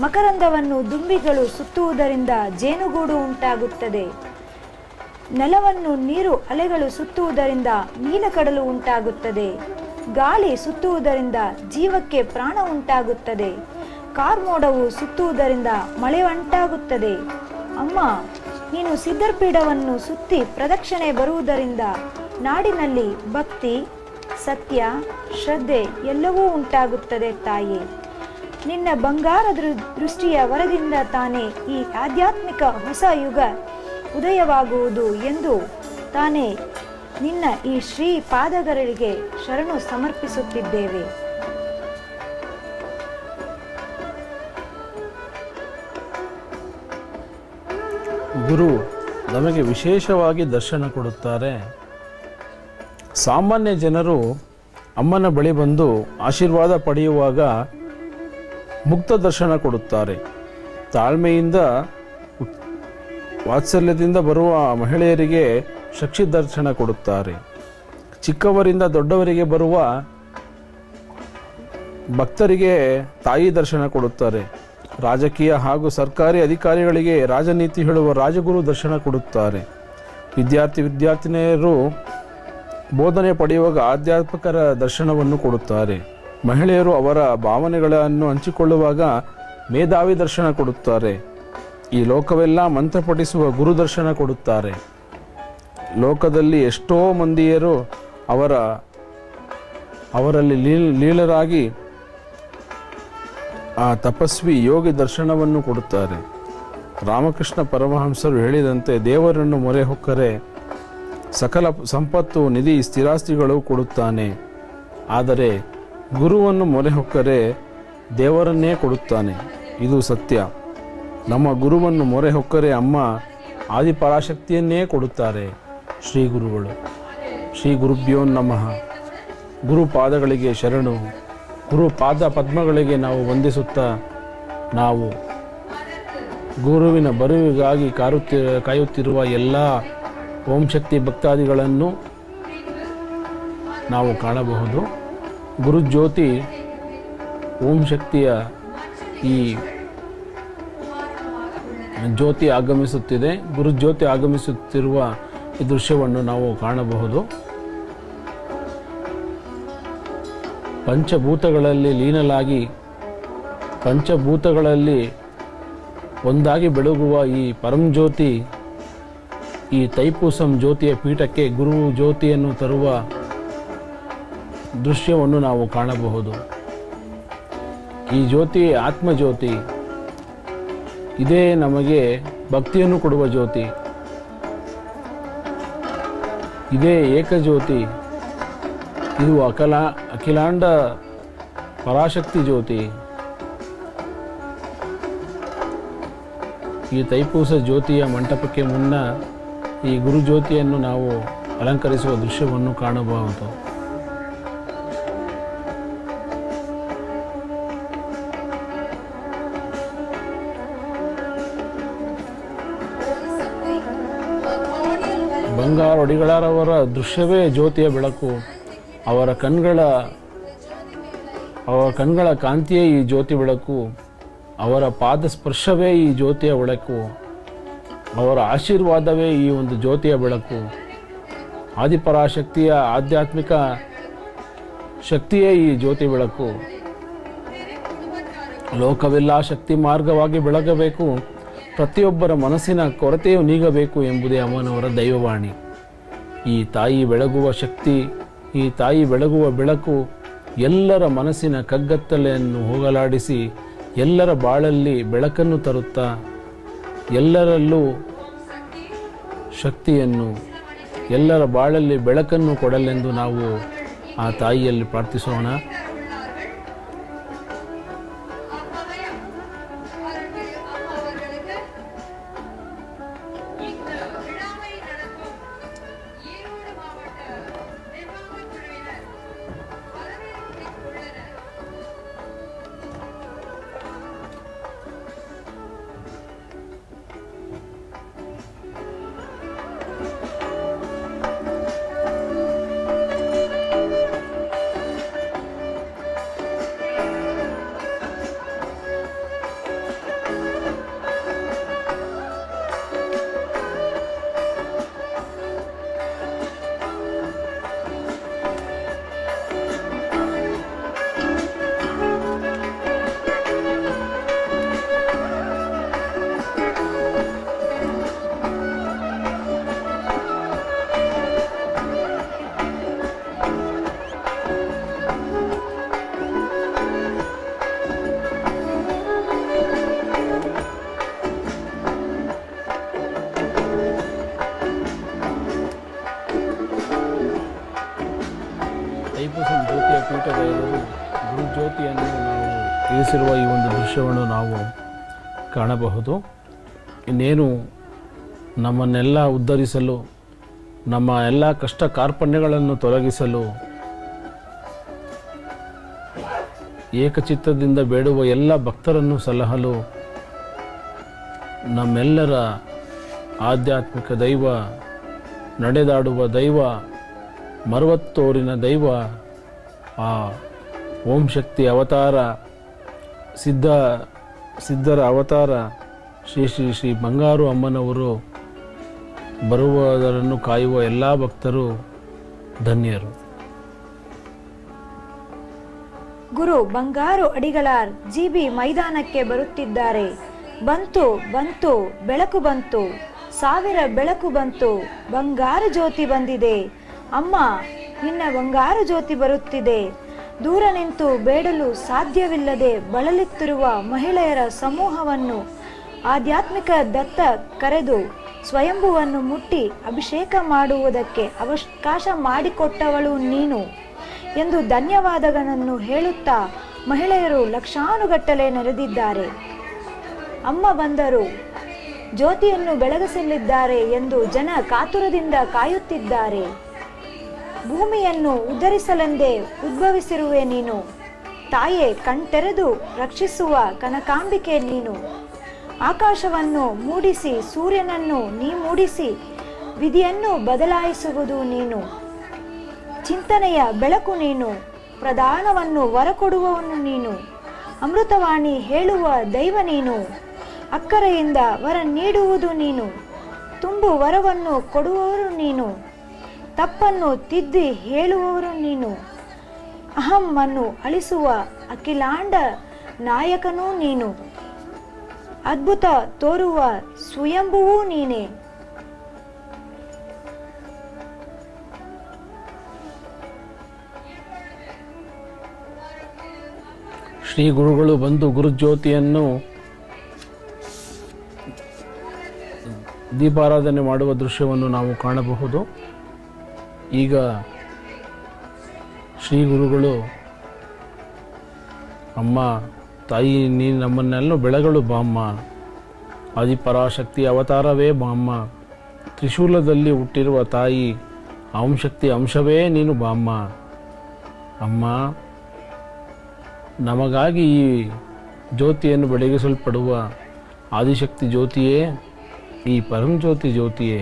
ಮಕರಂದವನ್ನು ದುಂಬಿಗಳು ಸುತ್ತುವುದರಿಂದ ಜೇನುಗೂಡು ಉಂಟಾಗುತ್ತದೆ. ನೆಲವನ್ನು ನೀರು ಅಲೆಗಳು ಸುತ್ತುವುದರಿಂದ ನೀಲಕಡಲು ಉಂಟಾಗುತ್ತದೆ. ಗಾಳಿ ಸುತ್ತುವುದರಿಂದ ಜೀವಕ್ಕೆ ಪ್ರಾಣ ಉಂಟಾಗುತ್ತದೆ. ಕಾರ್ಮೋಡವು ಸುತ್ತುವುದರಿಂದ ಮಳೆ ಉಂಟಾಗುತ್ತದೆ. ಅಮ್ಮ ನೀನು ಸಿದ್ಧರ್ಪೀಠವನ್ನು ಸುತ್ತಿ ಪ್ರದಕ್ಷಿಣೆ ಬರುವುದರಿಂದ ನಾಡಿನಲ್ಲಿ ಭಕ್ತಿ, ಸತ್ಯ, ಶ್ರದ್ಧೆ ಎಲ್ಲವೂ ಉಂಟಾಗುತ್ತದೆ ತಾಯಿ. ನಿನ್ನ ಬಂಗಾರದ ದೃಷ್ಟಿಯ ವರದಿಂದ ತಾನೇ ಈ ಆಧ್ಯಾತ್ಮಿಕ ಹೊಸ ಯುಗ ಉದಯವಾಗುವುದು ಎಂದು ತಾನೇ ನಿನ್ನ ಈ ಶ್ರೀ ಪಾದಗಳಿಗೆ ಶರಣು ಸಮರ್ಪಿಸುತ್ತಿದ್ದೇವೆ. ಗುರು ನಮಗೆ ವಿಶೇಷವಾಗಿ ದರ್ಶನ ಕೊಡುತ್ತಾರೆ. ಸಾಮಾನ್ಯ ಜನರು ಅಮ್ಮನ ಬಳಿ ಬಂದು ಆಶೀರ್ವಾದ ಪಡೆಯುವಾಗ ಮುಕ್ತ ದರ್ಶನ ಕೊಡುತ್ತಾರೆ. ತಾಳ್ಮೆಯಿಂದ ವಾತ್ಸಲ್ಯದಿಂದ ಬರುವ ಮಹಿಳೆಯರಿಗೆ ಶಕ್ತಿ ದರ್ಶನ ಕೊಡುತ್ತಾರೆ. ಚಿಕ್ಕವರಿಂದ ದೊಡ್ಡವರಿಗೆ ಬರುವ ಭಕ್ತರಿಗೆ ತಾಯಿ ದರ್ಶನ ಕೊಡುತ್ತಾರೆ. ರಾಜಕೀಯ ಹಾಗೂ ಸರ್ಕಾರಿ ಅಧಿಕಾರಿಗಳಿಗೆ ರಾಜನೀತಿ ಹೇಳುವ ರಾಜಗುರು ದರ್ಶನ ಕೊಡುತ್ತಾರೆ. ವಿದ್ಯಾರ್ಥಿನಿಯರು ಬೋಧನೆ ಪಡೆಯುವಾಗ ಅಧ್ಯಾಪಕರ ದರ್ಶನವನ್ನು ಕೊಡುತ್ತಾರೆ. ಮಹಿಳೆಯರು ಅವರ ಭಾವನೆಗಳನ್ನು ಹಂಚಿಕೊಳ್ಳುವಾಗ ಮೇಧಾವಿ ದರ್ಶನ ಕೊಡುತ್ತಾರೆ. ಈ ಲೋಕವೆಲ್ಲ ಮಂತ್ರ ಪಠಿಸುವ ಗುರು ದರ್ಶನ ಕೊಡುತ್ತಾರೆ. ಲೋಕದಲ್ಲಿ ಎಷ್ಟೋ ಮಂದಿಯರು ಅವರಲ್ಲಿ ಲೀಲರಾಗಿ ಆ ತಪಸ್ವಿ ಯೋಗಿ ದರ್ಶನವನ್ನು ಕೊಡುತ್ತಾರೆ. ರಾಮಕೃಷ್ಣ ಪರಮಹಂಸರು ಹೇಳಿದಂತೆ ದೇವರನ್ನು ಮೊರೆ ಹೊಕ್ಕರೆ ಸಕಲ ಸಂಪತ್ತು, ನಿಧಿ, ಸ್ಥಿರಾಸ್ತಿಗಳು ಕೊಡುತ್ತಾನೆ. ಆದರೆ ಗುರುವನ್ನು ಮೊರೆ ಹೊಕ್ಕರೆ ದೇವರನ್ನೇ ಕೊಡುತ್ತಾನೆ. ಇದು ಸತ್ಯ. ನಮ್ಮ ಗುರುವನ್ನು ಮೊರೆ ಹೊಕ್ಕರೆ ಅಮ್ಮ ಆದಿಪರಾಶಕ್ತಿಯನ್ನೇ ಕೊಡುತ್ತಾರೆ ಶ್ರೀ ಗುರುಗಳು. ಶ್ರೀ ಗುರುಭ್ಯೋ ನಮಃ. ಗುರು ಪಾದಗಳಿಗೆ ಶರಣು. ಗುರು ಪಾದ ಪದ್ಮಗಳಿಗೆ ನಾವು ವಂದಿಸುತ್ತಾ ನಾವು ಗುರುವಿನ ಬರುವಿಗಾಗಿ ಕಾಯುತ್ತಿರುವ ಎಲ್ಲ ಓಂ ಶಕ್ತಿ ಭಕ್ತಾದಿಗಳನ್ನು ನಾವು ಕಾಣಬಹುದು. ಗುರುಜ್ಯೋತಿ ಓಂ ಶಕ್ತಿಯ ಈ ಜ್ಯೋತಿ ಆಗಮಿಸುತ್ತಿದೆ. ಗುರುಜ್ಯೋತಿ ಆಗಮಿಸುತ್ತಿರುವ ಈ ದೃಶ್ಯವನ್ನು ನಾವು ಕಾಣಬಹುದು. ಪಂಚಭೂತಗಳಲ್ಲಿ ಲೀನಲಾಗಿ ಪಂಚಭೂತಗಳಲ್ಲಿ ಒಂದಾಗಿ ಬೆಳಗುವ ಈ ಪರಂಜ್ಯೋತಿ ಈ ತೈಪೂಸಂ ಜ್ಯೋತಿಯ ಪೀಠಕ್ಕೆ ಗುರು ಜ್ಯೋತಿಯನ್ನು ತರುವ ದೃಶ್ಯವನ್ನು ನಾವು ಕಾಣಬಹುದು. ಈ ಜ್ಯೋತಿ ಆತ್ಮಜ್ಯೋತಿ. ಇದೇ ನಮಗೆ ಭಕ್ತಿಯನ್ನು ಕೊಡುವ ಜ್ಯೋತಿ. ಇದೇ ಏಕಜ್ಯೋತಿ. ಇದು ಅಖಿಲಾಂಡ ಪರಾಶಕ್ತಿ ಜ್ಯೋತಿ. ಈ ತೈಪೂಸ ಜ್ಯೋತಿಯ ಮಂಟಪಕ್ಕೆ ಮುನ್ನ ಈ ಗುರು ಜ್ಯೋತಿಯನ್ನು ನಾವು ಅಲಂಕರಿಸುವ ದೃಶ್ಯವನ್ನು ಕಾಣಬಹುದು. ಬಂಗಾರೊಡಿಗಳರವರ ದೃಶ್ಯವೇ ಜ್ಯೋತಿಯ ಬೆಳಕು. ಅವರ ಕಣ್ಗಳ ಕಾಂತಿಯೇ ಈ ಜ್ಯೋತಿ ಬೆಳಕು. ಅವರ ಪಾದ ಸ್ಪರ್ಶವೇ ಈ ಜ್ಯೋತಿಯ ಬೆಳಕು. ಅವರ ಆಶೀರ್ವಾದವೇ ಈ ಒಂದು ಜ್ಯೋತಿಯ ಬೆಳಕು. ಆದಿಪರಾಶಕ್ತಿಯ ಆಧ್ಯಾತ್ಮಿಕ ಶಕ್ತಿಯೇ ಈ ಜ್ಯೋತಿ ಬೆಳಕು. ಲೋಕವೆಲ್ಲ ಶಕ್ತಿ ಮಾರ್ಗವಾಗಿ ಬೆಳಗಬೇಕು, ಪ್ರತಿಯೊಬ್ಬರ ಮನಸ್ಸಿನ ಕೊರತೆಯು ನೀಗಬೇಕು ಎಂಬುದೇ ಅಮ್ಮನವರ ದೈವವಾಣಿ. ಈ ತಾಯಿ ಬೆಳಗುವ ಶಕ್ತಿ, ಈ ತಾಯಿ ಬೆಳಗುವ ಬೆಳಕು ಎಲ್ಲರ ಮನಸ್ಸಿನ ಕಗ್ಗತ್ತಲೆಯನ್ನು ಹೋಗಲಾಡಿಸಿ ಎಲ್ಲರ ಬಾಳಲ್ಲಿ ಬೆಳಕನ್ನು ತರುತ್ತಾ ಎಲ್ಲರಲ್ಲೂ ಶಕ್ತಿಯನ್ನು, ಎಲ್ಲರ ಬಾಳಲ್ಲಿ ಬೆಳಕನ್ನು ಕೊಡಲೆಂದು ನಾವು ಆ ತಾಯಿಯಲ್ಲಿ ಪ್ರಾರ್ಥಿಸೋಣ. ತೈಪೂಸಂ ಜ್ಯೋತಿಯ ಪೀಠದ ಎದುರು ಗುರುಜ್ಯೋತಿಯನ್ನು ನಾವು ಇರಿಸಿರುವ ಈ ಒಂದು ದೃಶ್ಯವನ್ನು ನಾವು ಕಾಣಬಹುದು. ಇನ್ನೇನು ನಮ್ಮನ್ನೆಲ್ಲ ಉದ್ಧರಿಸಲು, ನಮ್ಮ ಎಲ್ಲ ಕಷ್ಟ ಕಾರ್ಪಣ್ಯಗಳನ್ನು ತೊಲಗಿಸಲು, ಏಕಚಿತ್ತದಿಂದ ಬೇಡುವ ಎಲ್ಲ ಭಕ್ತರನ್ನು ಸಲಹಲು ನಮ್ಮೆಲ್ಲರ ಆಧ್ಯಾತ್ಮಿಕ ದೈವ, ನಡೆದಾಡುವ ದೈವ, ಮರವತ್ತೋರಿನ ದೈವ, ಆ ಓಂ ಶಕ್ತಿ ಅವತಾರ, ಸಿದ್ಧರ ಅವತಾರ ಶ್ರೀ ಶ್ರೀ ಶ್ರೀ ಬಂಗಾರು ಅಮ್ಮನವರು ಬರುವುದರನ್ನು ಕಾಯುವ ಎಲ್ಲ ಭಕ್ತರು ಧನ್ಯರು. ಗುರು ಬಂಗಾರು ಅಡಿಗಳಾರ್ ಜಿಬಿ ಮೈದಾನಕ್ಕೆ ಬರುತ್ತಿದ್ದಾರೆ. ಬಂತು ಬಂತು ಬೆಳಕು ಬಂತು, ಸಾವಿರ ಬೆಳಕು ಬಂತು, ಬಂಗಾರು ಜ್ಯೋತಿ ಬಂದಿದೆ. ಅಮ್ಮ, ನಿನ್ನ ಬಂಗಾರು ಜ್ಯೋತಿ ಬರುತ್ತಿದೆ. ದೂರ ನಿಂತು ಬೇಡಲು ಸಾಧ್ಯವಿಲ್ಲದೆ ಬಳಲುತ್ತಿರುವ ಮಹಿಳೆಯರ ಸಮೂಹವನ್ನು ಆಧ್ಯಾತ್ಮಿಕ ದತ್ತ ಕರೆದು ಸ್ವಯಂಭುವನ್ನು ಮುಟ್ಟಿ ಅಭಿಷೇಕ ಮಾಡುವುದಕ್ಕೆ ಅವಕಾಶ ಮಾಡಿಕೊಟ್ಟವಳು ನೀನು ಎಂದು ಧನ್ಯವಾದಗಳನ್ನು ಹೇಳುತ್ತಾ ಮಹಿಳೆಯರು ಲಕ್ಷಾನುಗಟ್ಟಲೆ ನೆರೆದಿದ್ದಾರೆ. ಅಮ್ಮ ಬಂದರು, ಜ್ಯೋತಿಯನ್ನು ಬೆಳಗಿಸಲಿದ್ದಾರೆ ಎಂದು ಜನ ಕಾತುರದಿಂದ ಕಾಯುತ್ತಿದ್ದಾರೆ. ಭೂಮಿಯನ್ನು ಉದ್ಧರಿಸಲೆಂದೇ ಉದ್ಭವಿಸಿರುವೆ ನೀನು. ತಾಯೇ, ಕಣ್ತೆರೆದು ರಕ್ಷಿಸುವ ಕನಕಾಂಬಿಕೆ ನೀನು. ಆಕಾಶವನ್ನು ಮೂಡಿಸಿ ಸೂರ್ಯನನ್ನು ನೀ ಮೂಡಿಸಿ ವಿಧಿಯನ್ನು ಬದಲಾಯಿಸುವುದು ನೀನು. ಚಿಂತನೆಯ ಬೆಳಕು ನೀನು, ಪ್ರಧಾನವನ್ನು ವರಕೊಡುವವನು ನೀನು. ಅಮೃತವಾಣಿ ಹೇಳುವ ದೈವ ನೀನು. ಅಕ್ಕರೆಯಿಂದ ವರ ನೀಡುವುದು ನೀನು. ತುಂಬು ವರವನ್ನು ಕೊಡುವವರು ನೀನು. ತಪ್ಪನ್ನು ತಿದ್ದಿ ಹೇಳುವವರು ನೀನು. ಅಹಮ್ಮನ್ನು ಅಳಿಸುವ ಅಖಿಲಾಂಡ ನಾಯಕನೂ ನೀನು. ಅದ್ಭುತ ತೋರುವ ಸ್ವಯಂಭುವೂ ನೀನೇ. ಶ್ರೀ ಗುರುಗಳು ಬಂದು ಗುರುಜ್ಯೋತಿಯನ್ನು ದೀಪಾರಾಧನೆ ಮಾಡುವ ದೃಶ್ಯವನ್ನು ನಾವು ಕಾಣಬಹುದು. ಈಗ ಶ್ರೀ ಗುರುಗಳು, ಅಮ್ಮ ತಾಯಿ ನೀನು ನಮ್ಮನ್ನೆಲ್ಲ ಬೆಳಗಳು ಬಾಮ್ಮ, ಆದಿಪರಾಶಕ್ತಿ ಅವತಾರವೇ ಬಾಮ್ಮ, ತ್ರಿಶೂಲದಲ್ಲಿ ಹುಟ್ಟಿರುವ ತಾಯಿ ಅಂಶಕ್ತಿ ಅಂಶವೇ ನೀನು ಬಾಮ್ಮ. ಅಮ್ಮ, ನಮಗಾಗಿ ಈ ಜ್ಯೋತಿಯನ್ನು ಬೆಳಗಿಸಲ್ಪಡುವ ಆದಿಶಕ್ತಿ ಜ್ಯೋತಿಯೇ, ಈ ಪರಂಜ್ಯೋತಿ ಜ್ಯೋತಿಯೇ,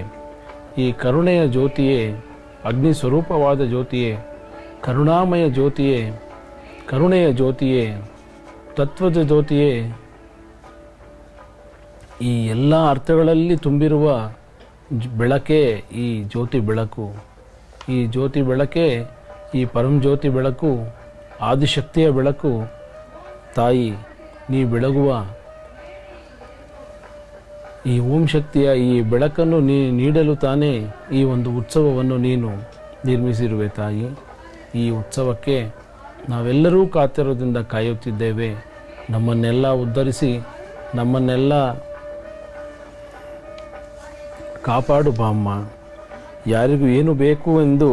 ಈ ಕರುಣೆಯ ಜ್ಯೋತಿಯೇ, ಅಗ್ನಿ ಸ್ವರೂಪವಾದ ಜ್ಯೋತಿಯೇ, ಕರುಣಾಮಯ ಜ್ಯೋತಿಯೇ, ಕರುಣೆಯ ಜ್ಯೋತಿಯೇ, ತತ್ವದ ಜ್ಯೋತಿಯೇ, ಈ ಎಲ್ಲ ಅರ್ಥಗಳಲ್ಲಿ ತುಂಬಿರುವ ಬೆಳಕೇ ಈ ಜ್ಯೋತಿ ಬೆಳಕು. ಈ ಜ್ಯೋತಿ ಬೆಳಕೇ ಈ ಪರಂಜ್ಯೋತಿ ಬೆಳಕು, ಆದಿಶಕ್ತಿಯ ಬೆಳಕು. ತಾಯಿ, ನೀ ಬೆಳಗುವ ಈ ಓಂ ಶಕ್ತಿಯ ಈ ಬೆಳಕನ್ನು ನೀಡಲು ತಾನೇ ಈ ಒಂದು ಉತ್ಸವವನ್ನು ನೀನು ನಿರ್ಮಿಸಿರುವೆ ತಾಯಿ. ಈ ಉತ್ಸವಕ್ಕೆ ನಾವೆಲ್ಲರೂ ಕಾತಿರೋದ್ರಿಂದ ಕಾಯುತ್ತಿದ್ದೇವೆ. ನಮ್ಮನ್ನೆಲ್ಲ ಉದ್ಧರಿಸಿ, ನಮ್ಮನ್ನೆಲ್ಲ ಕಾಪಾಡು ಬಾಮ್ಮ. ಯಾರಿಗೂ ಏನು ಬೇಕು ಎಂದು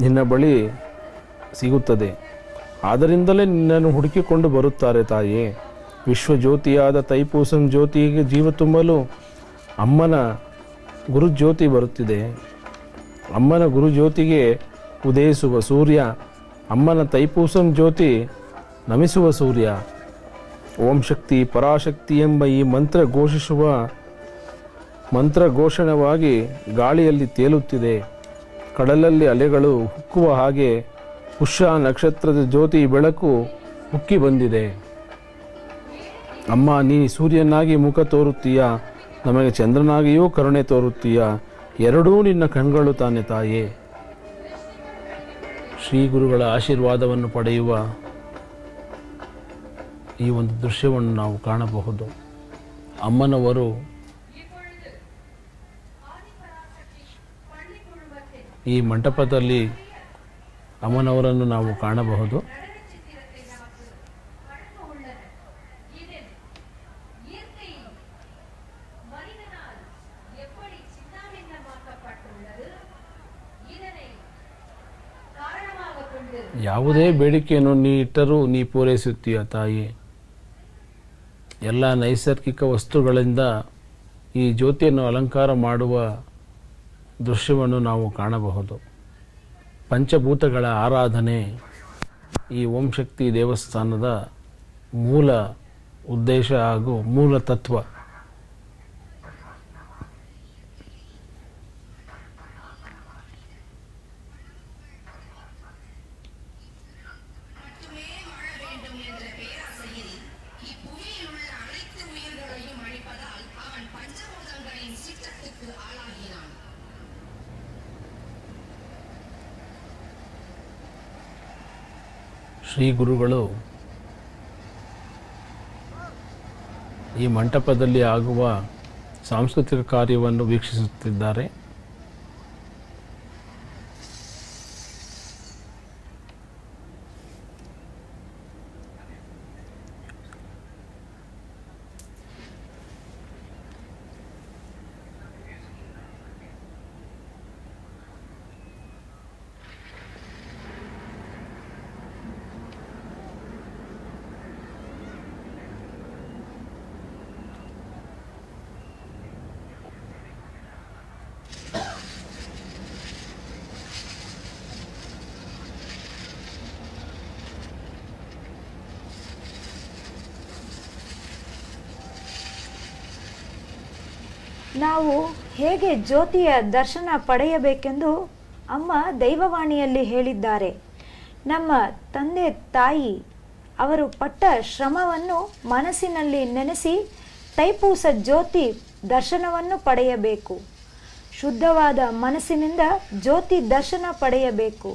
ನಿನ್ನ ಬಳಿ ಸಿಗುತ್ತದೆ. ಆದ್ದರಿಂದಲೇ ನಿನ್ನನ್ನು ಹುಡುಕಿಕೊಂಡು ಬರುತ್ತಾರೆ ತಾಯಿ. ವಿಶ್ವಜ್ಯೋತಿಯಾದ ತೈಪೂಸಂ ಜ್ಯೋತಿಗೆ ಜೀವ ತುಂಬಲು ಅಮ್ಮನ ಗುರುಜ್ಯೋತಿ ಬರುತ್ತಿದೆ. ಅಮ್ಮನ ಗುರುಜ್ಯೋತಿಗೆ ಉದಯಿಸುವ ಸೂರ್ಯ, ಅಮ್ಮನ ತೈಪೂಸಂ ಜ್ಯೋತಿ ನಮಿಸುವ ಸೂರ್ಯ. ಓಂ ಶಕ್ತಿ ಪರಾಶಕ್ತಿ ಎಂಬ ಈ ಮಂತ್ರ ಘೋಷಿಸುವ ಮಂತ್ರ ಘೋಷಣವಾಗಿ ಗಾಳಿಯಲ್ಲಿ ತೇಲುತ್ತಿದೆ. ಕಡಲಲ್ಲಿ ಅಲೆಗಳು ಹುಕ್ಕುವ ಹಾಗೆ ಪುಷ್ಯ ನಕ್ಷತ್ರದ ಜ್ಯೋತಿ ಬೆಳಕು ಉಕ್ಕಿ ಬಂದಿದೆ. ಅಮ್ಮ, ನೀ ಸೂರ್ಯನಾಗಿ ಮುಖ ತೋರುತ್ತೀಯ, ನಮಗೆ ಚಂದ್ರನಾಗಿಯೂ ಕರುಣೆ ತೋರುತ್ತೀಯ. ಎರಡೂ ನಿನ್ನ ಕಣ್ಗಳು ತಾನೆ ತಾಯೇ. ಶ್ರೀ ಗುರುಗಳ ಆಶೀರ್ವಾದವನ್ನು ಪಡೆಯುವ ಈ ಒಂದು ದೃಶ್ಯವನ್ನು ನಾವು ಕಾಣಬಹುದು. ಅಮ್ಮನವರು ಈ ಮಂಟಪದಲ್ಲಿ ಅಮ್ಮನವರನ್ನು ನಾವು ಕಾಣಬಹುದು. ಯಾವುದೇ ಬೇಡಿಕೆಯನ್ನು ನೀ ಇಟ್ಟರೂ ನೀ ಪೂರೈಸುತ್ತೀಯ ತಾಯಿ. ಎಲ್ಲ ನೈಸರ್ಗಿಕ ವಸ್ತುಗಳಿಂದ ಈ ಜ್ಯೋತಿಯನ್ನು ಅಲಂಕಾರ ಮಾಡುವ ದೃಶ್ಯವನ್ನು ನಾವು ಕಾಣಬಹುದು. ಪಂಚಭೂತಗಳ ಆರಾಧನೆ ಈ ಓಂ ಶಕ್ತಿ ದೇವಸ್ಥಾನದ ಮೂಲ ಉದ್ದೇಶ ಹಾಗೂ ಮೂಲ ತತ್ವ. ಶ್ರೀ ಗುರುಗಳು ಈ ಮಂಟಪದಲ್ಲಿ ಆಗುವ ಸಾಂಸ್ಕೃತಿಕ ಕಾರ್ಯವನ್ನು ವೀಕ್ಷಿಸುತ್ತಿದ್ದಾರೆ. ನಾವು ಹೇಗೆ ಜ್ಯೋತಿಯ ದರ್ಶನ ಪಡೆಯಬೇಕೆಂದು ಅಮ್ಮ ದೈವವಾಣಿಯಲ್ಲಿ ಹೇಳಿದ್ದಾರೆ. ನಮ್ಮ ತಂದೆ ತಾಯಿ ಅವರು ಪಟ್ಟ ಶ್ರಮವನ್ನು ಮನಸ್ಸಿನಲ್ಲಿ ನೆನೆಸಿ ತೈಪೂಸ ಜ್ಯೋತಿ ದರ್ಶನವನ್ನು ಪಡೆಯಬೇಕು. ಶುದ್ಧವಾದ ಮನಸ್ಸಿನಿಂದ ಜ್ಯೋತಿ ದರ್ಶನ ಪಡೆಯಬೇಕು.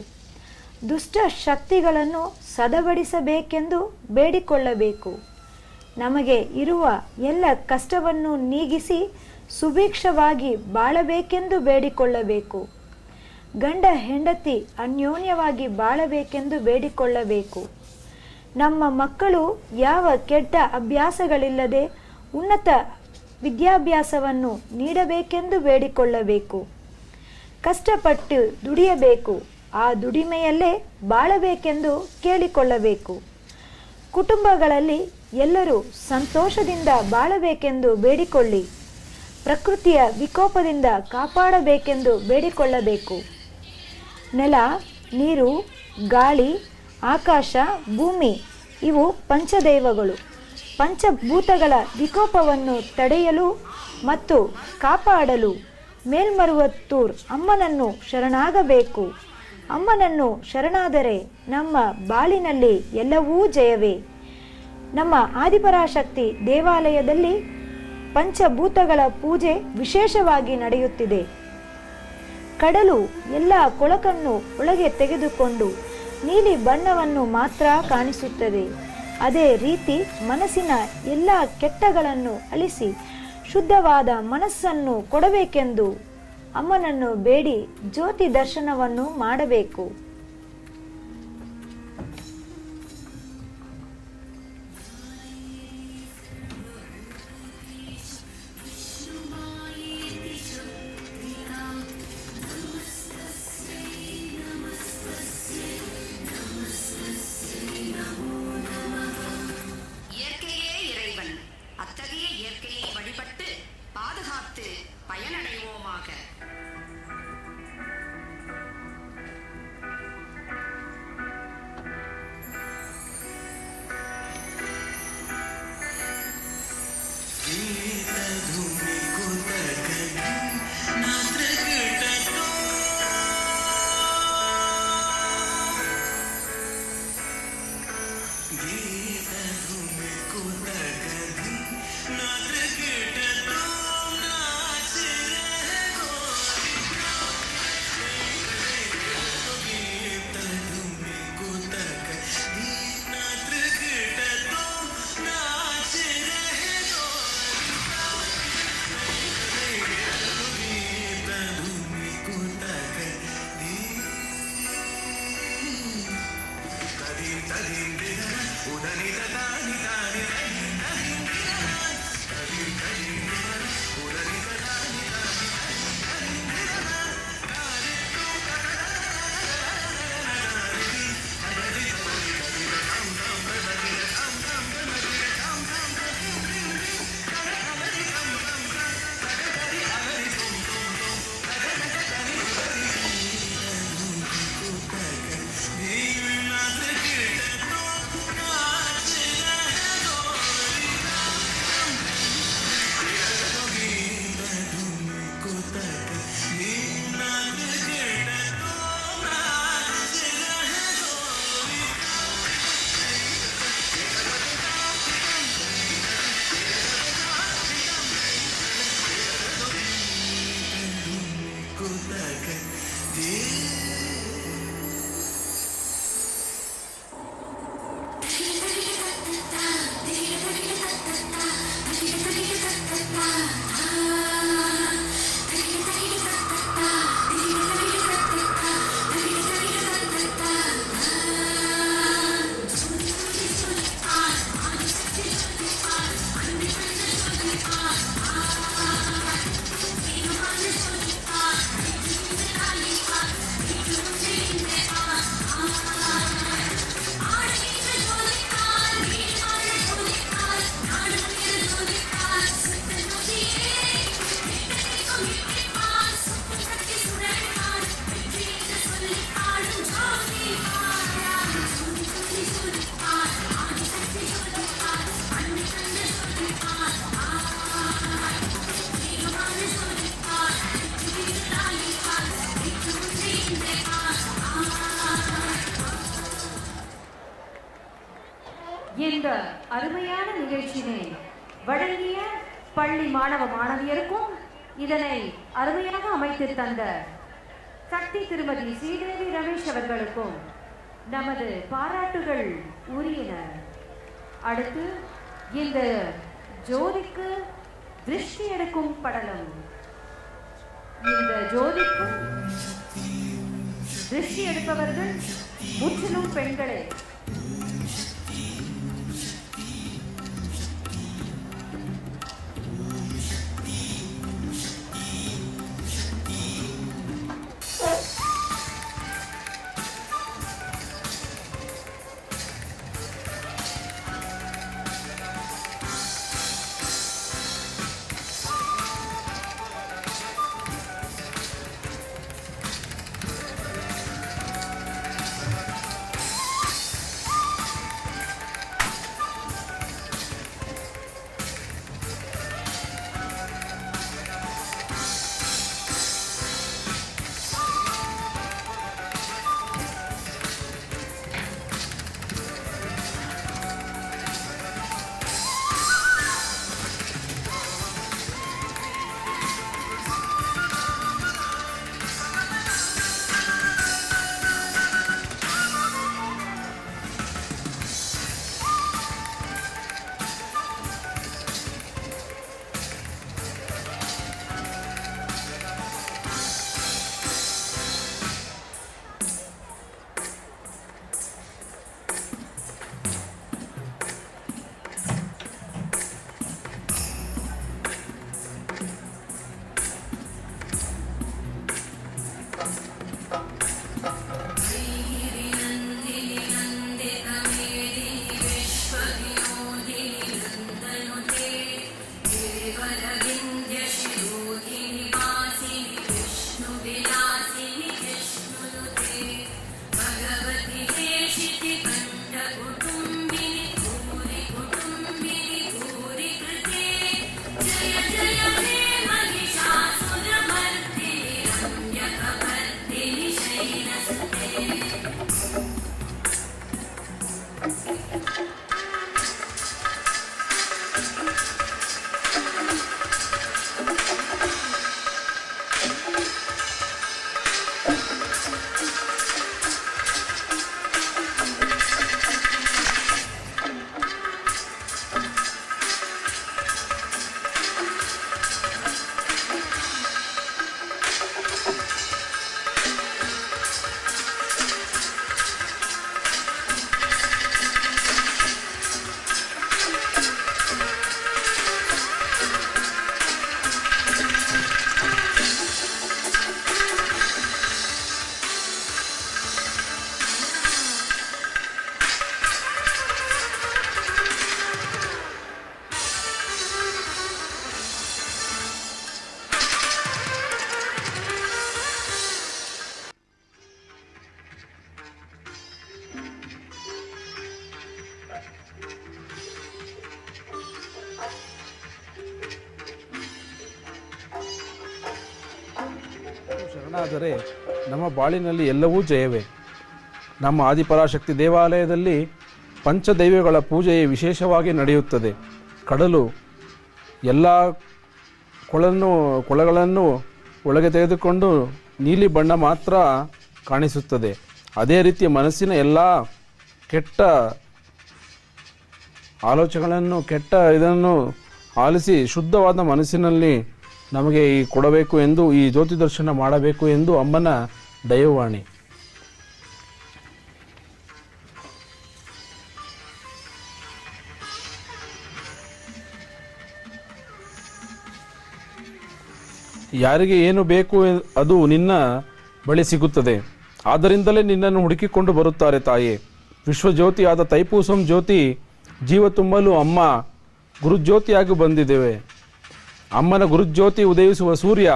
ದುಷ್ಟ ಶಕ್ತಿಗಳನ್ನು ಸದಬಡಿಸಬೇಕೆಂದು ಬೇಡಿಕೊಳ್ಳಬೇಕು. ನಮಗೆ ಇರುವ ಎಲ್ಲ ಕಷ್ಟವನ್ನು ನೀಗಿಸಿ ಸುಭಿಕ್ಷವಾಗಿ ಬಾಳಬೇಕೆಂದು ಬೇಡಿಕೊಳ್ಳಬೇಕು. ಗಂಡ ಹೆಂಡತಿ ಅನ್ಯೋನ್ಯವಾಗಿ ಬಾಳಬೇಕೆಂದು ಬೇಡಿಕೊಳ್ಳಬೇಕು. ನಮ್ಮ ಮಕ್ಕಳು ಯಾವ ಕೆಟ್ಟ ಅಭ್ಯಾಸಗಳಿಲ್ಲದೆ ಉನ್ನತ ವಿದ್ಯಾಭ್ಯಾಸವನ್ನು ನೀಡಬೇಕೆಂದು ಬೇಡಿಕೊಳ್ಳಬೇಕು. ಕಷ್ಟಪಟ್ಟು ದುಡಿಯಬೇಕು, ಆ ದುಡಿಮೆಯಲ್ಲೇ ಬಾಳಬೇಕೆಂದು ಕೇಳಿಕೊಳ್ಳಬೇಕು. ಕುಟುಂಬಗಳಲ್ಲಿ ಎಲ್ಲರೂ ಸಂತೋಷದಿಂದ ಬಾಳಬೇಕೆಂದು ಬೇಡಿಕೊಳ್ಳಿ. ಪ್ರಕೃತಿಯ ವಿಕೋಪದಿಂದ ಕಾಪಾಡಬೇಕೆಂದು ಬೇಡಿಕೊಳ್ಳಬೇಕು. ನೆಲ, ನೀರು, ಗಾಳಿ, ಆಕಾಶ, ಭೂಮಿ ಇವು ಪಂಚದೈವಗಳು. ಪಂಚಭೂತಗಳ ವಿಕೋಪವನ್ನು ತಡೆಯಲು ಮತ್ತು ಕಾಪಾಡಲು ಮೇಲ್ಮರುವತ್ತೂರ್ ಅಮ್ಮನನ್ನು ಶರಣಾಗಬೇಕು. ಅಮ್ಮನನ್ನು ಶರಣಾದರೆ ನಮ್ಮ ಬಾಳಿನಲ್ಲಿ ಎಲ್ಲವೂ ಜಯವೇ. ನಮ್ಮ ಆದಿಪರಾಶಕ್ತಿ ದೇವಾಲಯದಲ್ಲಿ ಪಂಚಭೂತಗಳ ಪೂಜೆ ವಿಶೇಷವಾಗಿ ನಡೆಯುತ್ತಿದೆ. ಕಡಲು ಎಲ್ಲ ಕೊಳಕನ್ನು ಒಳಗೆ ತೆಗೆದುಕೊಂಡು ನೀಲಿ ಬಣ್ಣವನ್ನು ಮಾತ್ರ ಕಾಣಿಸುತ್ತದೆ. ಅದೇ ರೀತಿ ಮನಸ್ಸಿನ ಎಲ್ಲ ಕೆಟ್ಟಗಳನ್ನು ಅಳಿಸಿ ಶುದ್ಧವಾದ ಮನಸ್ಸನ್ನು ಕೊಡಬೇಕೆಂದು ಅಮ್ಮನನ್ನು ಬೇಡಿ ಜ್ಯೋತಿ ದರ್ಶನವನ್ನು ಮಾಡಬೇಕು. இயற்கையே இறைவன், அத்தகைய இயற்கையை வழிபட்டு பாதுகாத்து பயனடைவோமாக. இந்த அருமையான நிகழ்ச்சியினை வழங்கிய பள்ளி மாணவ மாணவியருக்கும் இதனை அருமையாக அமைத்து தந்த சக்தி திருமதி ஸ்ரீதேவி ரமேஷ் அவர்களுக்கும் நமது பாராட்டுகள் உரியன. அடுத்து இந்த ஜோதிக்கு திருஷ்டி எடுக்கும் படலம். இந்த ஜோதிக்கும் திருஷ்டி எடுப்பவர்கள் முற்றிலும் பெண்களே. ಆದರೆ ನಮ್ಮ ಬಾಳಿನಲ್ಲಿ ಎಲ್ಲವೂ ಜಯವೇ. ನಮ್ಮ ಆದಿಪರಾಶಕ್ತಿ ದೇವಾಲಯದಲ್ಲಿ ಪಂಚದೈವಗಳ ಪೂಜೆ ವಿಶೇಷವಾಗಿ ನಡೆಯುತ್ತದೆ. ಕಡಲು ಎಲ್ಲ ಕೊಳಗಳನ್ನು ಒಳಗೆ ತೆಗೆದುಕೊಂಡು ನೀಲಿ ಬಣ್ಣ ಮಾತ್ರ ಕಾಣಿಸುತ್ತದೆ. ಅದೇ ರೀತಿ ಮನಸ್ಸಿನ ಎಲ್ಲ ಕೆಟ್ಟ ಆಲೋಚನೆಗಳನ್ನು ಇದನ್ನು ಆಲಿಸಿ ಶುದ್ಧವಾದ ಮನಸ್ಸಿನಲ್ಲಿ ನಮಗೆ ಈ ಕೊಡಬೇಕು ಎಂದು, ಈ ಜ್ಯೋತಿ ದರ್ಶನ ಮಾಡಬೇಕು ಎಂದು ಅಮ್ಮನ ದೈವವಾಣಿ. ಯಾರಿಗೆ ಏನು ಬೇಕು ಅದು ನಿನ್ನ ಬಳಿ ಸಿಗುತ್ತದೆ. ಆದ್ದರಿಂದಲೇ ನಿನ್ನನ್ನು ಹುಡುಕಿಕೊಂಡು ಬರುತ್ತಾರೆ ತಾಯೇ. ವಿಶ್ವಜ್ಯೋತಿಯಾದ ತೈಪೂಸಂ ಜ್ಯೋತಿ ಜೀವ ತುಂಬಲು ಅಮ್ಮ ಗುರುಜ್ಯೋತಿಯಾಗಿ ಬಂದಿದ್ದೇವೆ. ಅಮ್ಮನ ಗುರುಜ್ಯೋತಿ ಉದಯಿಸುವ ಸೂರ್ಯ,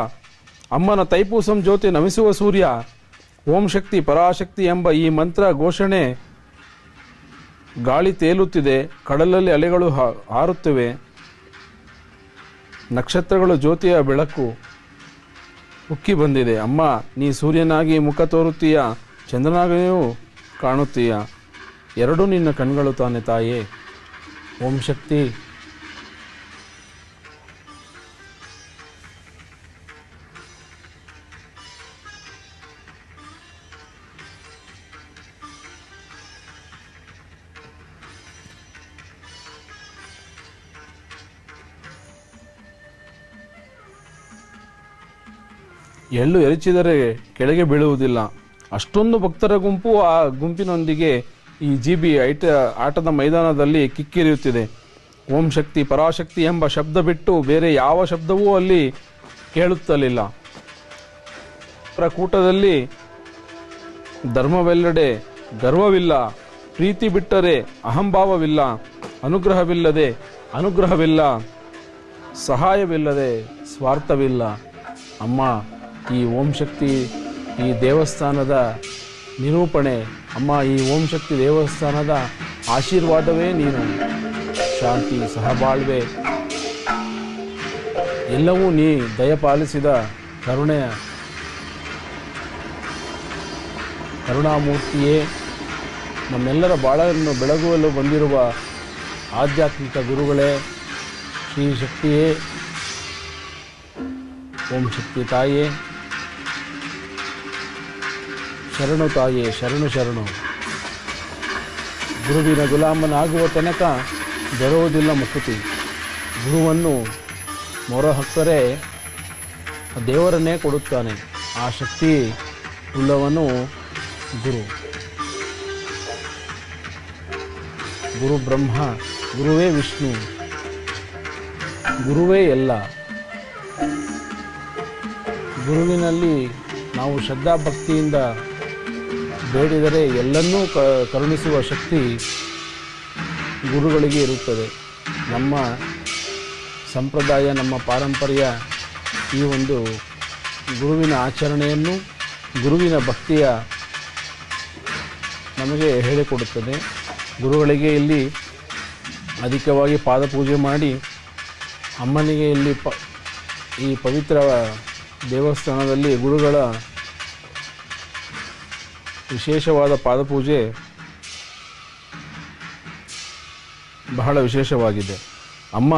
ಅಮ್ಮನ ತೈಪೂಸಂ ಜ್ಯೋತಿ ನಮಿಸುವ ಸೂರ್ಯ, ಓಂ ಶಕ್ತಿ ಪರಾಶಕ್ತಿ ಎಂಬ ಈ ಮಂತ್ರ ಘೋಷಣೆ ಗಾಳಿ ತೇಲುತ್ತಿದೆ, ಕಡಲಲ್ಲಿ ಅಲೆಗಳು ಹಾರುತ್ತಿವೆ, ನಕ್ಷತ್ರಗಳು ಜ್ಯೋತಿಯ ಬೆಳಕು ಉಕ್ಕಿ ಬಂದಿದೆ. ಅಮ್ಮ, ನೀ ಸೂರ್ಯನಾಗಿ ಮುಖ ತೋರುತ್ತೀಯ, ಚಂದ್ರನಾಗಿಯೂ ಕಾಣುತ್ತೀಯ. ಎರಡೂ ನಿನ್ನ ಕಣ್ಗಳು ತಾನೆ ತಾಯೇ. ಓಂ ಶಕ್ತಿ. ಎಳ್ಳು ಎರಚಿದರೆ ಕೆಳಗೆ ಬೀಳುವುದಿಲ್ಲ. ಅಷ್ಟೊಂದು ಭಕ್ತರ ಗುಂಪು ಆ ಗುಂಪಿನೊಂದಿಗೆ ಈ GB ಆಟದ ಮೈದಾನದಲ್ಲಿ ಕಿಕ್ಕಿರಿಯುತ್ತಿದೆ. ಓಂ ಶಕ್ತಿ ಪರಾಶಕ್ತಿ ಎಂಬ ಶಬ್ದ ಬಿಟ್ಟು ಬೇರೆ ಯಾವ ಶಬ್ದವೂ ಅಲ್ಲಿ ಕೇಳುತ್ತಲಿಲ್ಲ. ಕೂಟದಲ್ಲಿ ಧರ್ಮವೆಲ್ಲೆಡೆ ಗರ್ವವಿಲ್ಲ, ಪ್ರೀತಿ ಬಿಟ್ಟರೆ ಅಹಂಭಾವವಿಲ್ಲ, ಅನುಗ್ರಹವಿಲ್ಲ, ಸಹಾಯವಿಲ್ಲದೆ ಸ್ವಾರ್ಥವಿಲ್ಲ. ಅಮ್ಮ, ಈ ಓಂ ಶಕ್ತಿ ಈ ದೇವಸ್ಥಾನದ ನಿರೂಪಣೆ. ಅಮ್ಮ, ಈ ಓಂ ಶಕ್ತಿ ದೇವಸ್ಥಾನದ ಆಶೀರ್ವಾದವೇ ನೀನು. ಶಾಂತಿ, ಸಹಬಾಳ್ವೆ ಎಲ್ಲವೂ ನೀ ದಯಪಾಲಿಸಿದ ಕರುಣಾಮೂರ್ತಿಯೇ. ನಮ್ಮೆಲ್ಲರ ಬಾಳನ್ನು ಬೆಳಗುವಲು ಬಂದಿರುವ ಆಧ್ಯಾತ್ಮಿಕ ಗುರುಗಳೇ, ಶ್ರೀ ಶಕ್ತಿಯೇ, ಓಂ ಶಕ್ತಿ ತಾಯೇ, ಶರಣು ತಾಯೇ, ಶರಣು. ಗುರುವಿನ ಗುಲಾಮನಾಗುವ ತನಕ ದೊರೆಯುವುದಿಲ್ಲ ಮುಕುತಿ. ಗುರುವನ್ನು ಮೊರೆ ಹೊಕ್ಕರೆ ದೇವರನ್ನೇ ಕೊಡುತ್ತಾನೆ. ಆ ಶಕ್ತಿ ಉಳ್ಳವನು ಗುರು ಬ್ರಹ್ಮ, ಗುರುವೇ ವಿಷ್ಣು, ಗುರುವೇ ಎಲ್ಲ. ಗುರುವಿನಲ್ಲಿ ನಾವು ಶ್ರದ್ಧಾಭಕ್ತಿಯಿಂದ ಬೇಡಿದರೆ ಎಲ್ಲನ್ನೂ ಕರುಣಿಸುವ ಶಕ್ತಿ ಗುರುಗಳಿಗೆ ಇರುತ್ತದೆ. ನಮ್ಮ ಸಂಪ್ರದಾಯ, ನಮ್ಮ ಪಾರಂಪರ್ಯ ಈ ಒಂದು ಗುರುವಿನ ಆಚರಣೆಯನ್ನು, ಗುರುವಿನ ಭಕ್ತಿಯ ನಮಗೆ ಹೇಳಿಕೊಡುತ್ತದೆ. ಗುರುಗಳಿಗೆ ಇಲ್ಲಿ ಅಧಿಕವಾಗಿ ಪಾದಪೂಜೆ ಮಾಡಿ, ಅಮ್ಮನಿಗೆ ಇಲ್ಲಿ ಈ ಪವಿತ್ರ ದೇವಸ್ಥಾನದಲ್ಲಿ ಗುರುಗಳ ವಿಶೇಷವಾದ ಪಾದಪೂಜೆ ಬಹಳ ವಿಶೇಷವಾಗಿದೆ. ಅಮ್ಮ,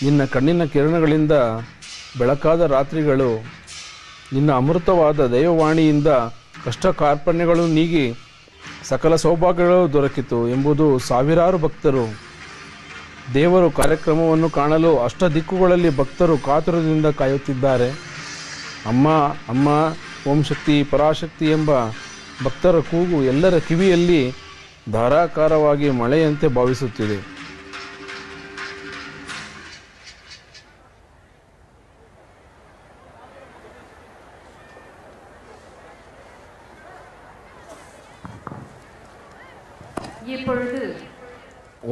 ನಿನ್ನ ಕಣ್ಣಿನ ಕಿರಣಗಳಿಂದ ಬೆಳಕಾದ ರಾತ್ರಿಗಳು, ನಿನ್ನ ಅಮೃತವಾದ ದೈವವಾಣಿಯಿಂದ ಕಷ್ಟ ಕಾರ್ಪಣ್ಯಗಳು ನೀಗಿ ಸಕಲ ಸೌಭಾಗ್ಯಗಳು ದೊರಕಿತು ಎಂಬುದು ಸಾವಿರಾರು ಭಕ್ತರು. ದೇವರು ಕಾರ್ಯಕ್ರಮವನ್ನು ಕಾಣಲು ಅಷ್ಟ ದಿಕ್ಕುಗಳಲ್ಲಿ ಭಕ್ತರು ಕಾತುರದಿಂದ ಕಾಯುತ್ತಿದ್ದಾರೆ. ಅಮ್ಮ ಓಂ ಶಕ್ತಿ ಪರಾಶಕ್ತಿ ಎಂಬ ಭಕ್ತರ ಕೂಗು ಎಲ್ಲರ ಕಿವಿಯಲ್ಲಿ ಧಾರಾಕಾರವಾಗಿ ಮಳೆಯಂತೆ ಭಾವಿಸುತ್ತಿದೆ.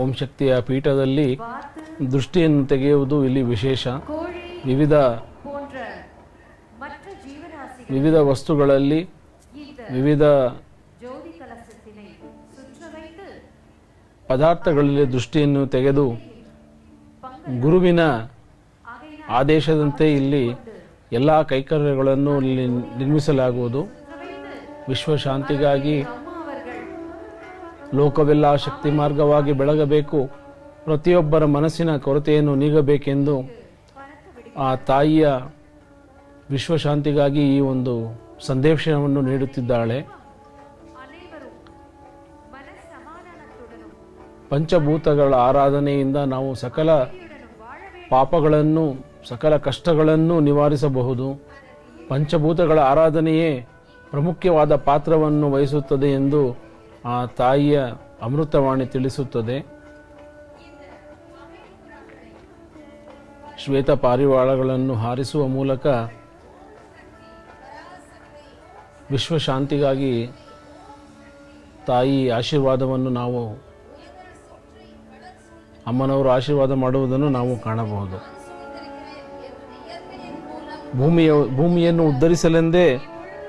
ಓಂ ಶಕ್ತಿಯ ಪೀಠದಲ್ಲಿ ದೃಷ್ಟಿಯನ್ನು ತೆಗೆಯುವುದು ಇಲ್ಲಿ ವಿಶೇಷ. ವಿವಿಧ ವಸ್ತುಗಳಲ್ಲಿ ವಿವಿಧ ಪದಾರ್ಥಗಳಲ್ಲಿ ದೃಷ್ಟಿಯನ್ನು ತೆಗೆದು ಗುರುವಿನ ಆದೇಶದಂತೆ ಇಲ್ಲಿ ಎಲ್ಲ ಕೈಕರ್ಯಗಳನ್ನು ನಿರ್ಮಿಸಲಾಗುವುದು. ವಿಶ್ವಶಾಂತಿಗಾಗಿ ಲೋಕವೆಲ್ಲ ಶಕ್ತಿ ಮಾರ್ಗವಾಗಿ ಬೆಳಗಬೇಕು, ಪ್ರತಿಯೊಬ್ಬರ ಮನಸ್ಸಿನ ಕೊರತೆಯನ್ನು ನೀಗಬೇಕೆಂದು ಆ ತಾಯಿಯ ವಿಶ್ವಶಾಂತಿಗಾಗಿ ಈ ಒಂದು ಸಂದೇಶವನ್ನು ನೀಡುತ್ತಿದ್ದಾಳೆ. ಪಂಚಭೂತಗಳ ಆರಾಧನೆಯಿಂದ ನಾವು ಸಕಲ ಪಾಪಗಳನ್ನು, ಸಕಲ ಕಷ್ಟಗಳನ್ನು ನಿವಾರಿಸಬಹುದು. ಪಂಚಭೂತಗಳ ಆರಾಧನೆಯೇ ಪ್ರಮುಖವಾದ ಪಾತ್ರವನ್ನು ವಹಿಸುತ್ತದೆ ಎಂದು ಆ ತಾಯಿಯ ಅಮೃತವಾಣಿ ತಿಳಿಸುತ್ತದೆ. ಶ್ವೇತ ಪಾರಿವಾಳಗಳನ್ನು ಹಾರಿಸುವ ಮೂಲಕ ವಿಶ್ವಶಾಂತಿಗಾಗಿ ತಾಯಿ ಆಶೀರ್ವಾದವನ್ನು ನಾವು, ಅಮ್ಮನವರು ಆಶೀರ್ವಾದ ಮಾಡುವುದನ್ನು ನಾವು ಕಾಣಬಹುದು. ಭೂಮಿಯನ್ನು ಉದ್ಧರಿಸಲೆಂದೇ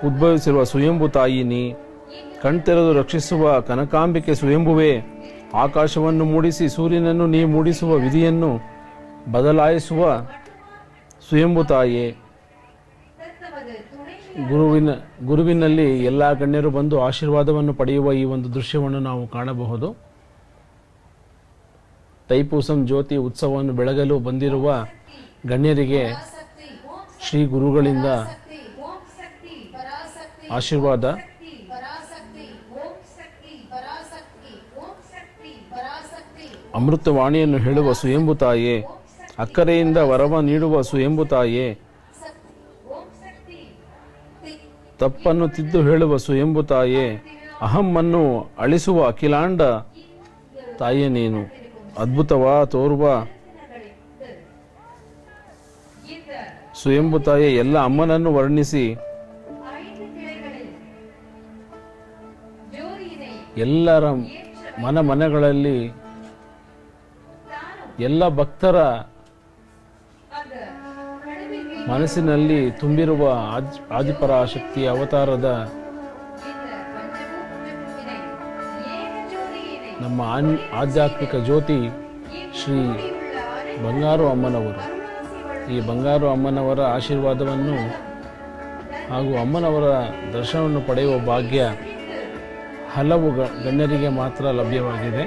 ಉದ್ಭವಿಸಿರುವ ಸ್ವಯಂಭು ತಾಯಿನಿ, ಕಣ್ತೆರೆದು ರಕ್ಷಿಸುವ ಕನಕಾಂಬಿಕೆ ಸ್ವಯಂಭುವೆ, ಆಕಾಶವನ್ನು ಮೂಡಿಸಿ ಸೂರ್ಯನನ್ನು ನೀ ಮೂಡಿಸುವ ವಿಧಿಯನ್ನು ಬದಲಾಯಿಸುವ ಸ್ವಯಂಭು ತಾಯಿಯೇ. ಗುರುವಿನಲ್ಲಿ ಎಲ್ಲ ಗಣ್ಯರು ಬಂದು ಆಶೀರ್ವಾದವನ್ನು ಪಡೆಯುವ ಈ ಒಂದು ದೃಶ್ಯವನ್ನು ನಾವು ಕಾಣಬಹುದು. ತೈಪೂಸಂ ಜ್ಯೋತಿ ಉತ್ಸವವನ್ನು ಬೆಳಗಲು ಬಂದಿರುವ ಗಣ್ಯರಿಗೆ ಶ್ರೀ ಗುರುಗಳಿಂದ ಆಶೀರ್ವಾದ. ಅಮೃತವಾಣಿಯನ್ನು ಹೇಳುವ ಸ್ವಯಂಭು ತಾಯೇ, ಅಕ್ಕರೆಯಿಂದ ವರವ ನೀಡುವ ಸ್ವಯಂಭು ತಾಯೇ, ತಪ್ಪನ್ನು ತಿದ್ದು ಹೇಳುವ ಸ್ವಯಂಭು ತಾಯೇ, ಅಹಮ್ಮನ್ನು ಅಳಿಸುವ ಅಖಿಲಾಂಡ ತಾಯೇ ನೀನು. ಅದ್ಭುತವ ತೋರುವ ಸ್ವಯಂಭು ತಾಯೇ, ಎಲ್ಲ ಅಮ್ಮನನ್ನು ವರ್ಣಿಸಿ ಎಲ್ಲರ ಮನಗಳಲ್ಲಿ ಎಲ್ಲ ಭಕ್ತರ ಮನಸ್ಸಿನಲ್ಲಿ ತುಂಬಿರುವ ಆದಿಪರಾಶಕ್ತಿಯ ಅವತಾರದ ನಮ್ಮ ಆಧ್ಯಾತ್ಮಿಕ ಜ್ಯೋತಿ ಶ್ರೀ ಬಂಗಾರು ಅಮ್ಮನವರು. ಈ ಬಂಗಾರು ಅಮ್ಮನವರ ಆಶೀರ್ವಾದವನ್ನು ಹಾಗೂ ಅಮ್ಮನವರ ದರ್ಶನವನ್ನು ಪಡೆಯುವ ಭಾಗ್ಯ ಹಲವು ಗಣ್ಯರಿಗೆ ಮಾತ್ರ ಲಭ್ಯವಾಗಿದೆ.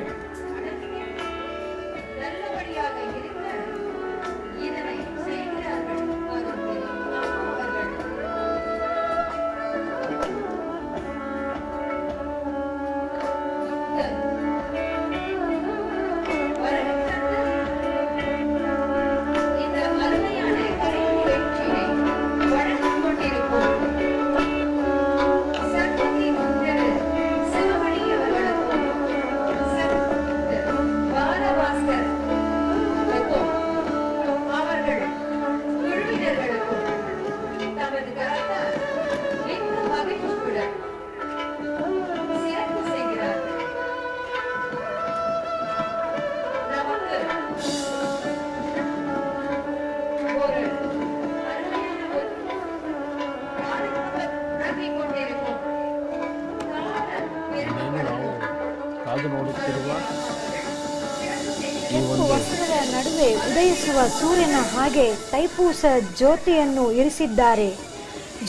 ವಸ್ತ್ರದ ನಡುವೆ ಉದಯಿಸುವ ಸೂರ್ಯನ ಹಾಗೆ ತೈಪೂಸ ಜ್ಯೋತಿಯನ್ನು ಇರಿಸಿದ್ದಾರೆ.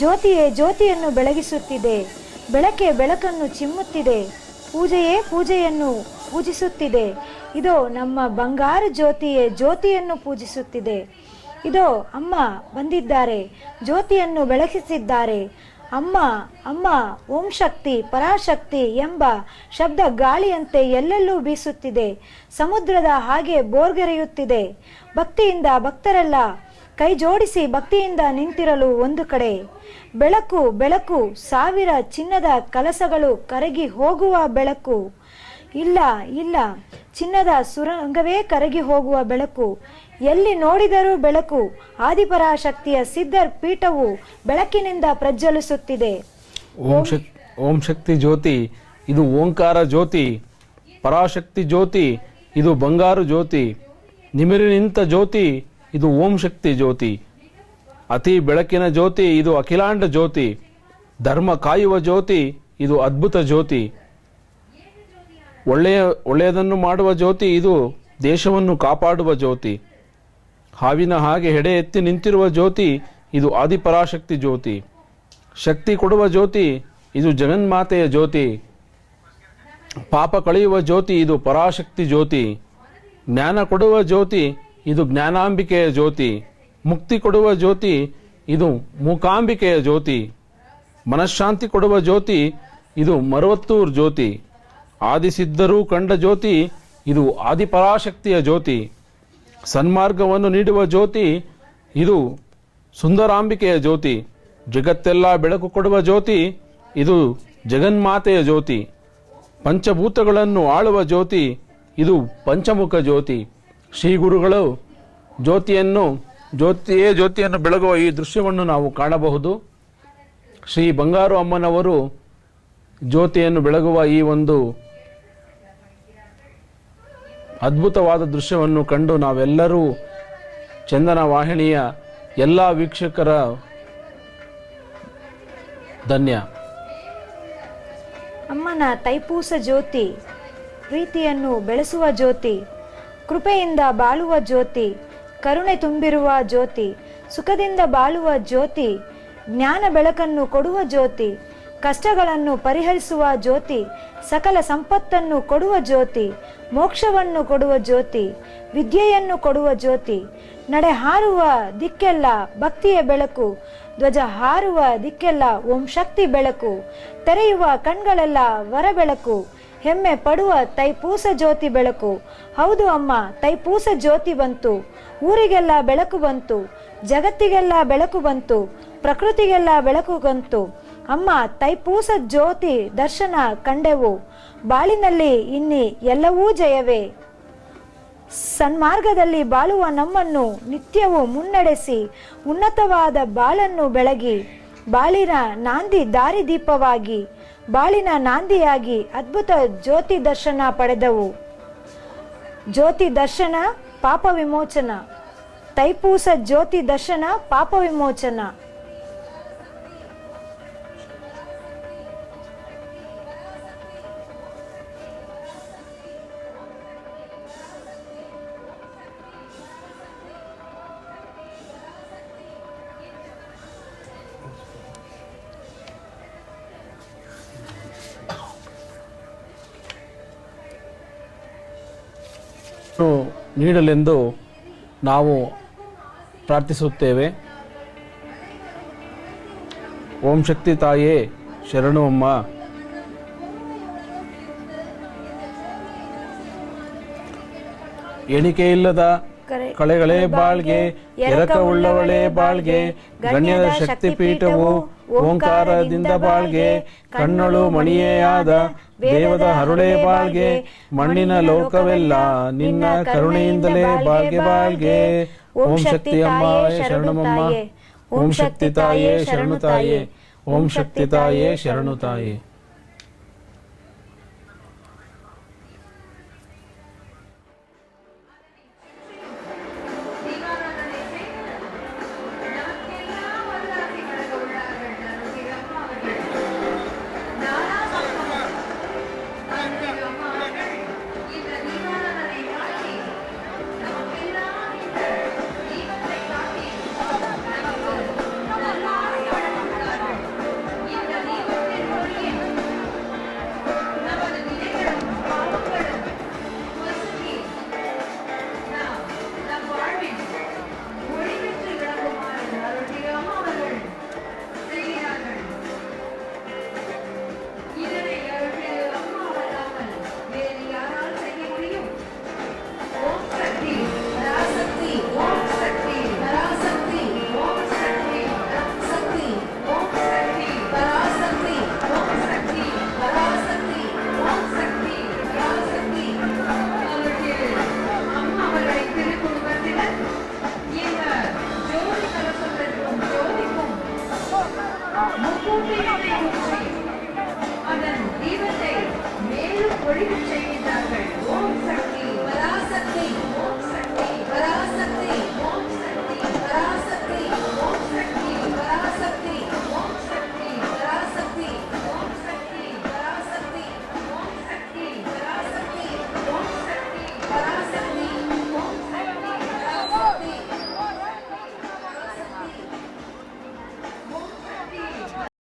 ಜ್ಯೋತಿಯೇ ಜ್ಯೋತಿಯನ್ನು ಬೆಳಗಿಸುತ್ತಿದೆ, ಬೆಳಕೆ ಬೆಳಕನ್ನು ಚಿಮ್ಮುತ್ತಿದೆ, ಪೂಜೆಯೇ ಪೂಜೆಯನ್ನು ಪೂಜಿಸುತ್ತಿದೆ. ಇದೋ ನಮ್ಮ ಬಂಗಾರು ಜ್ಯೋತಿಯೇ ಜ್ಯೋತಿಯನ್ನು ಪೂಜಿಸುತ್ತಿದೆ. ಇದೋ ಅಮ್ಮ ಬಂದಿದ್ದಾರೆ, ಜ್ಯೋತಿಯನ್ನು ಬೆಳಗಿಸಿದ್ದಾರೆ. ಅಮ್ಮ ಅಮ್ಮ ಓಂ ಶಕ್ತಿ ಪರಾಶಕ್ತಿ ಎಂಬ ಶಬ್ದ ಗಾಳಿಯಂತೆ ಎಲ್ಲೆಲ್ಲೂ ಬೀಸುತ್ತಿದೆ, ಸಮುದ್ರದ ಹಾಗೆ ಬೋರ್ಗರೆಯುತ್ತಿದೆ. ಭಕ್ತಿಯಿಂದ ಭಕ್ತರೆಲ್ಲ ಕೈ ಜೋಡಿಸಿ ಭಕ್ತಿಯಿಂದ ನಿಂತಿರಲು ಒಂದು ಕಡೆ. ಬೆಳಕು ಬೆಳಕು, ಸಾವಿರ ಚಿನ್ನದ ಕಲಸಗಳು ಕರಗಿ ಹೋಗುವ ಬೆಳಕು. ಇಲ್ಲ ಇಲ್ಲ, ಚಿನ್ನದ ಸುರಂಗವೇ ಕರಗಿ ಹೋಗುವ ಬೆಳಕು. ಎಲ್ಲಿ ನೋಡಿದರೂ ಬೆಳಕು. ಆದಿಪರಾಶಕ್ತಿಯ ಸಿದ್ಧರ್ ಪೀಠವು ಬೆಳಕಿನಿಂದ ಪ್ರಜ್ವಲಿಸುತ್ತಿದೆ. ಓಂ ಶಕ್ತಿ ಜ್ಯೋತಿ, ಇದು ಓಂಕಾರ ಜ್ಯೋತಿ. ಪರಾಶಕ್ತಿ ಜ್ಯೋತಿ, ಇದು ಬಂಗಾರು ಜ್ಯೋತಿ. ನಿಮಿರಿ ನಿಂತ ಜ್ಯೋತಿ, ಇದು ಓಂ ಶಕ್ತಿ ಜ್ಯೋತಿ. ಅತಿ ಬೆಳಕಿನ ಜ್ಯೋತಿ, ಇದು ಅಖಿಲಾಂಡ ಜ್ಯೋತಿ. ಧರ್ಮ ಕಾಯುವ ಜ್ಯೋತಿ, ಇದು ಅದ್ಭುತ ಜ್ಯೋತಿ. ಒಳ್ಳೆಯದನ್ನು ಮಾಡುವ ಜ್ಯೋತಿ, ಇದು ದೇಶವನ್ನು ಕಾಪಾಡುವ ಜ್ಯೋತಿ. ಹಾವಿನ ಹಾಗೆ ಹೆಡೆ ಎತ್ತಿ ನಿಂತಿರುವ ಜ್ಯೋತಿ, ಇದು ಆದಿಪರಾಶಕ್ತಿ ಜ್ಯೋತಿ. ಶಕ್ತಿ ಕೊಡುವ ಜ್ಯೋತಿ ಇದು ಜಗನ್ಮಾತೆಯ ಜ್ಯೋತಿ. ಪಾಪ ಕಳೆಯುವ ಜ್ಯೋತಿ ಇದು ಪರಾಶಕ್ತಿ ಜ್ಯೋತಿ. ಜ್ಞಾನ ಕೊಡುವ ಜ್ಯೋತಿ ಇದು ಜ್ಞಾನಾಂಬಿಕೆಯ ಜ್ಯೋತಿ. ಮುಕ್ತಿ ಕೊಡುವ ಜ್ಯೋತಿ ಇದು ಮೂಕಾಂಬಿಕೆಯ ಜ್ಯೋತಿ. ಮನಃಶಾಂತಿ ಕೊಡುವ ಜ್ಯೋತಿ ಇದು ಮರುವತ್ತೂರ್ ಜ್ಯೋತಿ. ಆದಿಸಿದ್ಧರೂ ಕಂಡ ಜ್ಯೋತಿ ಇದು ಆದಿಪರಾಶಕ್ತಿಯ ಜ್ಯೋತಿ. ಸನ್ಮಾರ್ಗವನ್ನು ನೀಡುವ ಜ್ಯೋತಿ ಇದು ಸುಂದರಾಂಬಿಕೆಯ ಜ್ಯೋತಿ. ಜಗತ್ತೆಲ್ಲ ಬೆಳಕು ಕೊಡುವ ಜ್ಯೋತಿ ಇದು ಜಗನ್ಮಾತೆಯ ಜ್ಯೋತಿ. ಪಂಚಭೂತಗಳನ್ನು ಆಳುವ ಜ್ಯೋತಿ ಇದು ಪಂಚಮುಖ ಜ್ಯೋತಿ. ಶ್ರೀ ಗುರುಗಳು ಜ್ಯೋತಿಯನ್ನು ಬೆಳಗುವ ಈ ದೃಶ್ಯವನ್ನು ನಾವು ಕಾಣಬಹುದು. ಶ್ರೀ ಬಂಗಾರು ಅಮ್ಮನವರು ಜ್ಯೋತಿಯನ್ನು ಬೆಳಗುವ ಈ ಒಂದು ಅದ್ಭುತವಾದ ದೃಶ್ಯವನ್ನು ಕಂಡು ನಾವೆಲ್ಲರೂ ಚಂದನ ವಾಹಿನಿಯ ಎಲ್ಲ ವೀಕ್ಷಕರ ಧನ್ಯ. ಅಮ್ಮನ ತೈಪೂಸ ಜ್ಯೋತಿ ಪ್ರೀತಿಯನ್ನು ಬೆಳೆಸುವ ಜ್ಯೋತಿ, ಕೃಪೆಯಿಂದ ಬಾಳುವ ಜ್ಯೋತಿ, ಕರುಣೆ ತುಂಬಿರುವ ಜ್ಯೋತಿ, ಸುಖದಿಂದ ಬಾಳುವ ಜ್ಯೋತಿ, ಜ್ಞಾನ ಬೆಳಕನ್ನು ಕೊಡುವ ಜ್ಯೋತಿ, ಕಷ್ಟಗಳನ್ನು ಪರಿಹರಿಸುವ ಜ್ಯೋತಿ, ಸಕಲ ಸಂಪತ್ತನ್ನು ಕೊಡುವ ಜ್ಯೋತಿ, ಮೋಕ್ಷವನ್ನು ಕೊಡುವ ಜ್ಯೋತಿ, ವಿದ್ಯೆಯನ್ನು ಕೊಡುವ ಜ್ಯೋತಿ, ನಡೆ ಹಾರುವ ದಿಕ್ಕೆಲ್ಲ ಭಕ್ತಿಯ ಬೆಳಕು, ಧ್ವಜ ಹಾರುವ ದಿಕ್ಕೆಲ್ಲ ಓಂ ಶಕ್ತಿ ಬೆಳಕು, ತೆರೆಯುವ ಕಣ್ಗಳೆಲ್ಲ ವರ ಬೆಳಕು, ಹೆಮ್ಮೆ ಪಡುವ ತೈಪೂಸ ಜ್ಯೋತಿ ಬೆಳಕು. ಹೌದು ಅಮ್ಮ, ತೈಪೂಸ ಜ್ಯೋತಿ ಬಂತು, ಊರಿಗೆಲ್ಲ ಬೆಳಕು ಬಂತು, ಜಗತ್ತಿಗೆಲ್ಲ ಬೆಳಕು ಬಂತು, ಪ್ರಕೃತಿಗೆಲ್ಲ ಬೆಳಕು ಬಂತು. ಅಮ್ಮ, ತೈಪೂಸ ಜ್ಯೋತಿ ದರ್ಶನ ಕಂಡೆವು, ಬಾಳಿನಲ್ಲಿ ಇನ್ನಿ ಎಲ್ಲವೂ ಜಯವೇ. ಸನ್ಮಾರ್ಗದಲ್ಲಿ ಬಾಳುವ ನಮ್ಮನ್ನು ನಿತ್ಯವೂ ಮುನ್ನಡೆಸಿ ಉನ್ನತವಾದ ಬಾಳನ್ನು ಬೆಳಗಿ, ಬಾಳಿನ ನಾಂದಿ ದಾರಿದೀಪವಾಗಿ, ಬಾಳಿನ ನಾಂದಿಯಾಗಿ ಅದ್ಭುತ ಜ್ಯೋತಿ ದರ್ಶನ ಪಡೆದವು. ಜ್ಯೋತಿ ದರ್ಶನ ಪಾಪ ವಿಮೋಚನ, ತೈಪೂಸ ಜ್ಯೋತಿ ದರ್ಶನ ಪಾಪ ವಿಮೋಚನ. ನೀಡಲೆಂದು ನಾವು ಪ್ರಾರ್ಥಿಸುತ್ತೇವೆ. ಓಂ ಶಕ್ತಿ ತಾಯೇ ಶರಣು ಅಮ್ಮ. ಎಣಿಕೆಯಿಲ್ಲದ ಕಳೆಗಳೇ ಬಾಳ್ಗೆ, ಎರಕವುಳ್ಳವಳೇ ಬಾಳ್ಗೆ, ಗಣ್ಯದ ಶಕ್ತಿ ಪೀಠವು ಓಂಕಾರದಿಂದ ಬಾಳ್ಗೆ, ಕಣ್ಣಳು ಮಣಿಯೇಯಾದ ದೇವದ ಹರುಳೇ ಬಾಳ್ಗೆ, ಮಣ್ಣಿನ ಲೋಕವೆಲ್ಲ ನಿನ್ನ ಕರುಣೆಯಿಂದಲೇ ಬಾಳ್ಗೆ ಬಾಳ್ಗೆ. ಓಂ ಶಕ್ತಿ ಅಮ್ಮ ಶರಣಮಮ್ಮ. ಓಂ ಶಕ್ತಿ ತಾಯೇ ಶರಣು ತಾಯೇ. ಓಂ ಶಕ್ತಿ ತಾಯೇ ಶರಣು ತಾಯೇ.